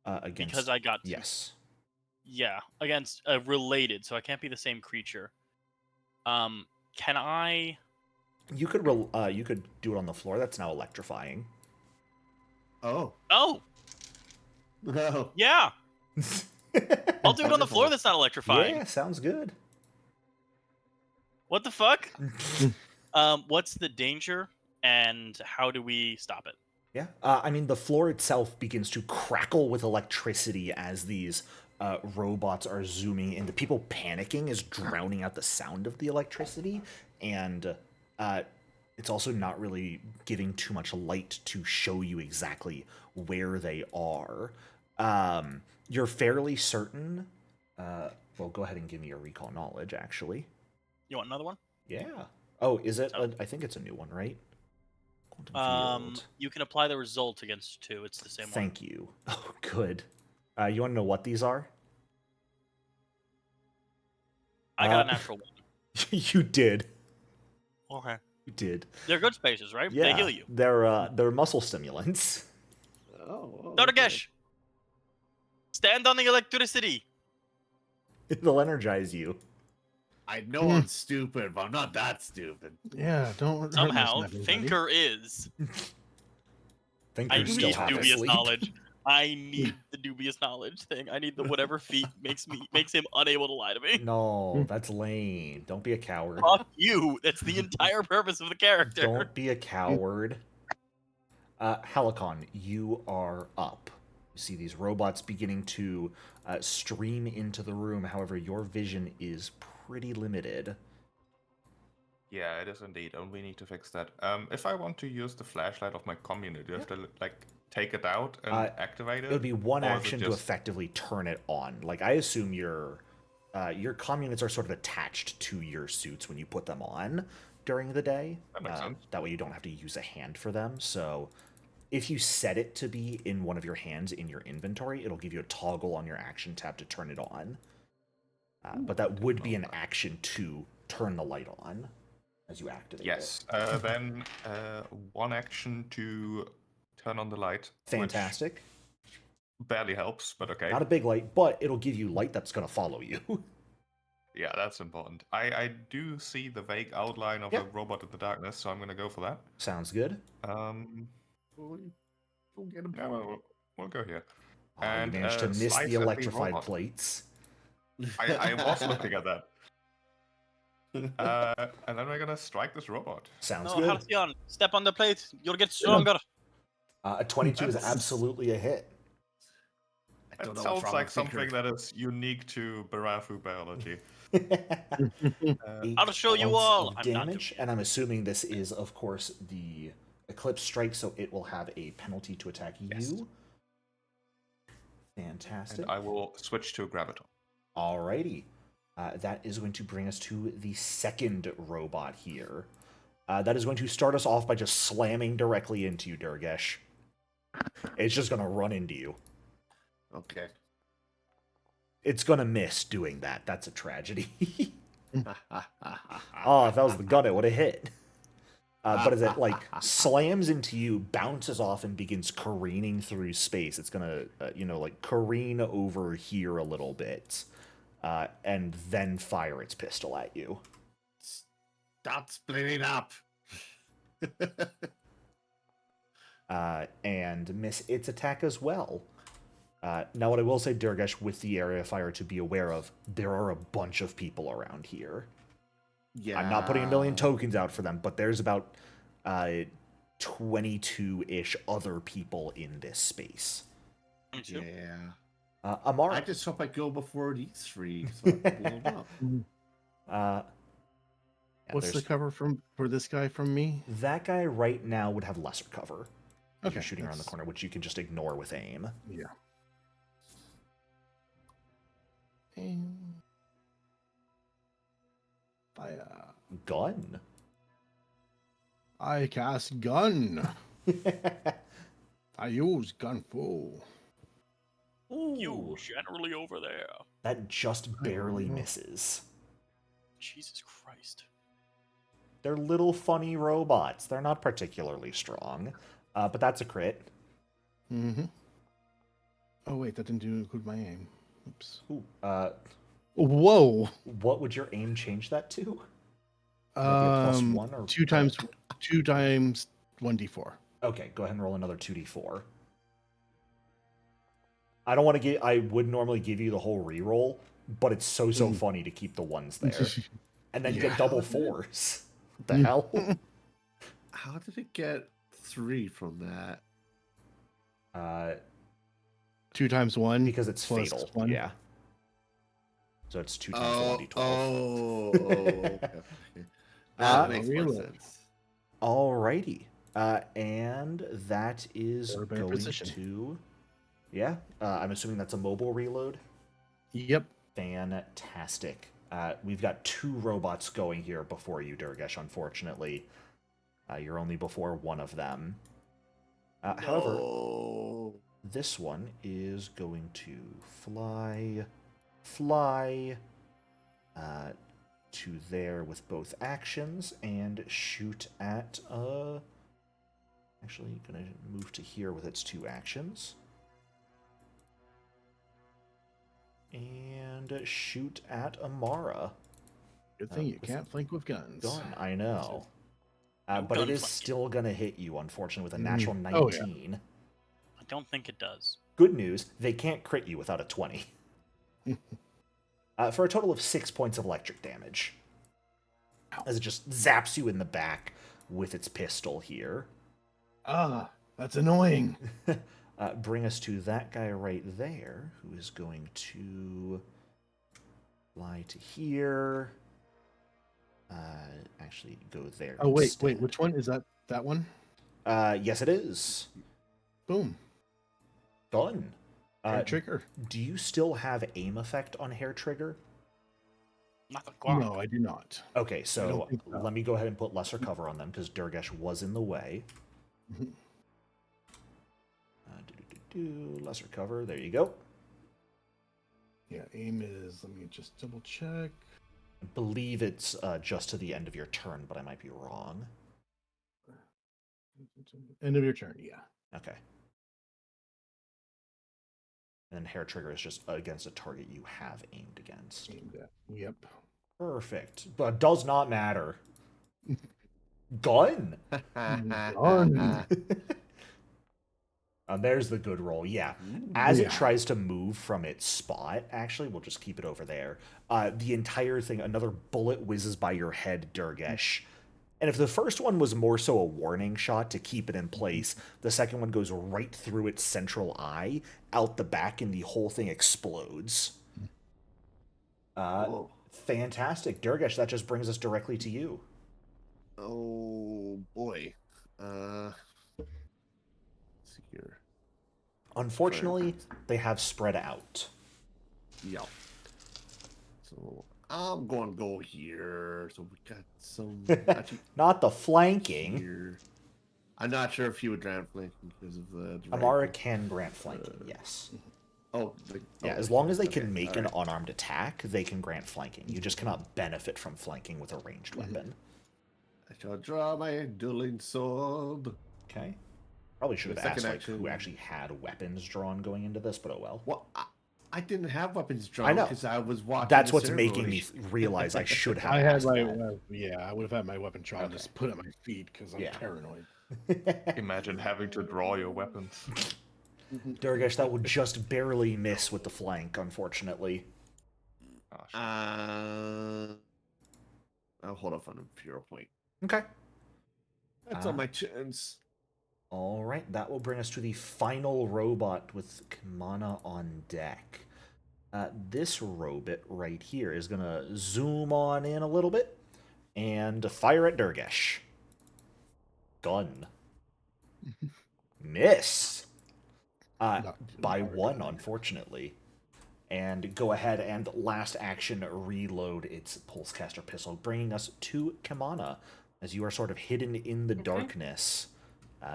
Against, because I got yes. Yeah, against related, so I can't be the same creature. Can I? You could you could do it on the floor. That's now electrifying. Oh. Oh, No. yeah. I'll do it on the floor. That's not electrifying. Yeah, sounds good. What the fuck? What's the danger, and how do we stop it? Yeah, I mean the floor itself begins to crackle with electricity as these robots are zooming in. The people panicking is drowning out the sound of the electricity, and it's also not really giving too much light to show you exactly where they are. You're fairly certain. Well, go ahead and give me your recall knowledge, actually. You want another one? Yeah. Oh, is it? Oh. I think it's a new one, right? Quantum field. You can apply the result against 2. It's the same one. Thank you. Oh, good. You want to know what these are? I got a natural You did. one. Okay. You did. They're good spaces, right? Yeah. They heal you. They're muscle stimulants. Oh. Dorgesh, stand on the electricity. They'll energize you. I know I'm stupid, but I'm not that stupid. Yeah, don't hurt Somehow, everybody. Thinker is. Thinker I still need half dubious asleep. knowledge. I need the dubious knowledge thing. I need the whatever feat makes him unable to lie to me. No, that's lame. Don't be a coward. Fuck you. That's the entire purpose of the character. Don't be a coward. Halicon, you are up. You see these robots beginning to stream into the room. However, your vision is pretty limited. Yeah, it is indeed, and we need to fix that. If I want to use the flashlight of my community, do I have to like take it out and activate it? It would be one Or is it action to just- effectively turn it on. Like, I assume your comm units are sort of attached to your suits when you put them on during the day. That makes sense. That way you don't have to use a hand for them. So if you set it to be in one of your hands in your inventory, it'll give you a toggle on your action tab to turn it on. But that would be an action to turn the light on as you activate Yes. it. Then one action to turn on the light. Fantastic. Which barely helps, but okay. Not a big light, but it'll give you light that's going to follow you. Yeah, that's important. I do see the vague outline of a robot in the darkness, so I'm gonna go for that. Sounds good. We'll get him. Yeah, we'll go here. Oh, you And, managed to miss slice the at the electrified robot. plates. I was looking at that. And then we're gonna strike this robot. Sounds No, good. Halcyon, step on the plate. You'll get stronger. A 22 is absolutely a hit. I don't That know what's sounds wrong like with Tinker. something that is unique to Barafu biology. I'll show you Points all. of I'm not damage, and I'm assuming this is, of course, the Eclipse Strike, so it will have a penalty to attack Yes. you. Fantastic. And I will switch to Graviton. Alrighty. That is going to bring us to the second robot here. That is going to start us off by just slamming directly into you, Durgesh. It's just going to run into you. Okay. It's going to miss doing that. That's a tragedy. Oh, if that was the gun, it would have hit. But as it like slams into you, bounces off, and begins careening through space, it's gonna, like careen over here a little bit, and then fire its pistol at you. Stop splitting up. And miss its attack as well. Now, what I will say, Durgesh, with the area fire to be aware of, there are a bunch of people around here. Yeah. I'm not putting a million tokens out for them, but there's about 22-ish other people in this space. Yeah. Amara. I just hope I go before these three, so I can blow them up. Yeah, What's the there's- cover for this guy from me? That guy right now would have lesser cover. If Okay, you're shooting around the that's- corner, which you can just ignore with aim. Yeah. And Gun. I cast gun. I use gun full. You generally over there. That just barely misses. Jesus Christ. They're little funny robots. They're not particularly strong, but that's a crit. Mm-hmm. Oh wait, that didn't include my aim. Oops. Ooh, Whoa. what would your aim change that to? Would that be a +1 or 2 times 1d4. Okay, go ahead and roll another 2d4. I don't want to give. I would normally give you the whole reroll, but it's so funny to keep the ones there, and then Yeah. get double 4s. What the hell? How did it get 3 from that? 2 times 1 Because it's plus fatal. 1. Yeah. So it's 2 times Oh, 1d12. okay. That makes more really? sense. Alrighty. And that is Or better going position. to. Yeah. I'm assuming that's a mobile reload. Yep. Fantastic. We've got 2 robots going here before you, Durgesh, unfortunately. You're only before one of them. However, Oh. this one is going to fly to there with both actions and shoot at actually gonna move to here with its 2 actions and shoot at Amara. Good thing you with can't flank with guns. Gun, I know. No But it is gunfight. still gonna hit you, unfortunately, with a natural Oh, yeah. 19. I don't think it does. Good news, they can't crit you without a 20. For a total of 6 points of electric damage. As it just zaps you in the back with its pistol here. Ah, that's annoying. Bring us to that guy right there, who is going to fly to here. Actually, go there. Oh wait, instead. which one is that? That one? Yes, it is. Boom. Done. Hair trigger? Do you still have aim effect on hair trigger? Not the Glock. No, I do not. Okay, don't so think so. let me go ahead and put lesser cover on them because Durgesh was in the way. Mhm. Lesser cover. There you go. Yeah, aim is. Let me just double check. I believe it's just to the end of your turn, but I might be wrong. End of your turn. Yeah. Okay. And then hair trigger is just against a target you have aimed against. Aimed at. Yep. Perfect. But does not matter. Gun! Done. There's the good roll. Yeah. As it Yeah. tries to move from its spot, actually, we'll just keep it over there. The entire thing, another bullet whizzes by your head, Durgesh. And if the first one was more so a warning shot to keep it in place, the second one goes right through its central eye, out the back, and the whole thing explodes. Fantastic. Durgesh, that just brings us directly to you. Oh boy. Let's see here. Unfortunately, they have spread out. Yeah. So I'm going to go here. So we got some. Actually, Not the flanking. here. I'm not sure if he would grant flanking because of the. Amara can grant flanking, yes. Oh, Yeah, as long as they can okay, make an alright. unarmed attack, they can grant flanking. You just cannot benefit from flanking with a ranged weapon. I shall draw my dueling sword. Okay. Probably should The have asked second like, who action- actually had weapons drawn going into this, but oh well. Well, I didn't have weapons drawn. I know. Because I was watching. That's the whad making me ceremony. realize I should have I had asked my. that. Yeah, I would have had my weapon drawn. Okay. Just put at my feet because I'm Yeah. paranoid. Imagine having to draw your weapons. Durgesh, that would just barely miss with the flank, unfortunately. Gosh. I'll hold off on a pure point. Okay. That's on my chance. All right, that will bring us to the final robot with Kamana on deck. This robot right here is going to zoom on in a little bit and fire at Durgesh. Gun. Miss. Not By hard one, gun. unfortunately. And go ahead and last action reload its pulsecaster pistol, bringing us to Kamana, as you are sort of hidden in the darkness.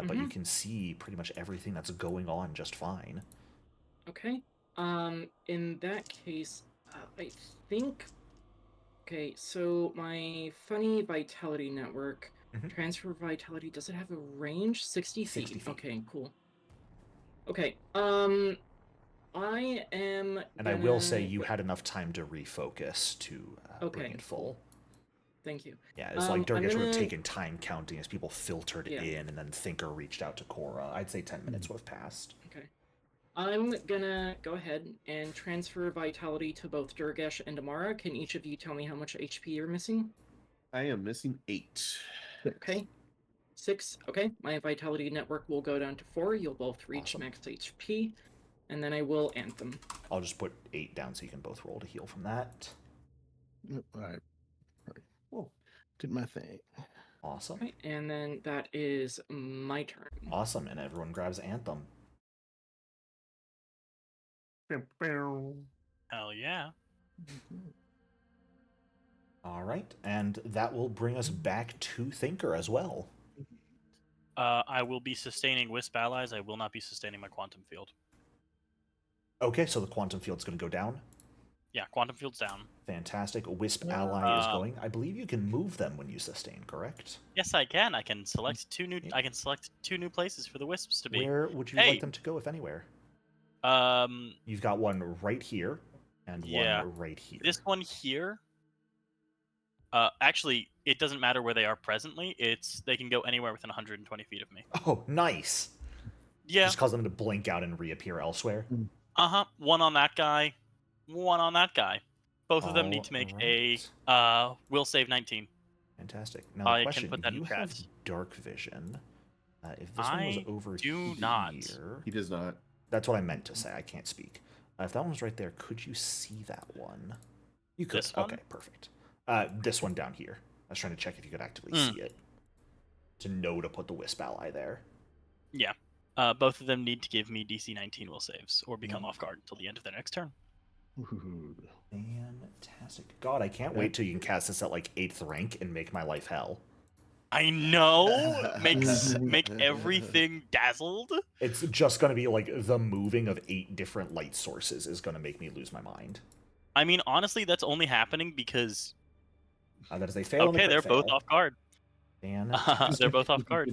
But you can see pretty much everything that's going on just fine. Okay. In that case, I think. Okay, so my funny vitality network, transfer vitality, does it have a range? 60 feet. 60 feet. Okay, cool. Okay, I am. And I will say you had enough time to refocus to bring it full. Cool. Thank you. Yeah, it's like Durgesh would have gonna- taken time counting as people filtered Yeah. in, and then Thinker reached out to Cora. I'd say 10 minutes would have passed. Okay. I'm gonna go ahead and transfer vitality to both Durgesh and Amara. Can each of you tell me how much HP you're missing? I am missing 8. Okay. 6. Okay. My vitality network will go down to 4. You'll both reach Awesome. max HP. And then I will anthem. I'll just put 8 down so you can both roll to heal from that. Yep, all right. Whoa, did my thing. Awesome. Okay. And then that is my turn. Awesome, and everyone grabs Anthem. Hell yeah. All right, and that will bring us back to Thinker as well. I will be sustaining Wisp allies. I will not be sustaining my quantum field. Okay, so the quantum field's going to go down. Yeah, quantum field's down. Fantastic. Wisp ally is going. I believe you can move them when you sustain, correct? Yes, I can. I can select two new. I can select 2 new places for the wisps to be. Where would you Hey! like them to go, if anywhere? Um, You've got one right here, and Yeah. one right here. this one here. Actually, it doesn't matter where they are presently. They can go anywhere within 120 feet of me. Oh, nice. Yeah. Just cause them to blink out and reappear elsewhere. One on that guy. One on that guy. Both of them need to make Alright. a will save 19. Fantastic. Now, I the can question, put that in you have chat. dark vision. If this one was I over do here... not. He does not. That's what I meant to say. I can't speak. If that one was right there, could you see that one? You could. This one? Okay, perfect. This one down here. I was trying to check if you could actively see it. To know to put the Wisp ally there. Yeah. Both of them need to give me DC 19 will saves or become off guard until the end of their next turn. Ooh. Fantastic. God, I can't wait till you can cast this at like 8th rank and make my life hell. I know. Make everything dazzled. It's just going to be like the moving of 8 different light sources is going to make me lose my mind. I mean, honestly, that's only happening because That is a fail. okay, and a they're crit both fail. off guard. Fantastic. They're both off guard.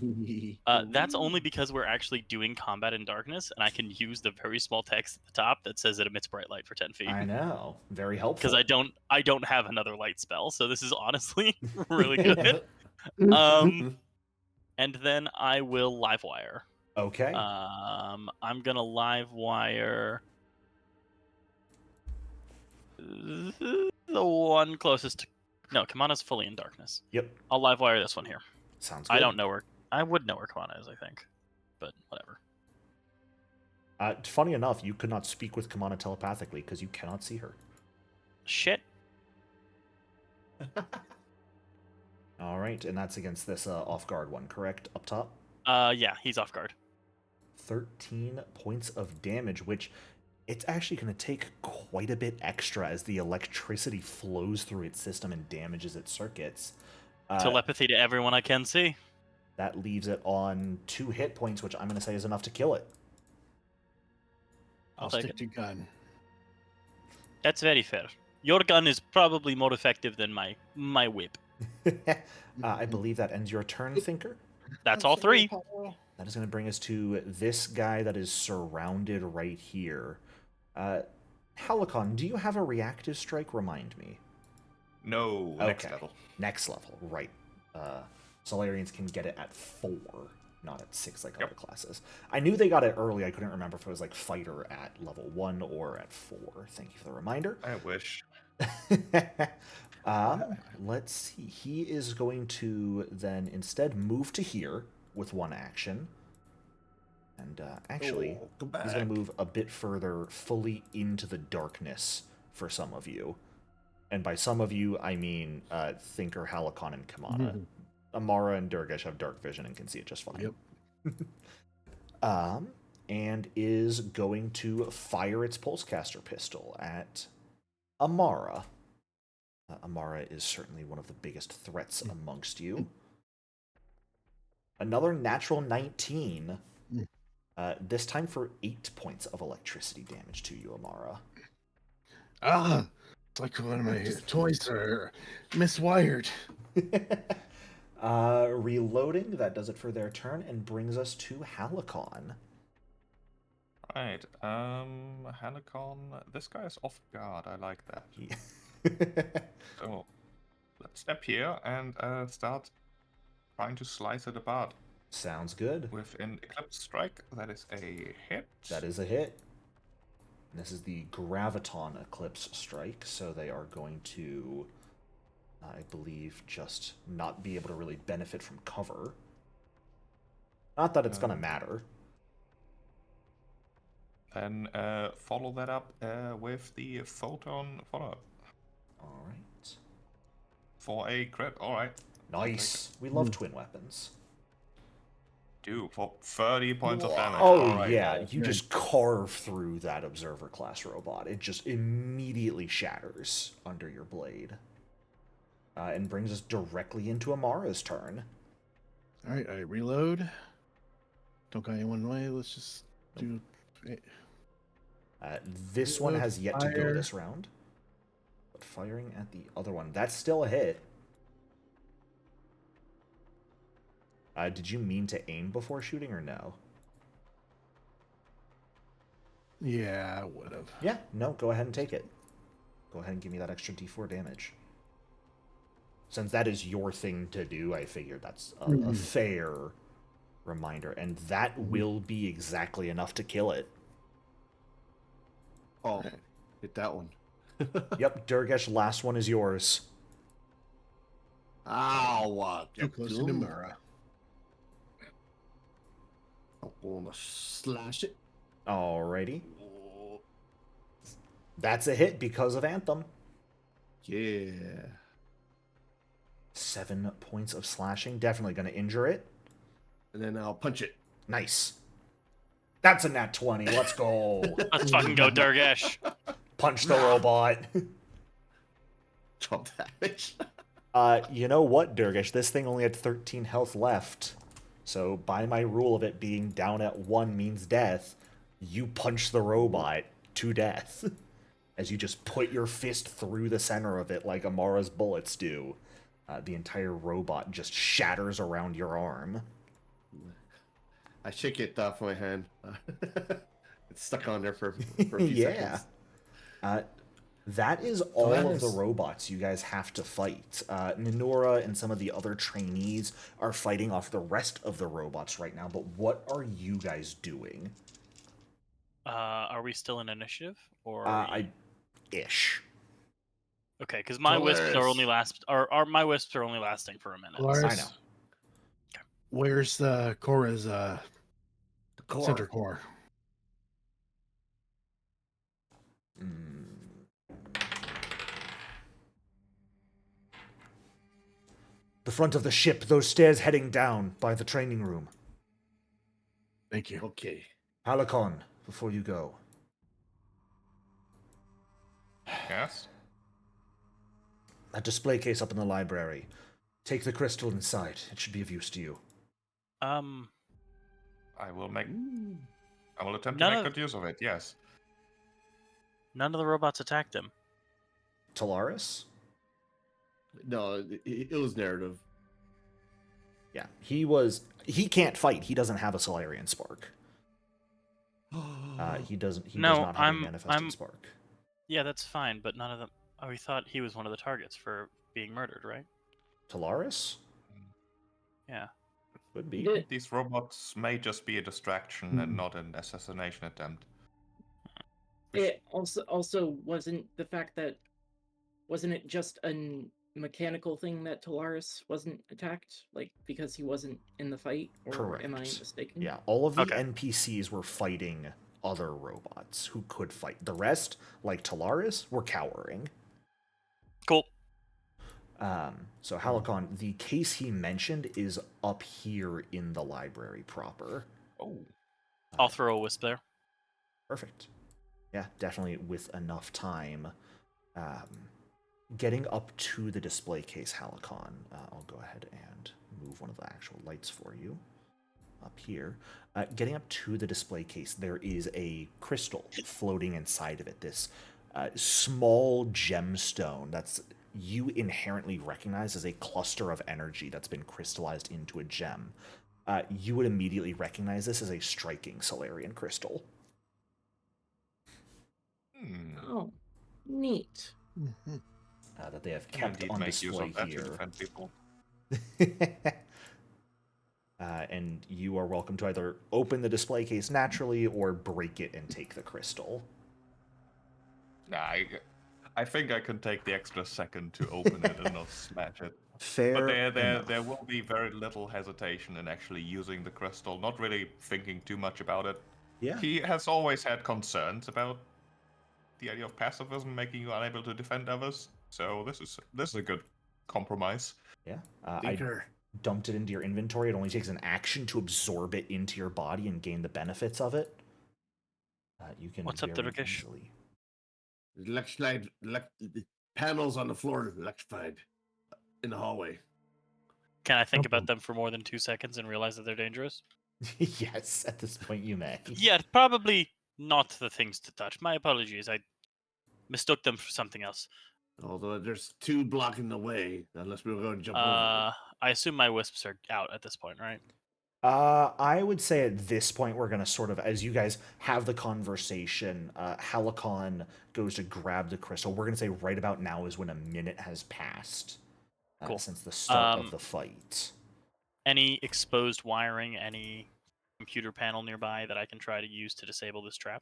That's only because we're actually doing combat in darkness, and I can use the very small text at the top that says it emits bright light for 10 feet. I know. Very helpful. Because I don't have another light spell, so this is honestly really good. And then I will live wire. Okay. I'm gonna live wire the one closest to. No, Kamana's fully in darkness. Yep. I'll live wire this one here. Sounds good. I don't know where. I would know where Kamana is, I think, but whatever. Funny enough, you could not speak with Kamana telepathically because you cannot see her. Shit. All right, and that's against this off guard one, correct? Up top. Yeah, he's off guard. 13 points of damage, which it's actually going to take quite a bit extra as the electricity flows through its system and damages its circuits. Telepathy to everyone I can see. That leaves it on 2 hit points, which I'm going to say is enough to kill it. I'll I'll take stick it. to gun. That's very fair. Your gun is probably more effective than my whip. I believe that ends your turn, Thinker. That's all 3. That is going to bring us to this guy that is surrounded right here. Halicon, do you have a reactive strike? Remind me. No, next level. Next level, right. Solarians can get it at 4, not at 6 like other classes. I knew they got it early. I couldn't remember if it was like fighter at level 1 or at 4. Thank you for the reminder. I wish. Let's see. He is going to then instead move to here with 1 action. And actually, he's going to move a bit further fully into the darkness for some of you. And by some of you, I mean Thinker, Halicon, and Kamana. Amara and Durgesh have dark vision and can see it just fine. Yep. And is going to fire its pulsecaster pistol at Amara. Amara is certainly one of the biggest threats amongst you. Another natural 19. This time for 8 points of electricity damage to you, Amara. It's like one of my toys are miswired. Reloading, that does it for their turn, and brings us to Halicon. Right, Halicon, this guy is off guard, I like that. So, let's step here and start trying to slice it apart. Sounds good. With an Eclipse Strike, that is a hit. That is a hit. And this is the Graviton Eclipse Strike, so they are going to, I believe, just not be able to really benefit from cover. Not that it's going to matter. Then follow that up with the Photon follow-up. Alright. For a crit, alright. Nice. We love twin weapons. Do for 30 points of damage. Oh, Alright. yeah. You just carve through that Observer class robot. It just immediately shatters under your blade. And brings us directly into Amara's turn. Alright, I reload. Don't got anyone away. Let's just do. This one has yet to go this round. But firing at the other one, that's still a hit. Did you mean to aim before shooting or no? Yeah, I would have. Yeah, no, go ahead and take it. Go ahead and give me that extra d4 damage. Since that is your thing to do, I figured that's a fair reminder. And that will be exactly enough to kill it. Oh, hit that one. Yep, Durgesh, last one is yours. Ow! Too close to Ninura. I'm gonna slash it. Alrighty. That's a hit because of Anthem. Yeah. 7 points of slashing. Definitely going to injure it. And then I'll punch it. Nice. That's a nat 20. Let's go. Let's fucking go, Durgesh. Punch the robot. 12 damage. You know what, Durgish? This thing only had 13 health left. So by my rule of it being down at 1 means death, you punch the robot to death. As you just put your fist through the center of it like Amara's bullets do. The entire robot just shatters around your arm. I shake it off my hand. It's stuck on there for a few Yeah. seconds. That is all of the robots you guys have to fight. Ninura and some of the other trainees are fighting off the rest of the robots right now, but what are you guys doing? Are we still in initiative? Or are we... Ish. Okay, because my wisps are Tolarus. only my wisps are only lasting for a minute. Tolarus, I know. Where's Cora's The core. center core? The front of the ship, those stairs heading down by the training room. Thank you. Okay. Halakon, before you go. Yes? That display case up in the library. Take the crystal inside. It should be of use to you. I will attempt None to make of- good use of it, yes. None of the robots attacked him. Talaris? No, it was narrative. Yeah, he can't fight. He doesn't have a Solarian spark. He does not have a manifesting spark. Yeah, that's fine, but none of them. Oh, we thought he was one of the targets for being murdered, right? Talaris? Yeah. Could be. The- These robots may just be a distraction and not an assassination attempt. It also wasn't the fact that wasn't it just a mechanical thing that Tolarus wasn't attacked, like because he wasn't in the fight, or am I Correct. mistaken? Yeah, all of the Okay. NPCs were fighting other robots who could fight. The rest, like Talaris, were cowering. Cool. So Halakon, the case he mentioned is up here in the library proper. Oh. I'll throw a wisp there. Perfect. Yeah, definitely with enough time. Getting up to the display case, Halakon, I'll go ahead and move one of the actual lights for you up here. Getting up to the display case, there is a crystal floating inside of it. This small gemstone that's you inherently recognize as a cluster of energy that's been crystallized into a gem. You would immediately recognize this as a striking Solarian crystal. Oh, neat. That they have Can kept indeed on make use display of that to here. defend people. And you are welcome to either open the display case naturally or break it and take the crystal. Nah, I think I can take the extra second to open it and not smash it. Fair But enough. there will be very little hesitation in actually using the crystal, not really thinking too much about it. Yeah. He has always had concerns about the idea of pacifism making you unable to defend others, so this is a good compromise. Yeah. I dumped it into your inventory. It only takes an action to absorb it into your body and gain the benefits of it. You can What's up, very Durgesh? easily. Electrified, the panels on the floor electrified in the hallway. Can I think about them for more than 2 seconds and realize that they're dangerous? Yes, at this point you may. Yeah, probably not the things to touch. My apologies. I mistook them for something else. Although there's two blocking the way, unless we were going to jump over. I assume my wisps are out at this point, right? I would say at this point we're gonna sort of, as you guys have the conversation, Halakon goes to grab the crystal. We're gonna say right about now is when a minute has passed Cool. since the start of the fight. Any exposed wiring, any computer panel nearby that I can try to use to disable this trap?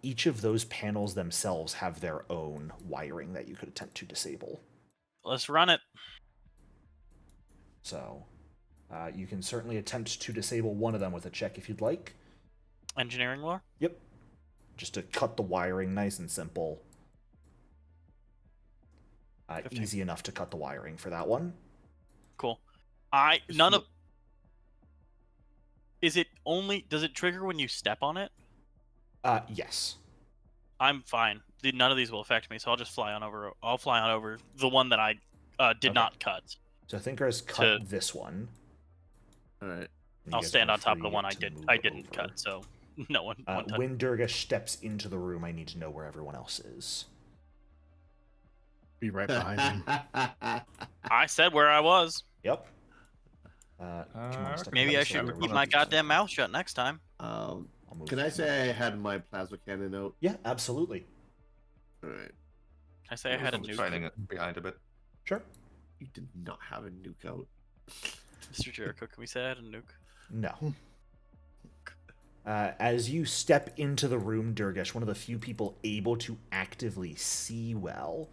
Each of those panels themselves have their own wiring that you could attempt to disable. Let's run it. So you can certainly attempt to disable one of them with a check if you'd like. Engineering lore? Yep. Just to cut the wiring, nice and simple. 15. Easy enough to cut the wiring for that one. Cool. Is it only? Does it trigger when you step on it? Yes. I'm fine. None of these will affect me, so I'll just fly on over. I'll fly on over the one that I did Okay. not cut. So Thinker has cut this one. All right. and you I'll guys stand are on top of the free one to move I didn't over. cut, so no one. touched. When Durga steps into the room, I need to know where everyone else is. Be right behind him. I said where I was. Yep. Come on, step Maybe into I this should order. keep my goddamn mouth shut next time. I'll move Can I say I had my plasma cannon out? Yeah, absolutely. All right. I say I had a I'm nuke. trailing it behind a bit. Sure. You did not have a nuke out. Mr. Jericho, can we say I had a nuke? No. As you step into the room, Durgesh, one of the few people able to actively see well,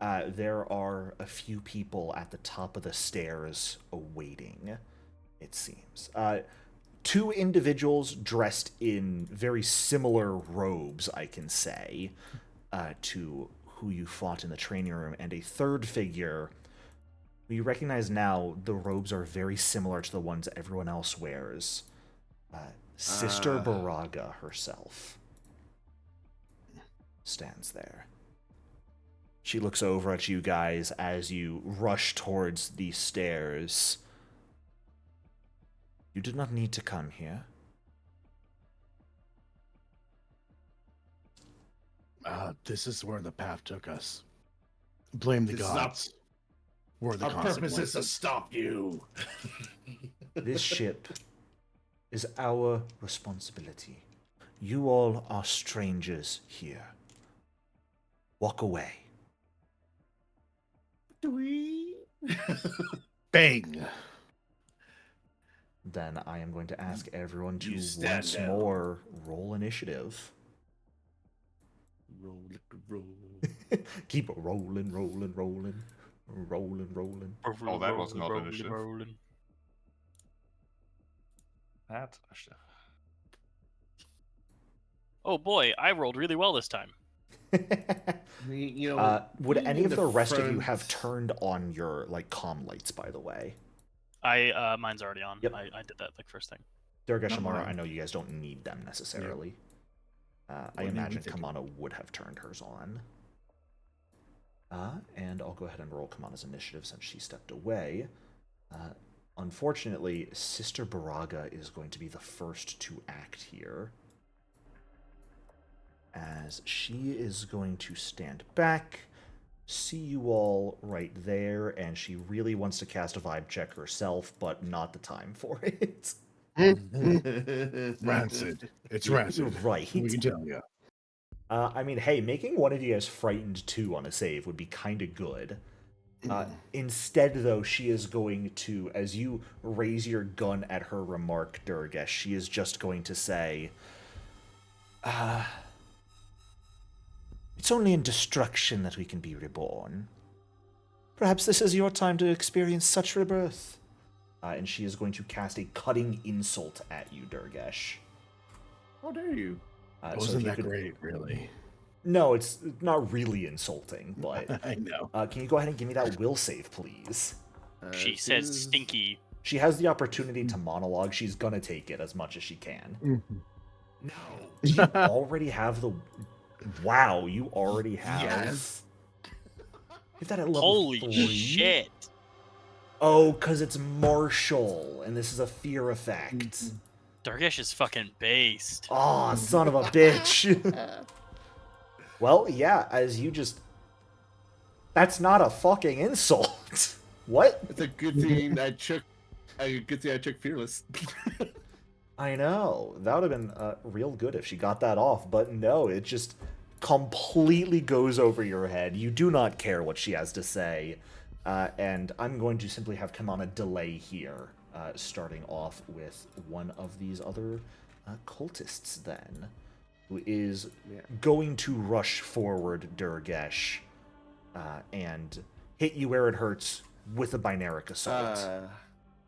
there are a few people at the top of the stairs awaiting, it seems. Two individuals dressed in very similar robes, I can say, to who you fought in the training room, and a third figure who you recognize now. The robes are very similar to the ones everyone else wears. Sister Baraga herself stands there. She looks over at you guys as you rush towards the stairs. You did not need to come here. This is where the path took us. Blame the This is gods. We're the Our purpose is to consequences. stop you. This ship is our responsibility. You all are strangers here. Walk away. Bang! Then I am going to ask everyone to You stand once down. more roll initiative. Roll, roll. Keep rolling, rolling, rolling. Rolling, rolling. Oh, that was not initiative. That. Oh boy, I rolled really well this time. You know, Would being any in of the rest of you front- have turned on your comm lights, by the way? Mine's already on. Yep. I did that like first thing. Durga Not Shamara, mine. I know you guys don't need them necessarily. I Wouldn't even imagine think Kamana would have turned hers on. And I'll go ahead and roll Kamana's initiative since she stepped away. Unfortunately, Sister Baraga is going to be the first to act here, as she is going to stand back, see you all right there, and she really wants to cast a vibe check herself, but not the time for it. Rancid. It's rancid. Right. We can tell you. I mean, hey, making one of you guys frightened too on a save would be kind of good. Instead, though, she is going to, as you raise your gun at her remark, Durgesh, she is just going to say, it's only in destruction that we can be reborn. Perhaps this is your time to experience such rebirth. And she is going to cast a cutting insult at you, Durgesh. How dare you? So if Wasn't you that could- great, really? No, it's not really insulting, but I know. can you go ahead and give me that will save, please? She This says is- stinky. She has the opportunity to monologue. She's gonna take it as much as she can. No. Do you already have the... Wow, you already have... Yes. Hit that at level Holy 3? shit! Oh, because it's martial, and this is a fear effect. Dargesh is fucking based. Aw, son of a bitch. Well, yeah, as you just... That's not a fucking insult. What? It's a good thing I took. A good thing I took fearless. I know. That would have been real good if she got that off, but no, it just completely goes over your head. You do not care what she has to say. And I'm going to simply have Kamana delay here, starting off with one of these other cultists then, who is going to rush forward Durgesh and hit you where it hurts with a binaric assault.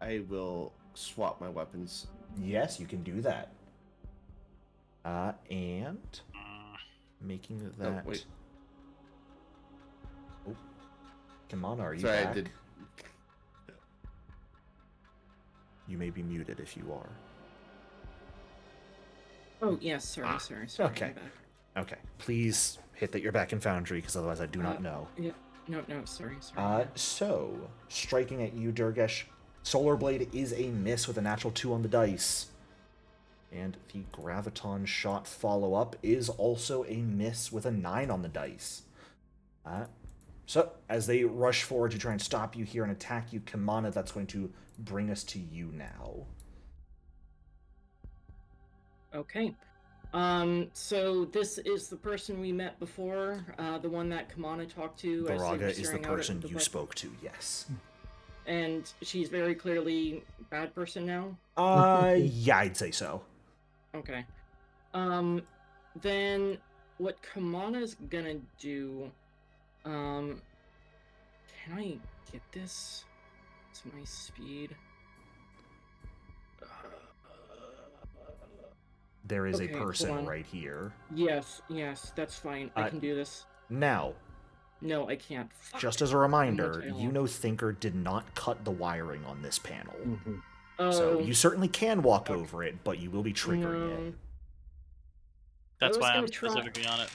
I will swap my weapons. Yes, you can do that. And making that... Oh, wait. Oh. Kamana, are you Sorry, back? I did. You may be muted if you are. Oh, yes, sorry. okay. I'm back. Okay. Please hit that you're back in Foundry, because otherwise I do not know. Yeah. No, sorry. So, striking at you, Durgesh, Solar Blade is a miss with a natural 2 on the dice. And the Graviton shot follow-up is also a miss with a 9 on the dice. So, as they rush forward to try and stop you here and attack you, Kamana, that's going to bring us to you now. Okay. So this is the person we met before, the one that Kamana talked to. as they were Baraga is the staring out at person the you button. spoke to, yes. And she's very clearly a bad person now? Yeah, I'd say so. Okay. Then what Kamana's gonna do, can I get this? It's my speed. There is Okay, a hold person on. right here. Yes, that's fine. I can do this. Now, No, I can't. Fuck. just as a reminder, tail you off. know Thinker did not cut the wiring on this panel. Oh, So you certainly can walk over it, but you will be triggering no. it. That's was why I'm gonna try- specifically on it.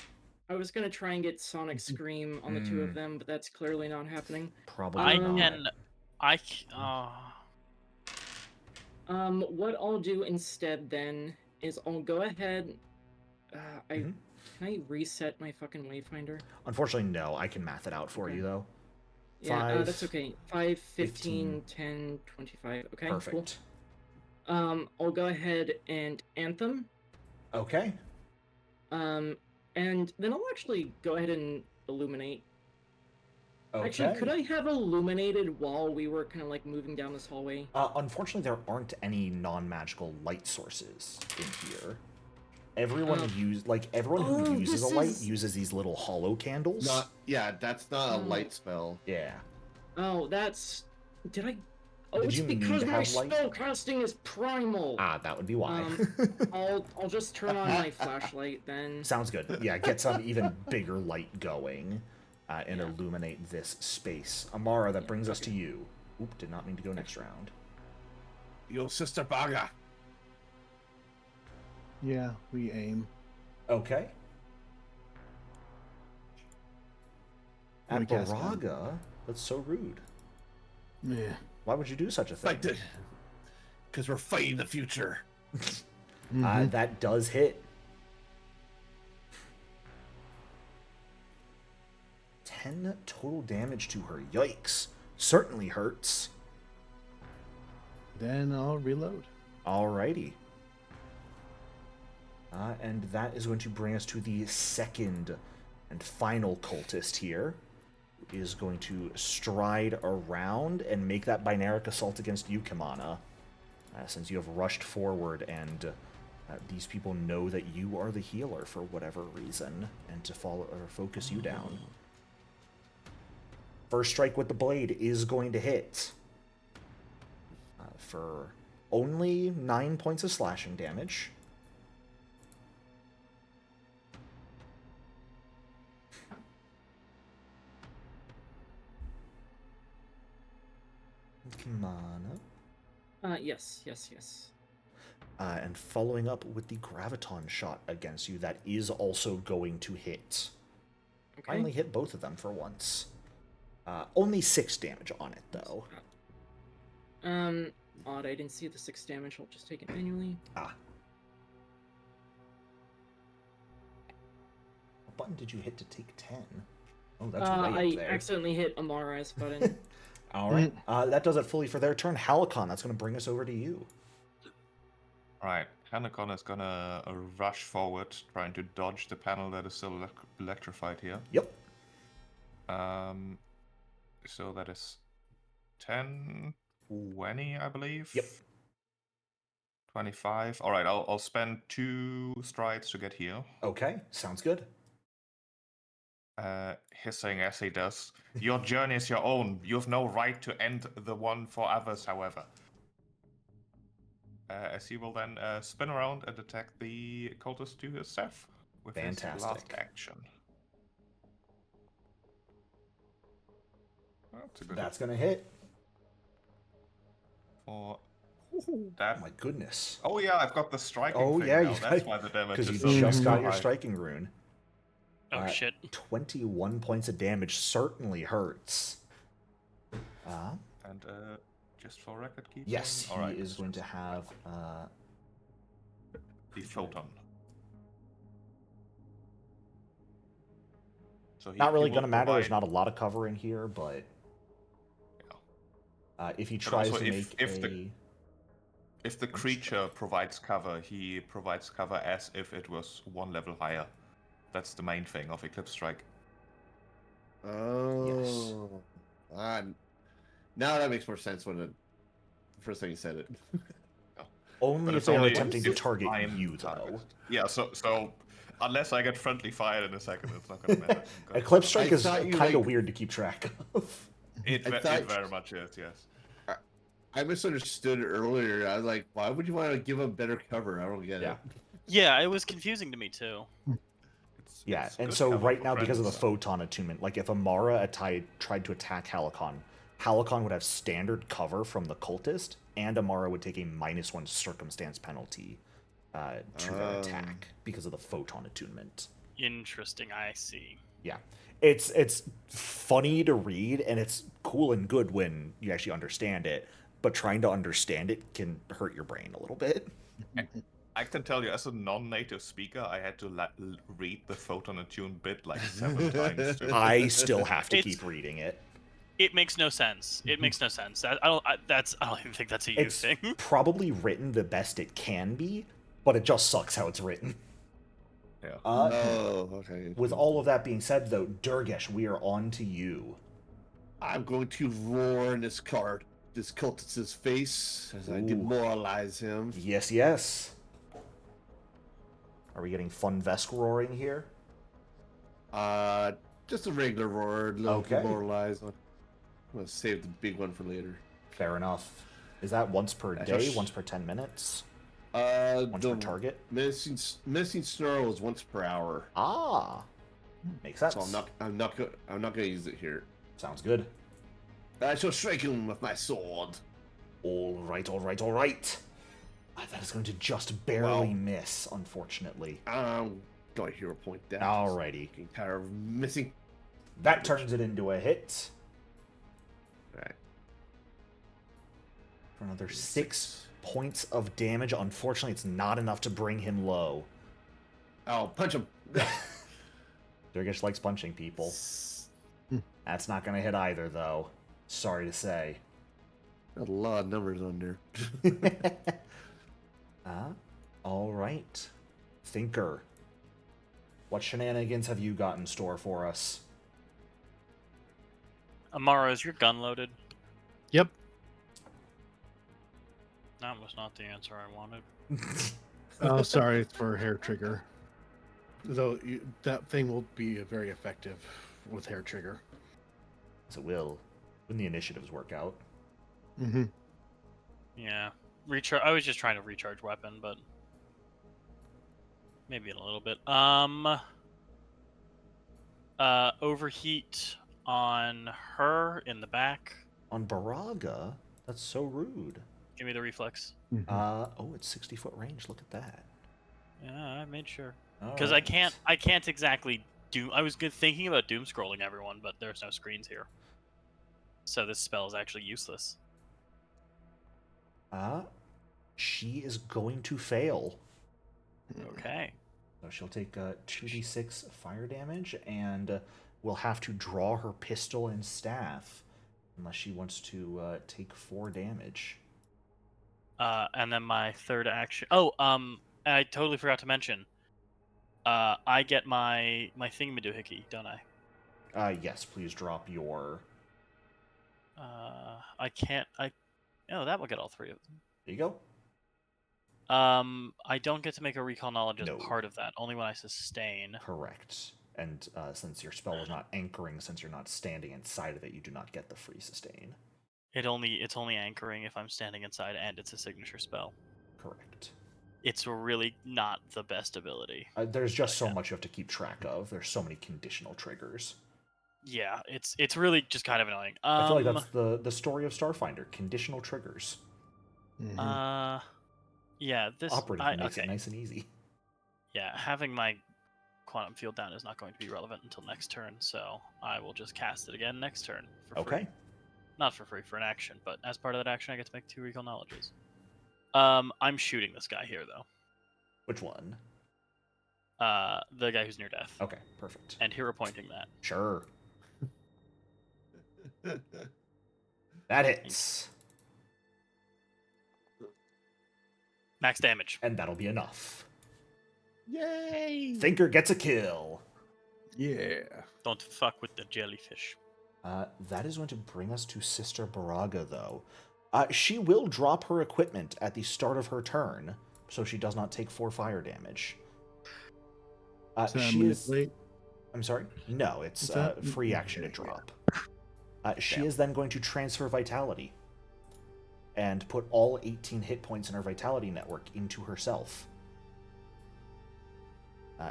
I was gonna try and get Sonic Scream on the two of them, but that's clearly not happening. Probably I not. can. What I'll do instead then is I'll go ahead. Can I reset my fucking Wayfinder? Unfortunately, no. I can math it out for Okay. you, though. Yeah, that's okay. 5, 15, 10, 25. Okay, Perfect. cool. I'll go ahead and Anthem. Okay. And then I'll actually go ahead and Illuminate. Okay. Actually, could I have illuminated while we were kind of like moving down this hallway? Unfortunately, there aren't any non-magical light sources in here. Everyone everyone who uses a light uses these little hollow candles. That's not a light spell. Yeah. Oh, that's. Did I? Oh, Did it's you need because to my have light? spell casting is primal. That would be why. I'll just turn on my flashlight then. Sounds good. Yeah, get some even bigger light going, and illuminate this space. Amara, that brings us to you. Oop, did not mean to go next round. Yo, Sister Baga. Yeah, we aim. Okay. Let me At cast Baraga, that's so rude. Yeah. Why would you do such a thing? Fight it. Because we're fighting the future. That does hit. 10 total damage to her. Yikes. Certainly hurts. Then I'll reload. Alrighty. And that is going to bring us to the second and final cultist here, who is going to stride around and make that binaric assault against you, Kamana, since you have rushed forward and these people know that you are the healer for whatever reason, and to follow or focus you down. First strike with the blade is going to hit for only 9 points of slashing damage. Come on up. Yes. And following up with the Graviton shot against you, that is also going to hit. Okay. Finally hit both of them for once. Only 6 damage on it, though. Odd, I didn't see the 6 damage. I'll just take it manually. What button did you hit to take 10? Oh, that's way up I there. accidentally hit Amara's button. All right. That does it fully for their turn. Halicon, that's going to bring us over to you. Right, Halicon is gonna rush forward, trying to dodge the panel that is still electrified here. Yep. So that is 10, 20, I believe. Yep. 25. All right, I'll spend 2 strides to get here. Okay, sounds good. Hissing as he does. Your journey is your own. You have no right to end the one for others, however. As he will then spin around and attack the cultist to his left with his last action. That's going to hit. For That. Oh my goodness. Oh yeah, I've got the striking Oh thing yeah, now. That's why the damage because is you so just got your high. striking rune. Oh shit. 21 points of damage certainly hurts. And just for record keeping. Yes, he Alright, is going to have the photon. So not really will going to matter. There's provide- not a lot of cover in here, but if he But tries also to if if the creature provides cover, he provides cover as if it was one level higher. That's the main thing of Eclipse Strike. Oh. Now that makes more sense when the first time you said it. only But if it's they are only attempting to if target I'm you, targeted. though. Yeah, so unless I get friendly fire in a second, it's not gonna matter. Eclipse Strike I is thought you, kind of like- weird to keep track of. It I thought- very much is, yes. I misunderstood it earlier. I was like, why would you want to give him better cover? I don't get Yeah. it. Yeah, it was confusing to me too. Yeah, It's and good so cover right for now, because of the friends. photon attunement, like if Amara tried to attack Halcon, Halcon would have standard cover from the cultist, and Amara would take a -1 circumstance penalty to that attack because of the photon attunement. Interesting, I see. Yeah, it's funny to read, and it's cool and good when you actually understand it. But trying to understand it can hurt your brain a little bit. I can tell you, as a non-native speaker, I had to read the photon attuned bit like 7 times. Too. I still have to It's- keep reading it. It makes no sense. It makes no sense. I don't even think that's a you It's thing. probably written the best it can be, but it just sucks how it's written. Yeah. Okay. With all of that being said, though, Durgesh, we are on to you. I'm going to roar in this cultist's face as I Ooh. demoralize him. Yes, yes. Are we getting fun Vesk roaring here? Just a regular roar, a little Okay. demoralize. I'm gonna save the big one for later. Fair enough. Is that once per I day, just- once per 10 minutes? Once The per target? missing snarl is once per hour, Ah, makes sense. so I'm not gonna use it here. Sounds good. I shall strike him with my sword. All right, all right, all right. That is going to just barely Well- miss, unfortunately. I'm going to hero point that. Alrighty. Getting tired of missing. That turns it into a hit Right. for another 6 points of damage. Unfortunately, it's not enough to bring him low. I'll punch him. Durgesh likes punching people. That's not going to hit either, though. Sorry to say. Got a lot of numbers on there. All right. Thinker. What shenanigans have you got in store for us? Amara, is your gun loaded? Yep. That was not the answer I wanted. Oh, sorry, it's for hair trigger. Though that thing will be very effective with hair trigger. As it will, when the initiatives work out. Mm-hmm. Yeah. I was just trying to recharge weapon, but maybe in a little bit. Overheat on her in the back. On Baraga? That's so rude. Give me the reflex. Oh, it's 60-foot range. Look at that. Yeah, I made sure. All Because right. I can't exactly do. I was thinking about doom scrolling everyone, but there's no screens here, so this spell is actually useless. She is going to fail. Okay. So she'll take 2d6 fire damage, and will have to draw her pistol and staff, unless she wants to take 4 damage. And then my third action. Oh, I totally forgot to mention. I get my thingamadoohickey, don't I? Yes, please drop your... I can't. Oh, that will get all 3 of them. There you go. I don't get to make a recall knowledge as No. part of that. Only when I sustain. Correct. And since your spell is not anchoring, since you're not standing inside of it, you do not get the free sustain. It's only anchoring if I'm standing inside, and it's a signature spell. Correct. It's really not the best ability. There's just so much you have to keep track of. There's so many conditional triggers. Yeah, it's really just kind of annoying. I feel like that's the story of Starfinder. Conditional triggers. Mhm. Yeah, this Operative makes okay. it nice and easy. Yeah, having my quantum field down is not going to be relevant until next turn, so I will just cast it again next turn for free. Okay. Not for free, for an action, but as part of that action, I get to make 2 recall knowledges. I'm shooting this guy here, though. Which one? The guy who's near death. Okay, perfect. And hero pointing that. Sure. That hits. Max damage. And that'll be enough. Yay! Thinker gets a kill. Yeah. Don't fuck with the jellyfish. That is going to bring us to Sister Baraga, though. She will drop her equipment at the start of her turn, so she does not take 4 fire damage. She is. I'm sorry? No, it's free action to drop. She is then going to transfer Vitality and put all 18 hit points in her Vitality network into herself.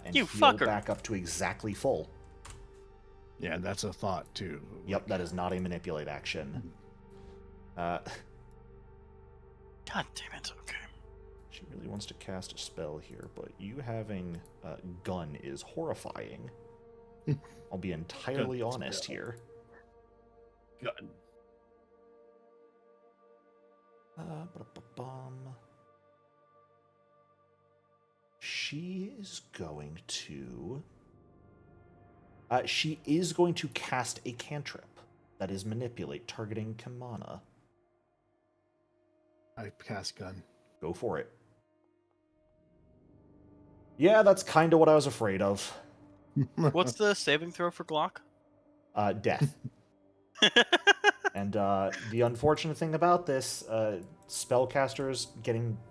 And You heal fucker. back up to exactly full. Yeah, that's a thought too. Yep, that is not a manipulate action. God damn it, okay. She really wants to cast a spell here, but you having gun is horrifying. I'll be entirely honest here. Gun. Ba-da-ba-bum. She is going to... she is going to cast a cantrip. That is manipulate, targeting Kamana. I cast gun. Go for it. Yeah, that's kind of what I was afraid of. What's the saving throw for Glock? Death. And the unfortunate thing about this, spellcasters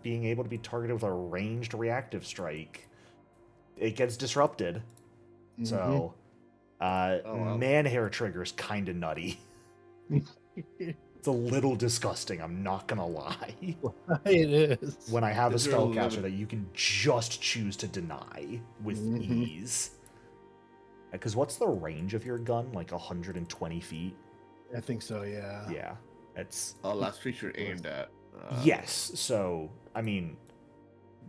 being able to be targeted with a ranged reactive strike, it gets disrupted. So, Manhair trigger's kind of nutty. It's a little disgusting, I'm not gonna lie. It is. When I have a Is there a spellcaster limit? that you can just choose to deny with ease. Because what's the range of your gun? Like 120 feet? I think so, yeah. Yeah. It's... Oh, last creature aimed at. yes, so, I mean,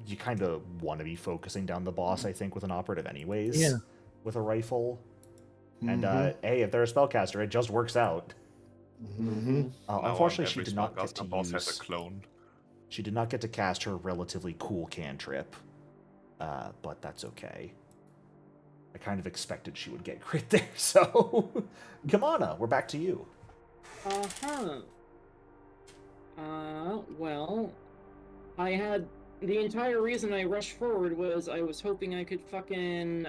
you kind of want to be focusing down the boss, I think, with an operative anyways. Yeah. With a rifle. And, Mhm. hey, if they're a spellcaster, it just works out. Mhm. Unfortunately, she did not get to boss has a use... clone. She did not get to cast her relatively cool cantrip. But that's okay. I kind of expected she would get crit there, so... Kamana, we're back to you. Uh-huh. Well, I had... The entire reason I rushed forward was I was hoping I could fucking,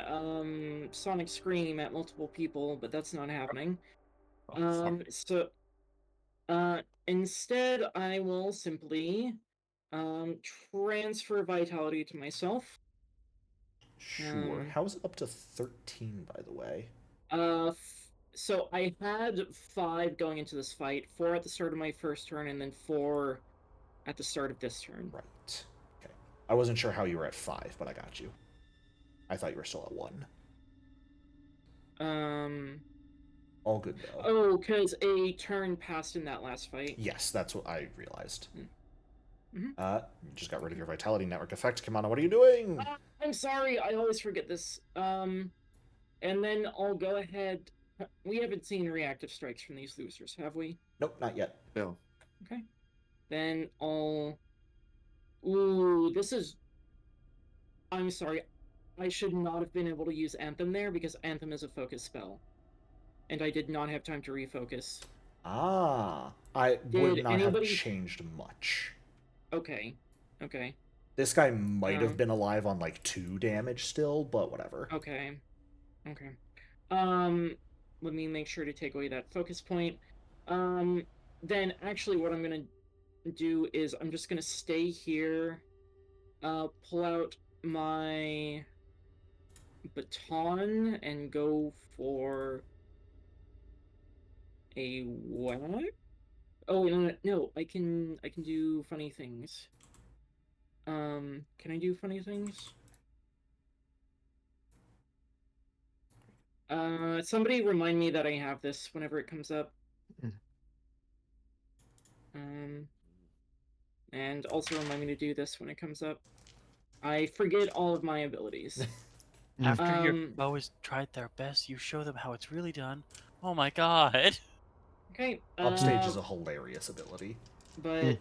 Sonic Scream at multiple people, but that's not happening. Instead, I will simply, transfer Vitality to myself. Sure. How is it up to 13, by the way? So I had 5 going into this fight, 4 at the start of my first turn, and then 4 at the start of this turn. Right. Okay. I wasn't sure how you were at 5, but I got you. I thought you were still at 1. All good, though. Oh, because a turn passed in that last fight. Yes, that's what I realized. Mm-hmm. You just got rid of your Vitality Network effect. Kamana, what are you doing? I'm sorry, I always forget this. And then I'll go ahead... We haven't seen reactive strikes from these losers, have we? Nope, not yet. No. Okay. Then I'll... Ooh, this is... I'm sorry. I should not have been able to use Anthem there because Anthem is a focus spell. And I did not have time to refocus. I would Did not anybody... have changed much. Okay. Okay. This guy might have been alive on like 2 damage still, but whatever. Okay. Okay. Let me make sure to take away that focus point. Then actually what I'm gonna do is I'm just gonna stay here, pull out my baton and go for a what? Oh no, I can do funny things. Can I do funny things? Somebody remind me that I have this whenever it comes up. And also remind me to do this when it comes up. I forget all of my abilities. After your Um, bow has tried their best, you show them how it's really done. Oh my god. Okay. Upstage is a hilarious ability. But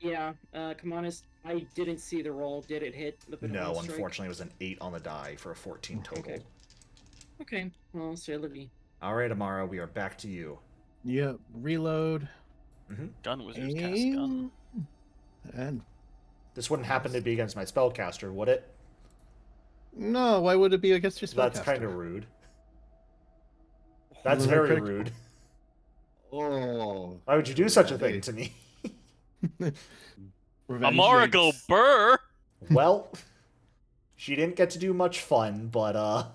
yeah, Kamanis, I didn't see the roll. Did it hit the No, Benevolent Strike? unfortunately, it was an 8 on the die for a 14 total. Okay. Okay. Well, c'est la vie. All right, Amara, we are back to you. Yep. Reload. Gun wizards cast gun. And This wouldn't happen to be against my spellcaster, would it? no, why would it be against your spellcaster? That's kind of rude. That's Well, they're very critical. rude. Oh. Why would you do such a thing to me? Revenge Amara go Yates. burr! Well, she didn't get to do much fun, but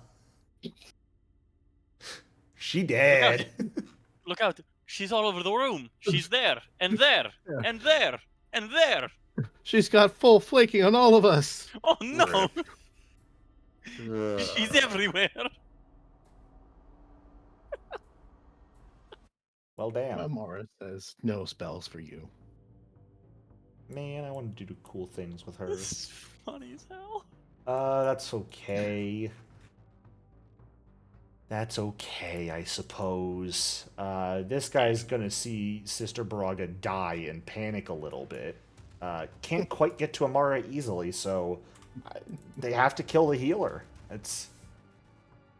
she did. Look out. She's all over the room. She's there, and there, and there, and there. She's got full flaking on all of us. Oh no! Ugh. She's everywhere. Well, damn. Amara says no spells for you. Man, I wanted to do cool things with her. This is funny as hell. That's okay. That's okay, I suppose. This guy's gonna see Sister Baraga die and panic a little bit. Can't quite get to Amara easily, so they have to kill the healer. That's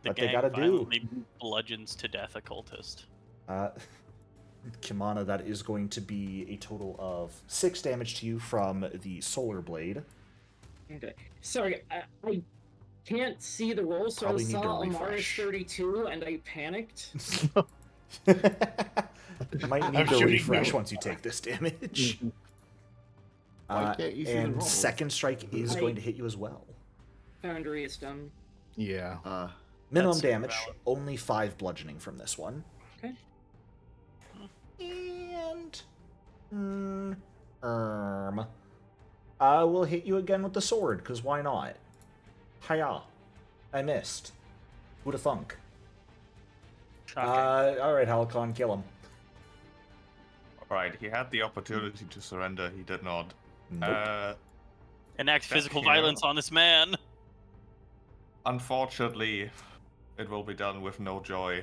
what they gotta do. violently bludgeons to death a cultist. Kimana, that is going to be a total of 6 damage to you from the Solar Blade. Okay. Sorry, I can't see the roll, so Probably I need to saw Amara's refresh. 32 and I panicked. You might need I'm to shooting refresh you. once you take this damage. Why can't you see the and rolls? second strike is going to hit you as well. Foundry is done. Yeah. Minimum That's damage, valid. only 5 bludgeoning from this one. Okay. And I will hit you again with the sword, because why not? Hiya. I missed. Who'da thunk? Shocking. Alright, Halcon, kill him. Right, he had the opportunity to surrender. He did not. Nope. Enact physical here. violence on this man. Unfortunately, it will be done with no joy,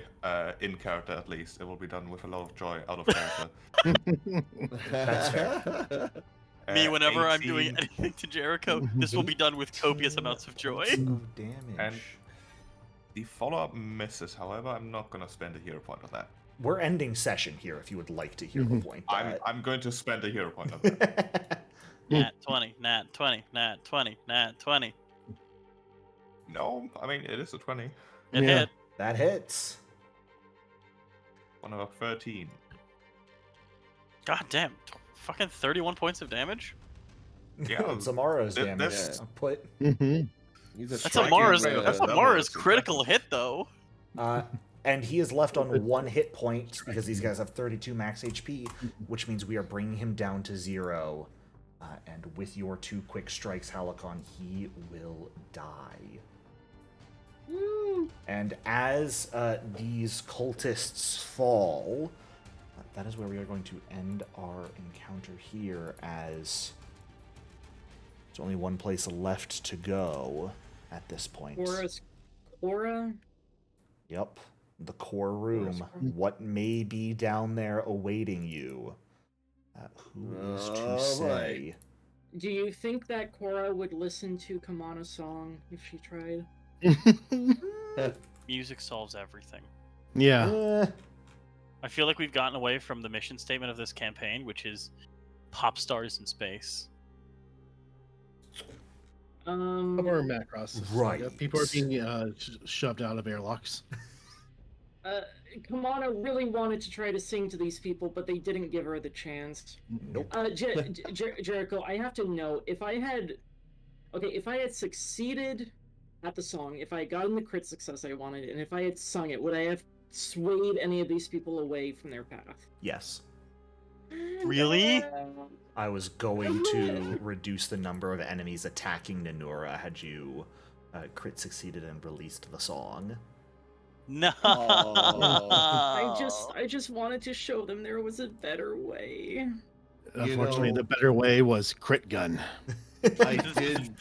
in character at least. It will be done with a lot of joy out of character. That's fair. Me, whenever I'm doing 18 anything to Jericho, this will be done with copious amounts of joy. Of damage. And the follow-up misses, however, I'm not going to spend a hero point on that. We're ending session here if you would like to hero point that. I'm going to spend a hero point on that. Nat 20, nat 20, nat 20, nat 20. No, I mean, it is a 20. It Yeah. hit. That hits. One of a 13. God damn. Fucking 31 points of damage? Yeah, It's Amara's th- damage. this- Put. He's a That's striking Amara's, man. that's double Amara's is critical hit, though. And he is left on 1 hit point because these guys have 32 max HP, which means we are bringing him down to 0. And with your 2 quick strikes, Halcon, he will die. And as these cultists fall, that is where we are going to end our encounter here, as there's only one place left to go at this point. Cora? Yep, the core room. What may be down there awaiting you? Who is to say? Do you think that Cora would listen to Kamana's song if she tried? Music solves everything. Yeah. I feel like we've gotten away from the mission statement of this campaign, which is pop stars in space. Or Macross. Right. People are being shoved out of airlocks. Kamana really wanted to try to sing to these people, but they didn't give her the chance. Nope. Jericho, I have to know, if I had succeeded at the song, if I had gotten the crit success I wanted, and if I had sung it, would I have swayed any of these people away from their path? Yes. Really? I was going to reduce the number of enemies attacking Ninura had you crit succeeded and released the song. No. Oh. I just wanted to show them there was a better way. Unfortunately, the better way was crit gun. I did.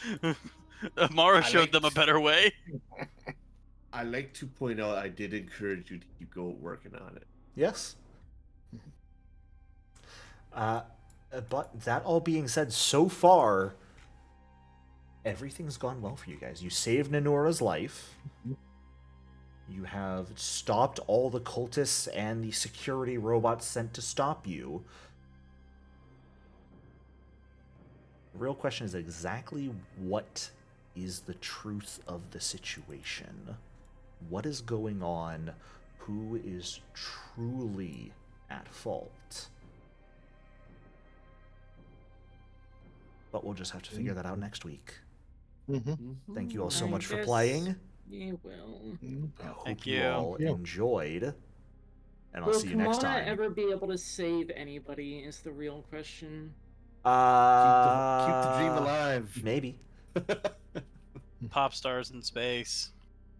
Amara I showed them a liked- better way. I like to point out I did encourage you to keep working on it. Yes. But that all being said, so far, everything's gone well for you guys. You saved Ninura's life. You have stopped all the cultists and the security robots sent to stop you. The real question is exactly what is the truth of the situation? What is going on? Who is truly at fault? But we'll just have to figure that out next week. Thank you all so I much for guess playing. You will. I hope Thank you you. all Thank you. enjoyed. And I'll Will see you next Kamana time. ever be able to save anybody is the real question. Keep the dream alive. Maybe. Pop stars in space.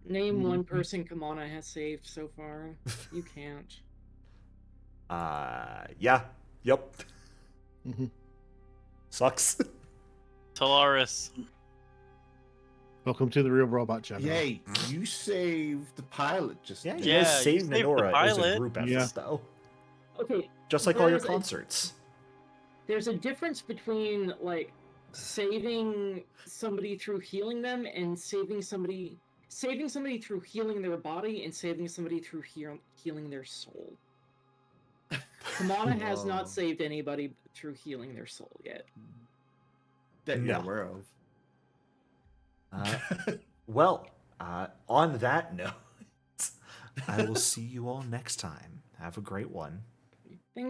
Name one person Kamana has saved so far. You can't. Yeah. Yep. Sucks. Tolarus. Welcome to the real robot channel. Yay, you saved the pilot just Yeah, now. you Yeah, guys you saved saved the Ninura as a pilot. group effort, Yeah. though. Okay. Just like all your there's concerts. There's a difference between like saving somebody through healing them and saving somebody through healing their body and saving somebody through healing their soul. Kamana has Oh. not saved anybody through healing their soul yet. That you're No. aware of. Well, on that note, I will see you all next time. Have a great one. Thank